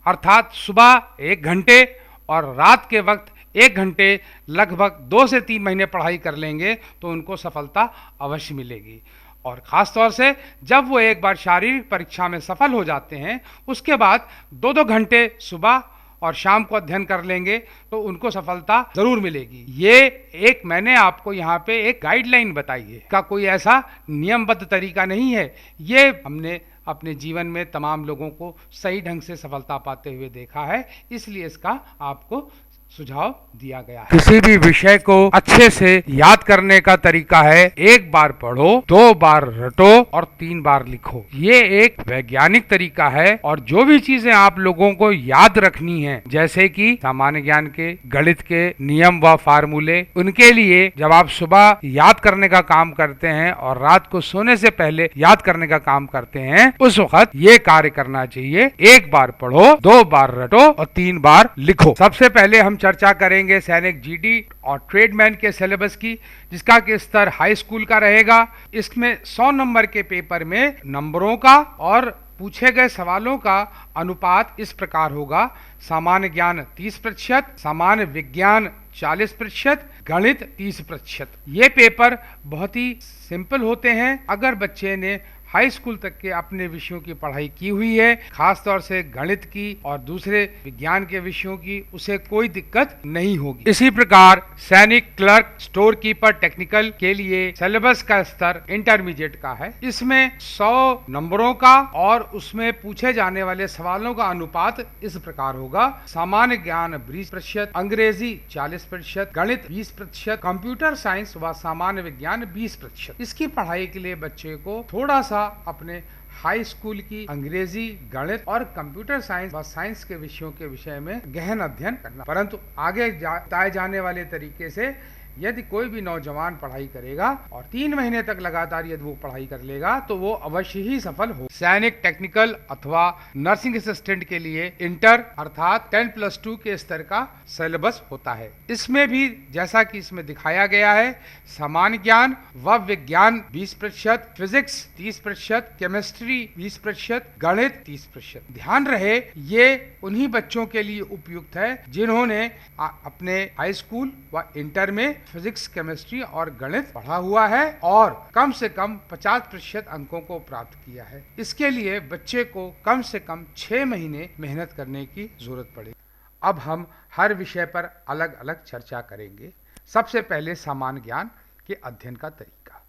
अर्थात सुबह 1 घंटे और रात के वक्त 1 घंटे लगभग 2 से 3 महीने पढ़ाई कर लेंगे तो उनको सफलता अवश्य मिलेगी। और ख़ास तौर से जब वो एक बार शारीरिक परीक्षा में सफल हो जाते हैं उसके बाद 2-2 घंटे सुबह और शाम को अध्ययन कर लेंगे तो उनको सफलता जरूर मिलेगी। ये एक मैंने आपको यहाँ पे एक गाइडलाइन बताई है, का कोई ऐसा नियमबद्ध तरीका नहीं है। ये हमने अपने जीवन में तमाम लोगों को सही ढंग से सफलता पाते हुए देखा है, इसलिए इसका आपको सुझाव दिया गया है। किसी भी विषय को अच्छे से याद करने का तरीका है 1 बार पढ़ो, 2 बार रटो और 3 बार लिखो। ये एक वैज्ञानिक तरीका है और जो भी चीजें आप लोगों को याद रखनी है जैसे कि सामान्य ज्ञान के, गणित के नियम व फार्मूले, उनके लिए जब आप सुबह याद करने का काम करते हैं और रात को सोने से पहले याद करने का काम करते हैं उस वक्त ये कार्य करना चाहिए। 1 बार पढ़ो, 2 बार रटो और 3 बार लिखो। सबसे पहले हम चर्चा करेंगे सैनिक जीडी और ट्रेडमैन के सिलेबस की, जिसका कि स्तर हाई स्कूल का रहेगा। इसमें 100 नंबर के पेपर में नंबरों का और पूछे गए सवालों का अनुपात इस प्रकार होगा: सामान्य ज्ञान 30%, सामान्य विज्ञान 40%, गणित 30%। ये पेपर बहुत ही सिंपल होते हैं अगर बच्चे ने हाई स्कूल तक के अपने विषयों की पढ़ाई की हुई है, खास तौर से गणित की और दूसरे विज्ञान के विषयों की, उसे कोई दिक्कत नहीं होगी। इसी प्रकार सैनिक, क्लर्क, स्टोर कीपर, टेक्निकल के लिए सिलेबस का स्तर इंटरमीडिएट का है। इसमें 100 नंबरों का और उसमें पूछे जाने वाले सवालों का अनुपात इस प्रकार होगा: सामान्य ज्ञान 20%, अंग्रेजी 40%, गणित 20%, कंप्यूटर साइंस व सामान्य विज्ञान 20%। इसकी पढ़ाई के लिए बच्चे को थोड़ा सा अपने हाई स्कूल की अंग्रेजी, गणित और कंप्यूटर साइंस व साइंस के विषयों के विषय में गहन अध्ययन करना। परंतु आगे बताए जाने वाले तरीके से यदि कोई भी नौजवान पढ़ाई करेगा और 3 महीने तक लगातार यदि वो पढ़ाई कर लेगा तो वो अवश्य ही सफल हो। सैनिक, टेक्निकल अथवा नर्सिंग असिस्टेंट के लिए इंटर अर्थात 10+2 के स्तर का सिलेबस होता है। इसमें भी जैसा कि इसमें दिखाया गया है, सामान्य ज्ञान व विज्ञान 20%, फिजिक्स 30%, केमिस्ट्री 20%, गणित 30%। ध्यान रहे ये उन्हीं बच्चों के लिए उपयुक्त है जिन्होंने अपने हाई स्कूल व इंटर में फिजिक्स, केमिस्ट्री और गणित पढ़ा हुआ है और कम से कम 50% अंकों को प्राप्त किया है। इसके लिए बच्चे को कम से कम 6 महीने मेहनत करने की जरूरत पड़ेगी। अब हम हर विषय पर अलग अलग चर्चा करेंगे। सबसे पहले सामान्य ज्ञान के अध्ययन का तरीका।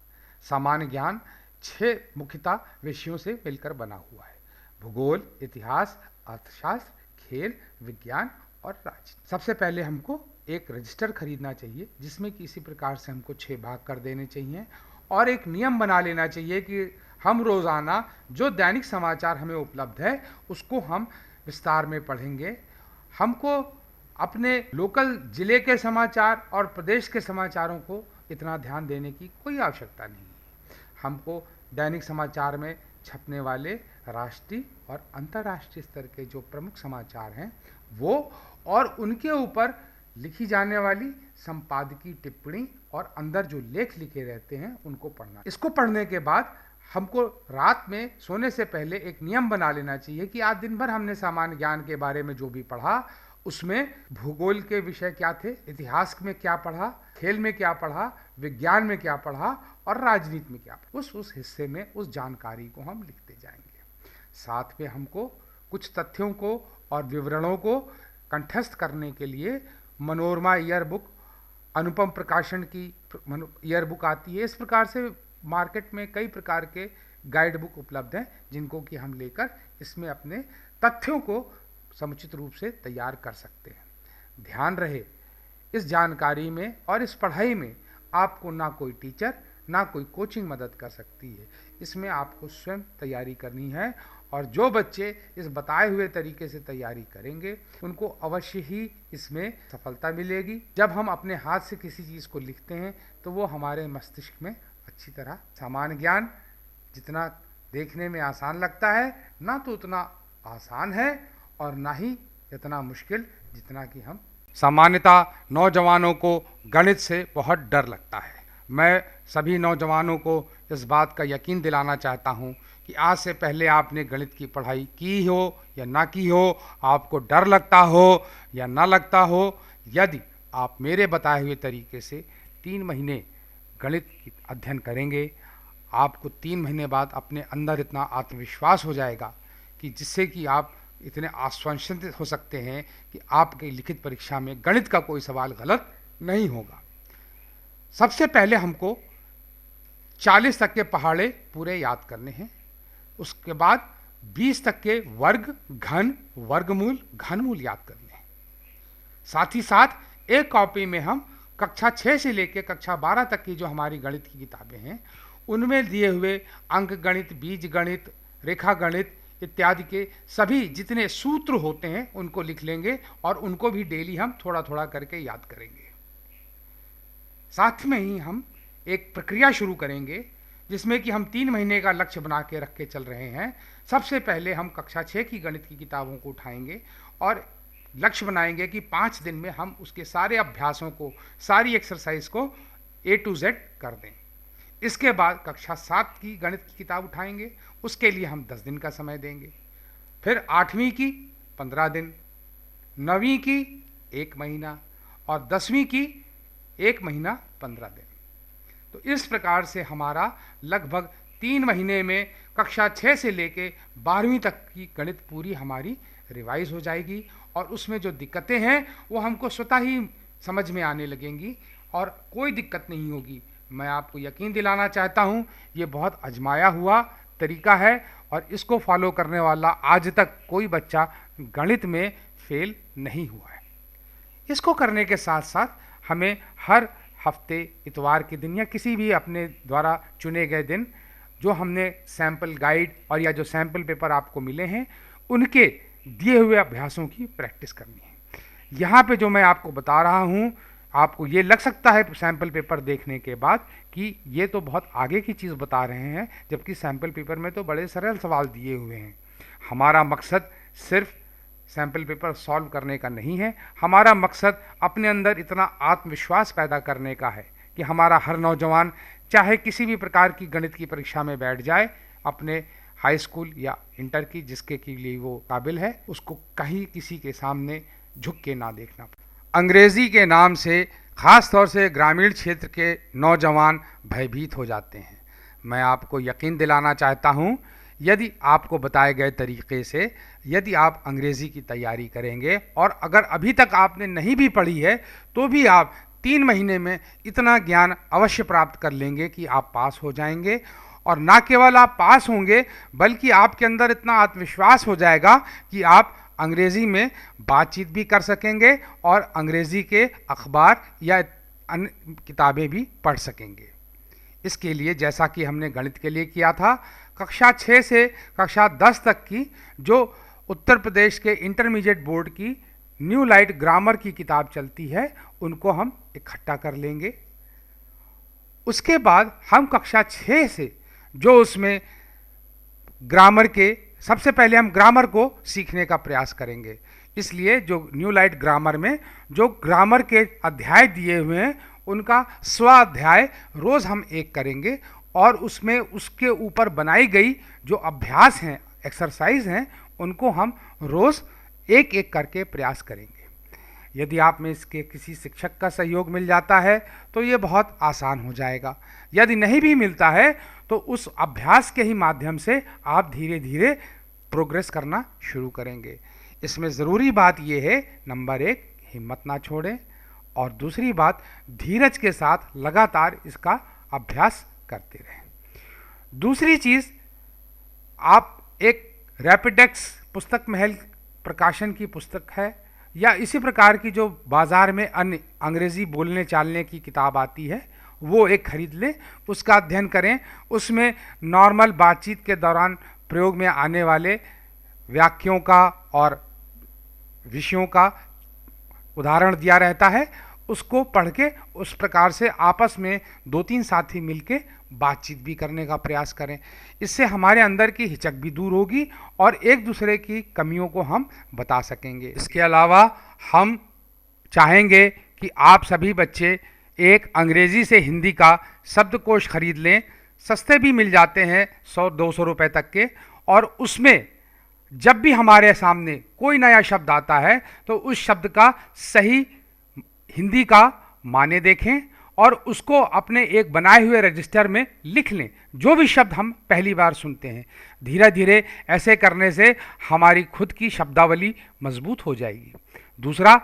सामान्य ज्ञान 6 मुख्यतः विषयों से मिलकर बना हुआ है: भूगोल, इतिहास, अर्थशास्त्र, खेल, विज्ञान और राजनीति। सबसे पहले हमको एक रजिस्टर खरीदना चाहिए जिसमें कि इसी प्रकार से हमको 6 भाग कर देने चाहिए और एक नियम बना लेना चाहिए कि हम रोज़ाना जो दैनिक समाचार हमें उपलब्ध है उसको हम विस्तार में पढ़ेंगे। हमको अपने लोकल ज़िले के समाचार और प्रदेश के समाचारों को इतना ध्यान देने की कोई आवश्यकता नहीं है। हमको दैनिक समाचार में छपने वाले राष्ट्रीय और अंतर्राष्ट्रीय स्तर के जो प्रमुख समाचार हैं वो और उनके ऊपर लिखी जाने वाली संपादकीय टिप्पणी और अंदर जो लेख लिखे रहते हैं उनको पढ़ना। इसको पढ़ने के बाद हमको रात में सोने से पहले एक नियम बना लेना चाहिए कि आज दिन भर हमने सामान्य ज्ञान के बारे में जो भी पढ़ा उसमें भूगोल के विषय क्या थे, इतिहास में क्या पढ़ा, खेल में क्या पढ़ा, विज्ञान में क्या पढ़ा और राजनीति में क्या पढ़ा, उस हिस्से में उस जानकारी को हम लिखते जाएंगे। साथ में हमको कुछ तथ्यों को और विवरणों को कंठस्थ करने के लिए मनोरमा ईयर बुक, अनुपम प्रकाशन की ईयर बुक आती है। इस प्रकार से मार्केट में कई प्रकार के गाइड बुक उपलब्ध हैं जिनको कि हम लेकर इसमें अपने तथ्यों को समुचित रूप से तैयार कर सकते हैं। ध्यान रहे, इस जानकारी में और इस पढ़ाई में आपको ना कोई टीचर ना कोई कोचिंग मदद कर सकती है। इसमें आपको स्वयं तैयारी करनी है और जो बच्चे इस बताए हुए तरीके से तैयारी करेंगे उनको अवश्य ही इसमें सफलता मिलेगी। जब हम अपने हाथ से किसी चीज़ को लिखते हैं तो वो हमारे मस्तिष्क में अच्छी तरह, सामान्य ज्ञान जितना देखने में आसान लगता है ना तो उतना आसान है और ना ही इतना मुश्किल जितना कि हम सामान्यतः नौजवानों को गणित से बहुत डर लगता है। मैं सभी नौजवानों को इस बात का यकीन दिलाना चाहता हूं कि आज से पहले आपने गणित की पढ़ाई की हो या ना की हो, आपको डर लगता हो या ना लगता हो, यदि आप मेरे बताए हुए तरीके से 3 महीने गणित की अध्ययन करेंगे, आपको 3 महीने बाद अपने अंदर इतना आत्मविश्वास हो जाएगा कि जिससे कि आप इतने आश्वस्त हो सकते हैं कि आपके लिखित परीक्षा में गणित का कोई सवाल गलत नहीं होगा। सबसे पहले हमको 40 तक के पहाड़े पूरे याद करने हैं। उसके बाद 20 तक के वर्ग, घन, वर्गमूल, घनमूल याद करने हैं। साथ ही साथ एक कॉपी में हम कक्षा 6 से लेकर कक्षा 12 तक की जो हमारी गणित की किताबें हैं उनमें दिए हुए अंक गणित, बीज गणित, रेखा गणित इत्यादि के सभी जितने सूत्र होते हैं उनको लिख लेंगे और उनको भी डेली हम थोड़ा थोड़ा करके याद करेंगे। साथ में ही हम एक प्रक्रिया शुरू करेंगे जिसमें कि हम 3 महीने का लक्ष्य बना के रख के चल रहे हैं। सबसे पहले हम कक्षा 6 की गणित की किताबों को उठाएंगे और लक्ष्य बनाएंगे कि 5 दिन में हम उसके सारे अभ्यासों को, सारी एक्सरसाइज को A to Z कर दें। इसके बाद कक्षा 7 की गणित की किताब उठाएंगे, उसके लिए हम 10 दिन का समय देंगे। फिर 8वीं की 15 दिन, 9वीं की 1 महीना और 10वीं की 1 महीना 15 दिन। तो इस प्रकार से हमारा लगभग 3 महीने में कक्षा 6 से लेके 12वीं तक की गणित पूरी हमारी रिवाइज हो जाएगी और उसमें जो दिक्कतें हैं वो हमको स्वतः ही समझ में आने लगेंगी और कोई दिक्कत नहीं होगी। मैं आपको यकीन दिलाना चाहता हूँ ये बहुत आजमाया हुआ तरीका है और इसको फॉलो करने वाला आज तक कोई बच्चा गणित में फेल नहीं हुआ है। इसको करने के साथ साथ हमें हर हफ्ते इतवार के दिन या किसी भी अपने द्वारा चुने गए दिन जो हमने सैंपल गाइड और या जो सैंपल पेपर आपको मिले हैं उनके दिए हुए अभ्यासों की प्रैक्टिस करनी है। यहाँ पे जो मैं आपको बता रहा हूँ आपको ये लग सकता है सैंपल पेपर देखने के बाद कि ये तो बहुत आगे की चीज़ बता रहे हैं, जबकि सैंपल पेपर में तो बड़े सरल सवाल दिए हुए हैं। हमारा मकसद सिर्फ सैंपल पेपर सॉल्व करने का नहीं है, हमारा मकसद अपने अंदर इतना आत्मविश्वास पैदा करने का है कि हमारा हर नौजवान चाहे किसी भी प्रकार की गणित की परीक्षा में बैठ जाए, अपने हाई स्कूल या इंटर की जिसके के लिए वो काबिल है, उसको कहीं किसी के सामने झुक के ना देखना पड़े। अंग्रेज़ी के नाम से ख़ास तौर से ग्रामीण क्षेत्र के नौजवान भयभीत हो जाते हैं। मैं आपको यकीन दिलाना चाहता हूँ यदि आपको बताए गए तरीके से यदि आप अंग्रेज़ी की तैयारी करेंगे और अगर अभी तक आपने नहीं भी पढ़ी है तो भी आप 3 महीने में इतना ज्ञान अवश्य प्राप्त कर लेंगे कि आप पास हो जाएंगे। और ना केवल आप पास होंगे बल्कि आपके अंदर इतना आत्मविश्वास हो जाएगा कि आप अंग्रेज़ी में बातचीत भी कर सकेंगे और अंग्रेज़ी के अखबार या अन्य किताबें भी पढ़ सकेंगे। इसके लिए जैसा कि हमने गणित के लिए किया था, कक्षा 6 से कक्षा 10 तक की जो उत्तर प्रदेश के इंटरमीडिएट बोर्ड की न्यू लाइट ग्रामर की किताब चलती है उनको हम इकट्ठा कर लेंगे। उसके बाद हम कक्षा 6 से जो उसमें ग्रामर के, सबसे पहले हम ग्रामर को सीखने का प्रयास करेंगे। इसलिए जो न्यू लाइट ग्रामर में जो ग्रामर के अध्याय दिए हुए हैं उनका स्वाध्याय रोज हम एक करेंगे और उसमें उसके ऊपर बनाई गई जो अभ्यास हैं, एक्सरसाइज हैं, उनको हम रोज एक एक करके प्रयास करेंगे। यदि आप में इसके किसी शिक्षक का सहयोग मिल जाता है तो ये बहुत आसान हो जाएगा। यदि नहीं भी मिलता है तो उस अभ्यास के ही माध्यम से आप धीरे धीरे प्रोग्रेस करना शुरू करेंगे। इसमें ज़रूरी बात यह है, नंबर 1, हिम्मत ना छोड़ें, और दूसरी बात, धीरज के साथ लगातार इसका अभ्यास करते रहें। दूसरी चीज़, आप एक रैपिडेक्स पुस्तक महल प्रकाशन की पुस्तक है या इसी प्रकार की जो बाज़ार में अन्य अंग्रेज़ी बोलने चालने की किताब आती है वो एक खरीद लें, उसका अध्ययन करें। उसमें नॉर्मल बातचीत के दौरान प्रयोग में आने वाले वाक्यों का और विषयों का उदाहरण दिया रहता है, उसको पढ़ के उस प्रकार से आपस में 2-3 साथी मिलके बातचीत भी करने का प्रयास करें। इससे हमारे अंदर की हिचक भी दूर होगी और एक दूसरे की कमियों को हम बता सकेंगे। इसके अलावा हम चाहेंगे कि आप सभी बच्चे एक अंग्रेजी से हिंदी का शब्दकोश खरीद लें, सस्ते भी मिल जाते हैं 100-200 रुपए तक के, और उसमें जब भी हमारे सामने कोई नया शब्द आता है तो उस शब्द का सही हिंदी का माने देखें और उसको अपने एक बनाए हुए रजिस्टर में लिख लें, जो भी शब्द हम पहली बार सुनते हैं। धीरे धीरे ऐसे करने से हमारी खुद की शब्दावली मजबूत हो जाएगी। दूसरा,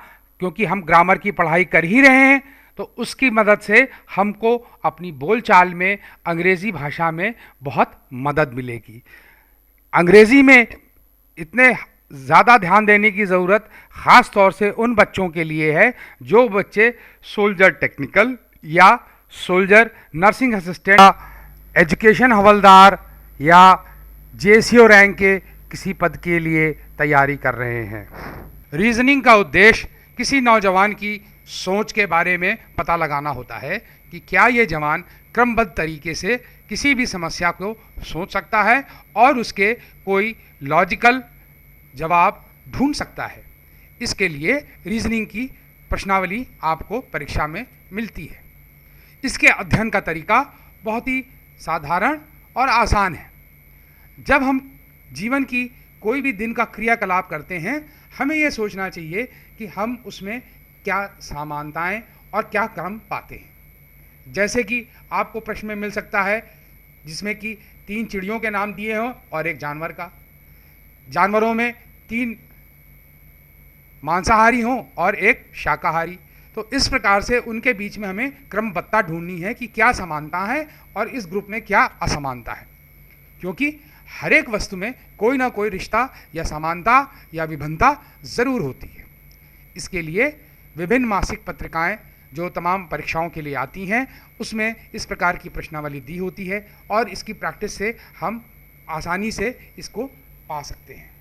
क्योंकि हम ग्रामर की पढ़ाई कर ही रहे हैं तो उसकी मदद से हमको अपनी बोलचाल में अंग्रेज़ी भाषा में बहुत मदद मिलेगी। अंग्रेज़ी में इतने ज़्यादा ध्यान देने की ज़रूरत ख़ास तौर से उन बच्चों के लिए है जो बच्चे सोल्जर टेक्निकल या सोल्जर नर्सिंग असिस्टेंट या एजुकेशन हवलदार या जेसीओ रैंक के किसी पद के लिए तैयारी कर रहे हैं। रीजनिंग का उद्देश्य किसी नौजवान की सोच के बारे में पता लगाना होता है कि क्या ये जवान क्रमबद्ध तरीके से किसी भी समस्या को सोच सकता है और उसके कोई लॉजिकल जवाब ढूंढ सकता है। इसके लिए रीजनिंग की प्रश्नावली आपको परीक्षा में मिलती है। इसके अध्ययन का तरीका बहुत ही साधारण और आसान है। जब हम जीवन की कोई भी दिन का क्रियाकलाप करते हैं, हमें यह सोचना चाहिए कि हम उसमें क्या समानताएं और क्या क्रम पाते हैं। जैसे कि आपको प्रश्न में मिल सकता है जिसमें कि 3 चिड़ियों के नाम दिए हों और एक जानवर का, जानवरों में 3 मांसाहारी हों और एक शाकाहारी। तो इस प्रकार से उनके बीच में हमें क्रमबद्धता ढूंढनी है कि क्या समानता है और इस ग्रुप में क्या असमानता है, क्योंकि हर एक वस्तु में कोई ना कोई रिश्ता या समानता या विभिन्नता जरूर होती है। इसके लिए विभिन्न मासिक पत्रिकाएं जो तमाम परीक्षाओं के लिए आती हैं उसमें इस प्रकार की प्रश्नावली दी होती है और इसकी प्रैक्टिस से हम आसानी से इसको पा सकते हैं।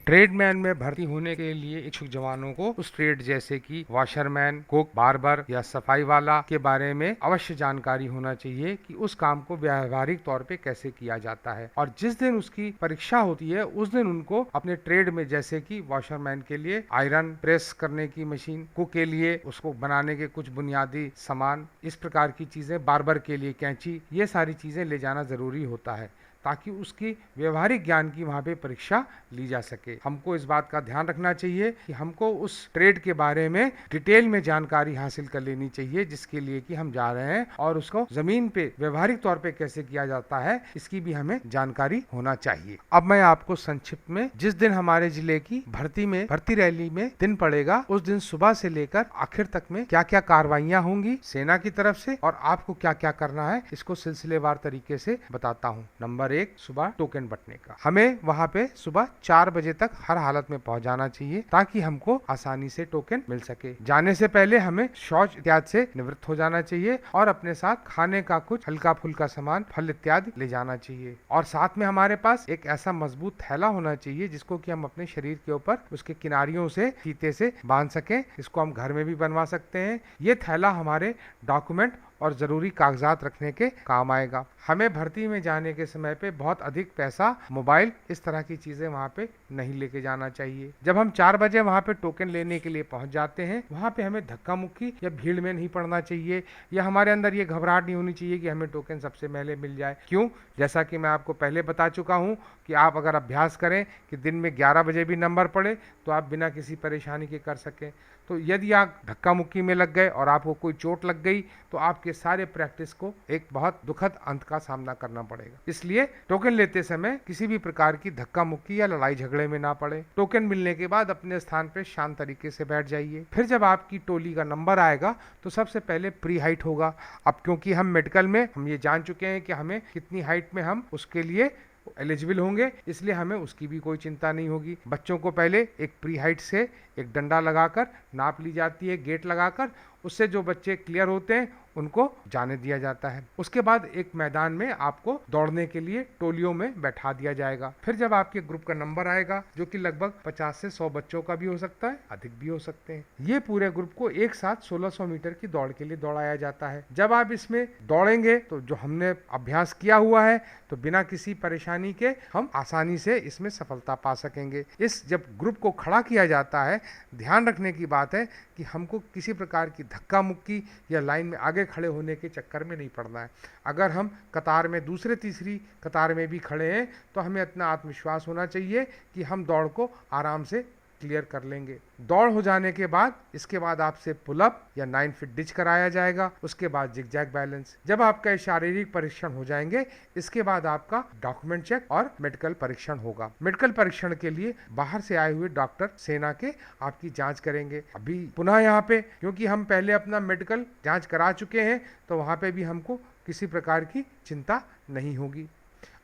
ट्रेडमैन में भर्ती होने के लिए इच्छुक जवानों को उस ट्रेड जैसे कि वॉशरमैन, कुक, बार्बर या सफाई वाला के बारे में अवश्य जानकारी होना चाहिए कि उस काम को व्यावहारिक तौर पे कैसे किया जाता है। और जिस दिन उसकी परीक्षा होती है उस दिन उनको अपने ट्रेड में, जैसे कि वॉशरमैन के लिए आयरन प्रेस करने की मशीन, कुक के लिए उसको बनाने के कुछ बुनियादी सामान, इस प्रकार की चीजें, बार्बर के लिए कैंची, ये सारी चीजें ले जाना जरूरी होता है ताकि उसकी व्यवहारिक ज्ञान की वहाँ पे परीक्षा ली जा सके। हमको इस बात का ध्यान रखना चाहिए कि हमको उस ट्रेड के बारे में डिटेल में जानकारी हासिल कर लेनी चाहिए जिसके लिए कि हम जा रहे हैं, और उसको जमीन पे व्यवहारिक तौर पे कैसे किया जाता है इसकी भी हमें जानकारी होना चाहिए। अब मैं आपको संक्षिप्त में जिस दिन हमारे जिले की भर्ती रैली में दिन पड़ेगा उस दिन सुबह से लेकर आखिर तक में क्या क्या कार्रवाइयाँ होंगी सेना की तरफ से और आपको क्या क्या करना है इसको सिलसिलेवार तरीके से बताता हूँ। नंबर 1, एक सुबह टोकन बंटने का। हमें वहां पे सुबह 4 बजे तक हर हालत में पहुंच जाना चाहिए ताकि हमको आसानी से टोकन मिल सके। जाने से पहले हमें शौच इत्यादि से निवृत्त हो जाना चाहिए और अपने साथ खाने का कुछ हल्का फुल्का सामान, फल इत्यादि ले जाना चाहिए। और साथ में हमारे पास एक ऐसा मजबूत थैला होना चाहिए जिसको कि हम अपने शरीर के ऊपर उसके किनारियों से फीते से बांध सकें। इसको हम घर में भी बनवा सकते हैं। ये थैला हमारे डॉक्यूमेंट और जरूरी कागजात रखने के काम आएगा। हमें भर्ती में जाने के समय पे बहुत अधिक पैसा, मोबाइल, इस तरह की चीजें वहाँ पे नहीं लेके जाना चाहिए। जब हम 4 बजे वहाँ पे टोकन लेने के लिए पहुँच जाते हैं, वहाँ पे हमें धक्का मुक्की या भीड़ में नहीं पड़ना चाहिए या हमारे अंदर ये घबराहट नहीं होनी चाहिए कि हमें टोकन सबसे पहले मिल जाए। क्यों? जैसा कि मैं आपको पहले बता चुका हूँ कि आप अगर अभ्यास करें कि दिन में 11 बजे भी नंबर पड़े तो आप बिना किसी परेशानी के कर सकें। तो यदि आप धक्का मुक्की में लग गए और आपको कोई चोट लग गई तो आपके सारे प्रैक्टिस को एक बहुत दुखद अंत का सामना करना पड़ेगा। इसलिए टोकन लेते समय किसी भी प्रकार की धक्का मुक्की या लड़ाई झगड़े में ना पड़े। टोकन मिलने के बाद अपने स्थान पर शांत तरीके से बैठ जाइए। फिर जब आपकी टोली का नंबर आएगा तो सबसे पहले प्री हाइट होगा। अब क्योंकि हम मेडिकल में हम ये जान चुके हैं कि हमें कितनी हाइट में हम उसके लिए एलिजिबल होंगे, इसलिए हमें उसकी भी कोई चिंता नहीं होगी। बच्चों को पहले एक प्री हाइट से एक डंडा लगाकर नाप ली जाती है, गेट लगाकर। उससे जो बच्चे क्लियर होते हैं उनको जाने दिया जाता है। उसके बाद एक मैदान में आपको दौड़ने के लिए टोलियों में बैठा दिया जाएगा। फिर जब आपके ग्रुप का नंबर आएगा, जो कि लगभग 50 से 100 बच्चों का भी हो सकता है, अधिक भी हो सकते हैं, ये पूरे ग्रुप को एक साथ 1600 मीटर की दौड़ के लिए दौड़ाया जाता है। जब आप इसमें दौड़ेंगे तो जो हमने अभ्यास किया हुआ है तो बिना किसी परेशानी के हम आसानी से इसमें सफलता पा सकेंगे। इस जब ग्रुप को खड़ा किया जाता है, ध्यान रखने की बात है कि हमको किसी प्रकार की धक्का मुक्की या लाइन में आगे खड़े होने के चक्कर में नहीं पड़ना है। अगर हम कतार में दूसरे तीसरी कतार में भी खड़े हैं तो हमें इतना आत्मविश्वास होना चाहिए कि हम दौड़ को आराम से क्लियर कर लेंगे। दौड़ हो जाने के बाद इसके बाद आपसे पुलअप या 9 फीट डिच कराया जाएगा। उसके बाद जिगजैग बैलेंस। जब आपका शारीरिक परीक्षण हो जाएंगे, इसके बाद आपका डॉक्यूमेंट चेक और मेडिकल परीक्षण होगा। मेडिकल परीक्षण के लिए बाहर से आए हुए डॉक्टर सेना के आपकी जांच करेंगे। अभी पुनः यहाँ पे क्योंकि हम पहले अपना मेडिकल जांच करा चुके हैं तो वहाँ पे भी हमको किसी प्रकार की चिंता नहीं होगी।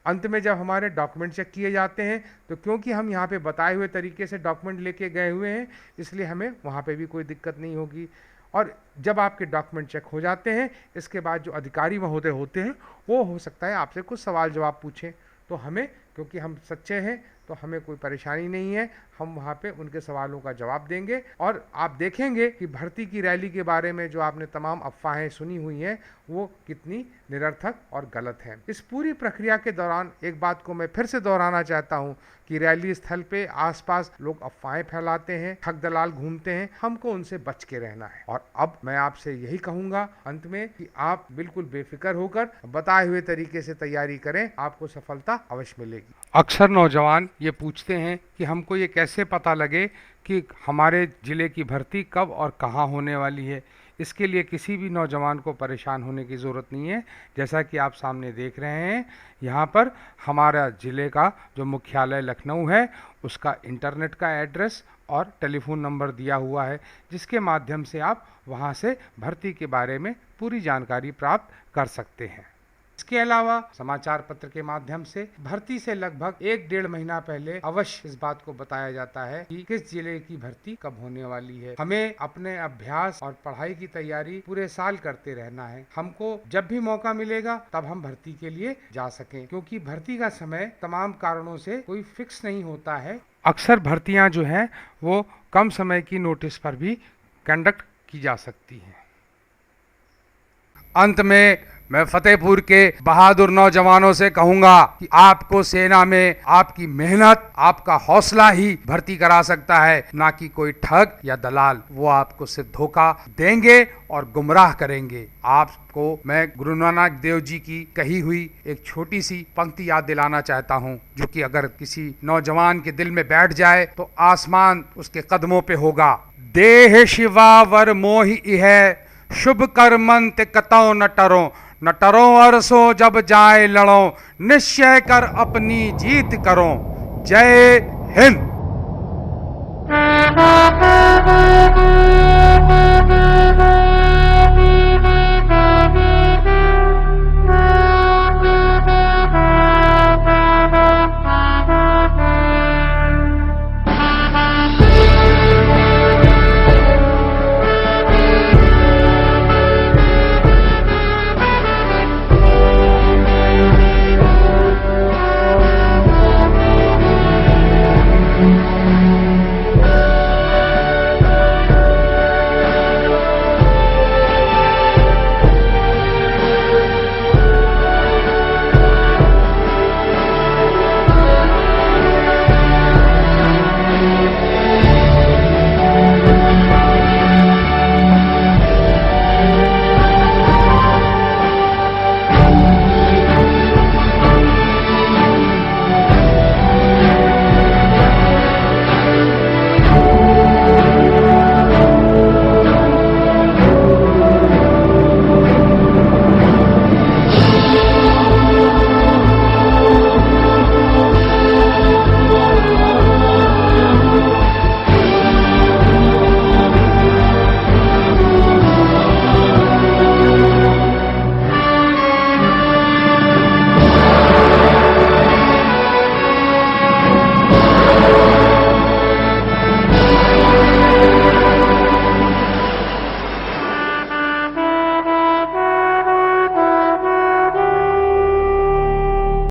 अंत में जब हमारे डॉक्यूमेंट चेक किए जाते हैं तो क्योंकि हम यहाँ पे बताए हुए तरीके से डॉक्यूमेंट लेके गए हुए हैं, इसलिए हमें वहाँ पे भी कोई दिक्कत नहीं होगी। और जब आपके डॉक्यूमेंट चेक हो जाते हैं, इसके बाद जो अधिकारी महोदय होते हैं वो हो सकता है आपसे कुछ सवाल जवाब पूछें, तो हमें, क्योंकि हम सच्चे हैं तो हमें कोई परेशानी नहीं है, हम वहाँ पे उनके सवालों का जवाब देंगे। और आप देखेंगे कि भर्ती की रैली के बारे में जो आपने तमाम अफवाहें सुनी हुई हैं वो कितनी निरर्थक और गलत है। इस पूरी प्रक्रिया के दौरान एक बात को मैं फिर से दोहराना चाहता हूँ कि रैली स्थल पे आसपास लोग अफवाहें फैलाते हैं, ठग दलाल घूमते हैं, हमको उनसे बच के रहना है। और अब मैं आपसे यही कहूँगा अंत में कि आप बिल्कुल बेफिक्र होकर बताए हुए तरीके से तैयारी करें, आपको सफलता अवश्य मिलेगी। अक्सर नौजवान ये पूछते हैं कि हमको ये कैसे पता लगे कि हमारे जिले की भर्ती कब और कहाँ होने वाली है। इसके लिए किसी भी नौजवान को परेशान होने की ज़रूरत नहीं है। जैसा कि आप सामने देख रहे हैं, यहाँ पर हमारा ज़िले का जो मुख्यालय लखनऊ है उसका इंटरनेट का एड्रेस और टेलीफोन नंबर दिया हुआ है, जिसके माध्यम से आप वहाँ से भर्ती के बारे में पूरी जानकारी प्राप्त कर सकते हैं। इसके अलावा समाचार पत्र के माध्यम से भर्ती से लगभग 1-1.5 महीना पहले अवश्य इस बात को बताया जाता है कि किस जिले की भर्ती कब होने वाली है। हमें अपने अभ्यास और पढ़ाई की तैयारी पूरे साल करते रहना है। हमको जब भी मौका मिलेगा तब हम भर्ती के लिए जा सकें, क्योंकि भर्ती का समय तमाम कारणों से कोई फिक्स नहीं होता है। अक्सर भर्तियां जो हैं वो कम समय की नोटिस पर भी कंडक्ट की जा सकती हैं। अंत में मैं फतेहपुर के बहादुर नौजवानों से कहूंगा कि आपको सेना में आपकी मेहनत, आपका हौसला ही भर्ती करा सकता है, ना कि कोई ठग या दलाल। वो आपको सिर्फ धोखा देंगे और गुमराह करेंगे। आपको मैं गुरु नानक देव जी की कही हुई एक छोटी सी पंक्ति याद दिलाना चाहता हूँ, जो कि अगर किसी नौजवान के दिल में बैठ जाए तो आसमान उसके कदमों पे होगा। देह शिवा वर मोहि इह शुभ कर्मंत कतौ न टरो, न टरो अरसो जब जाए लड़ो, निश्चय कर अपनी जीत करो। जय हिंद।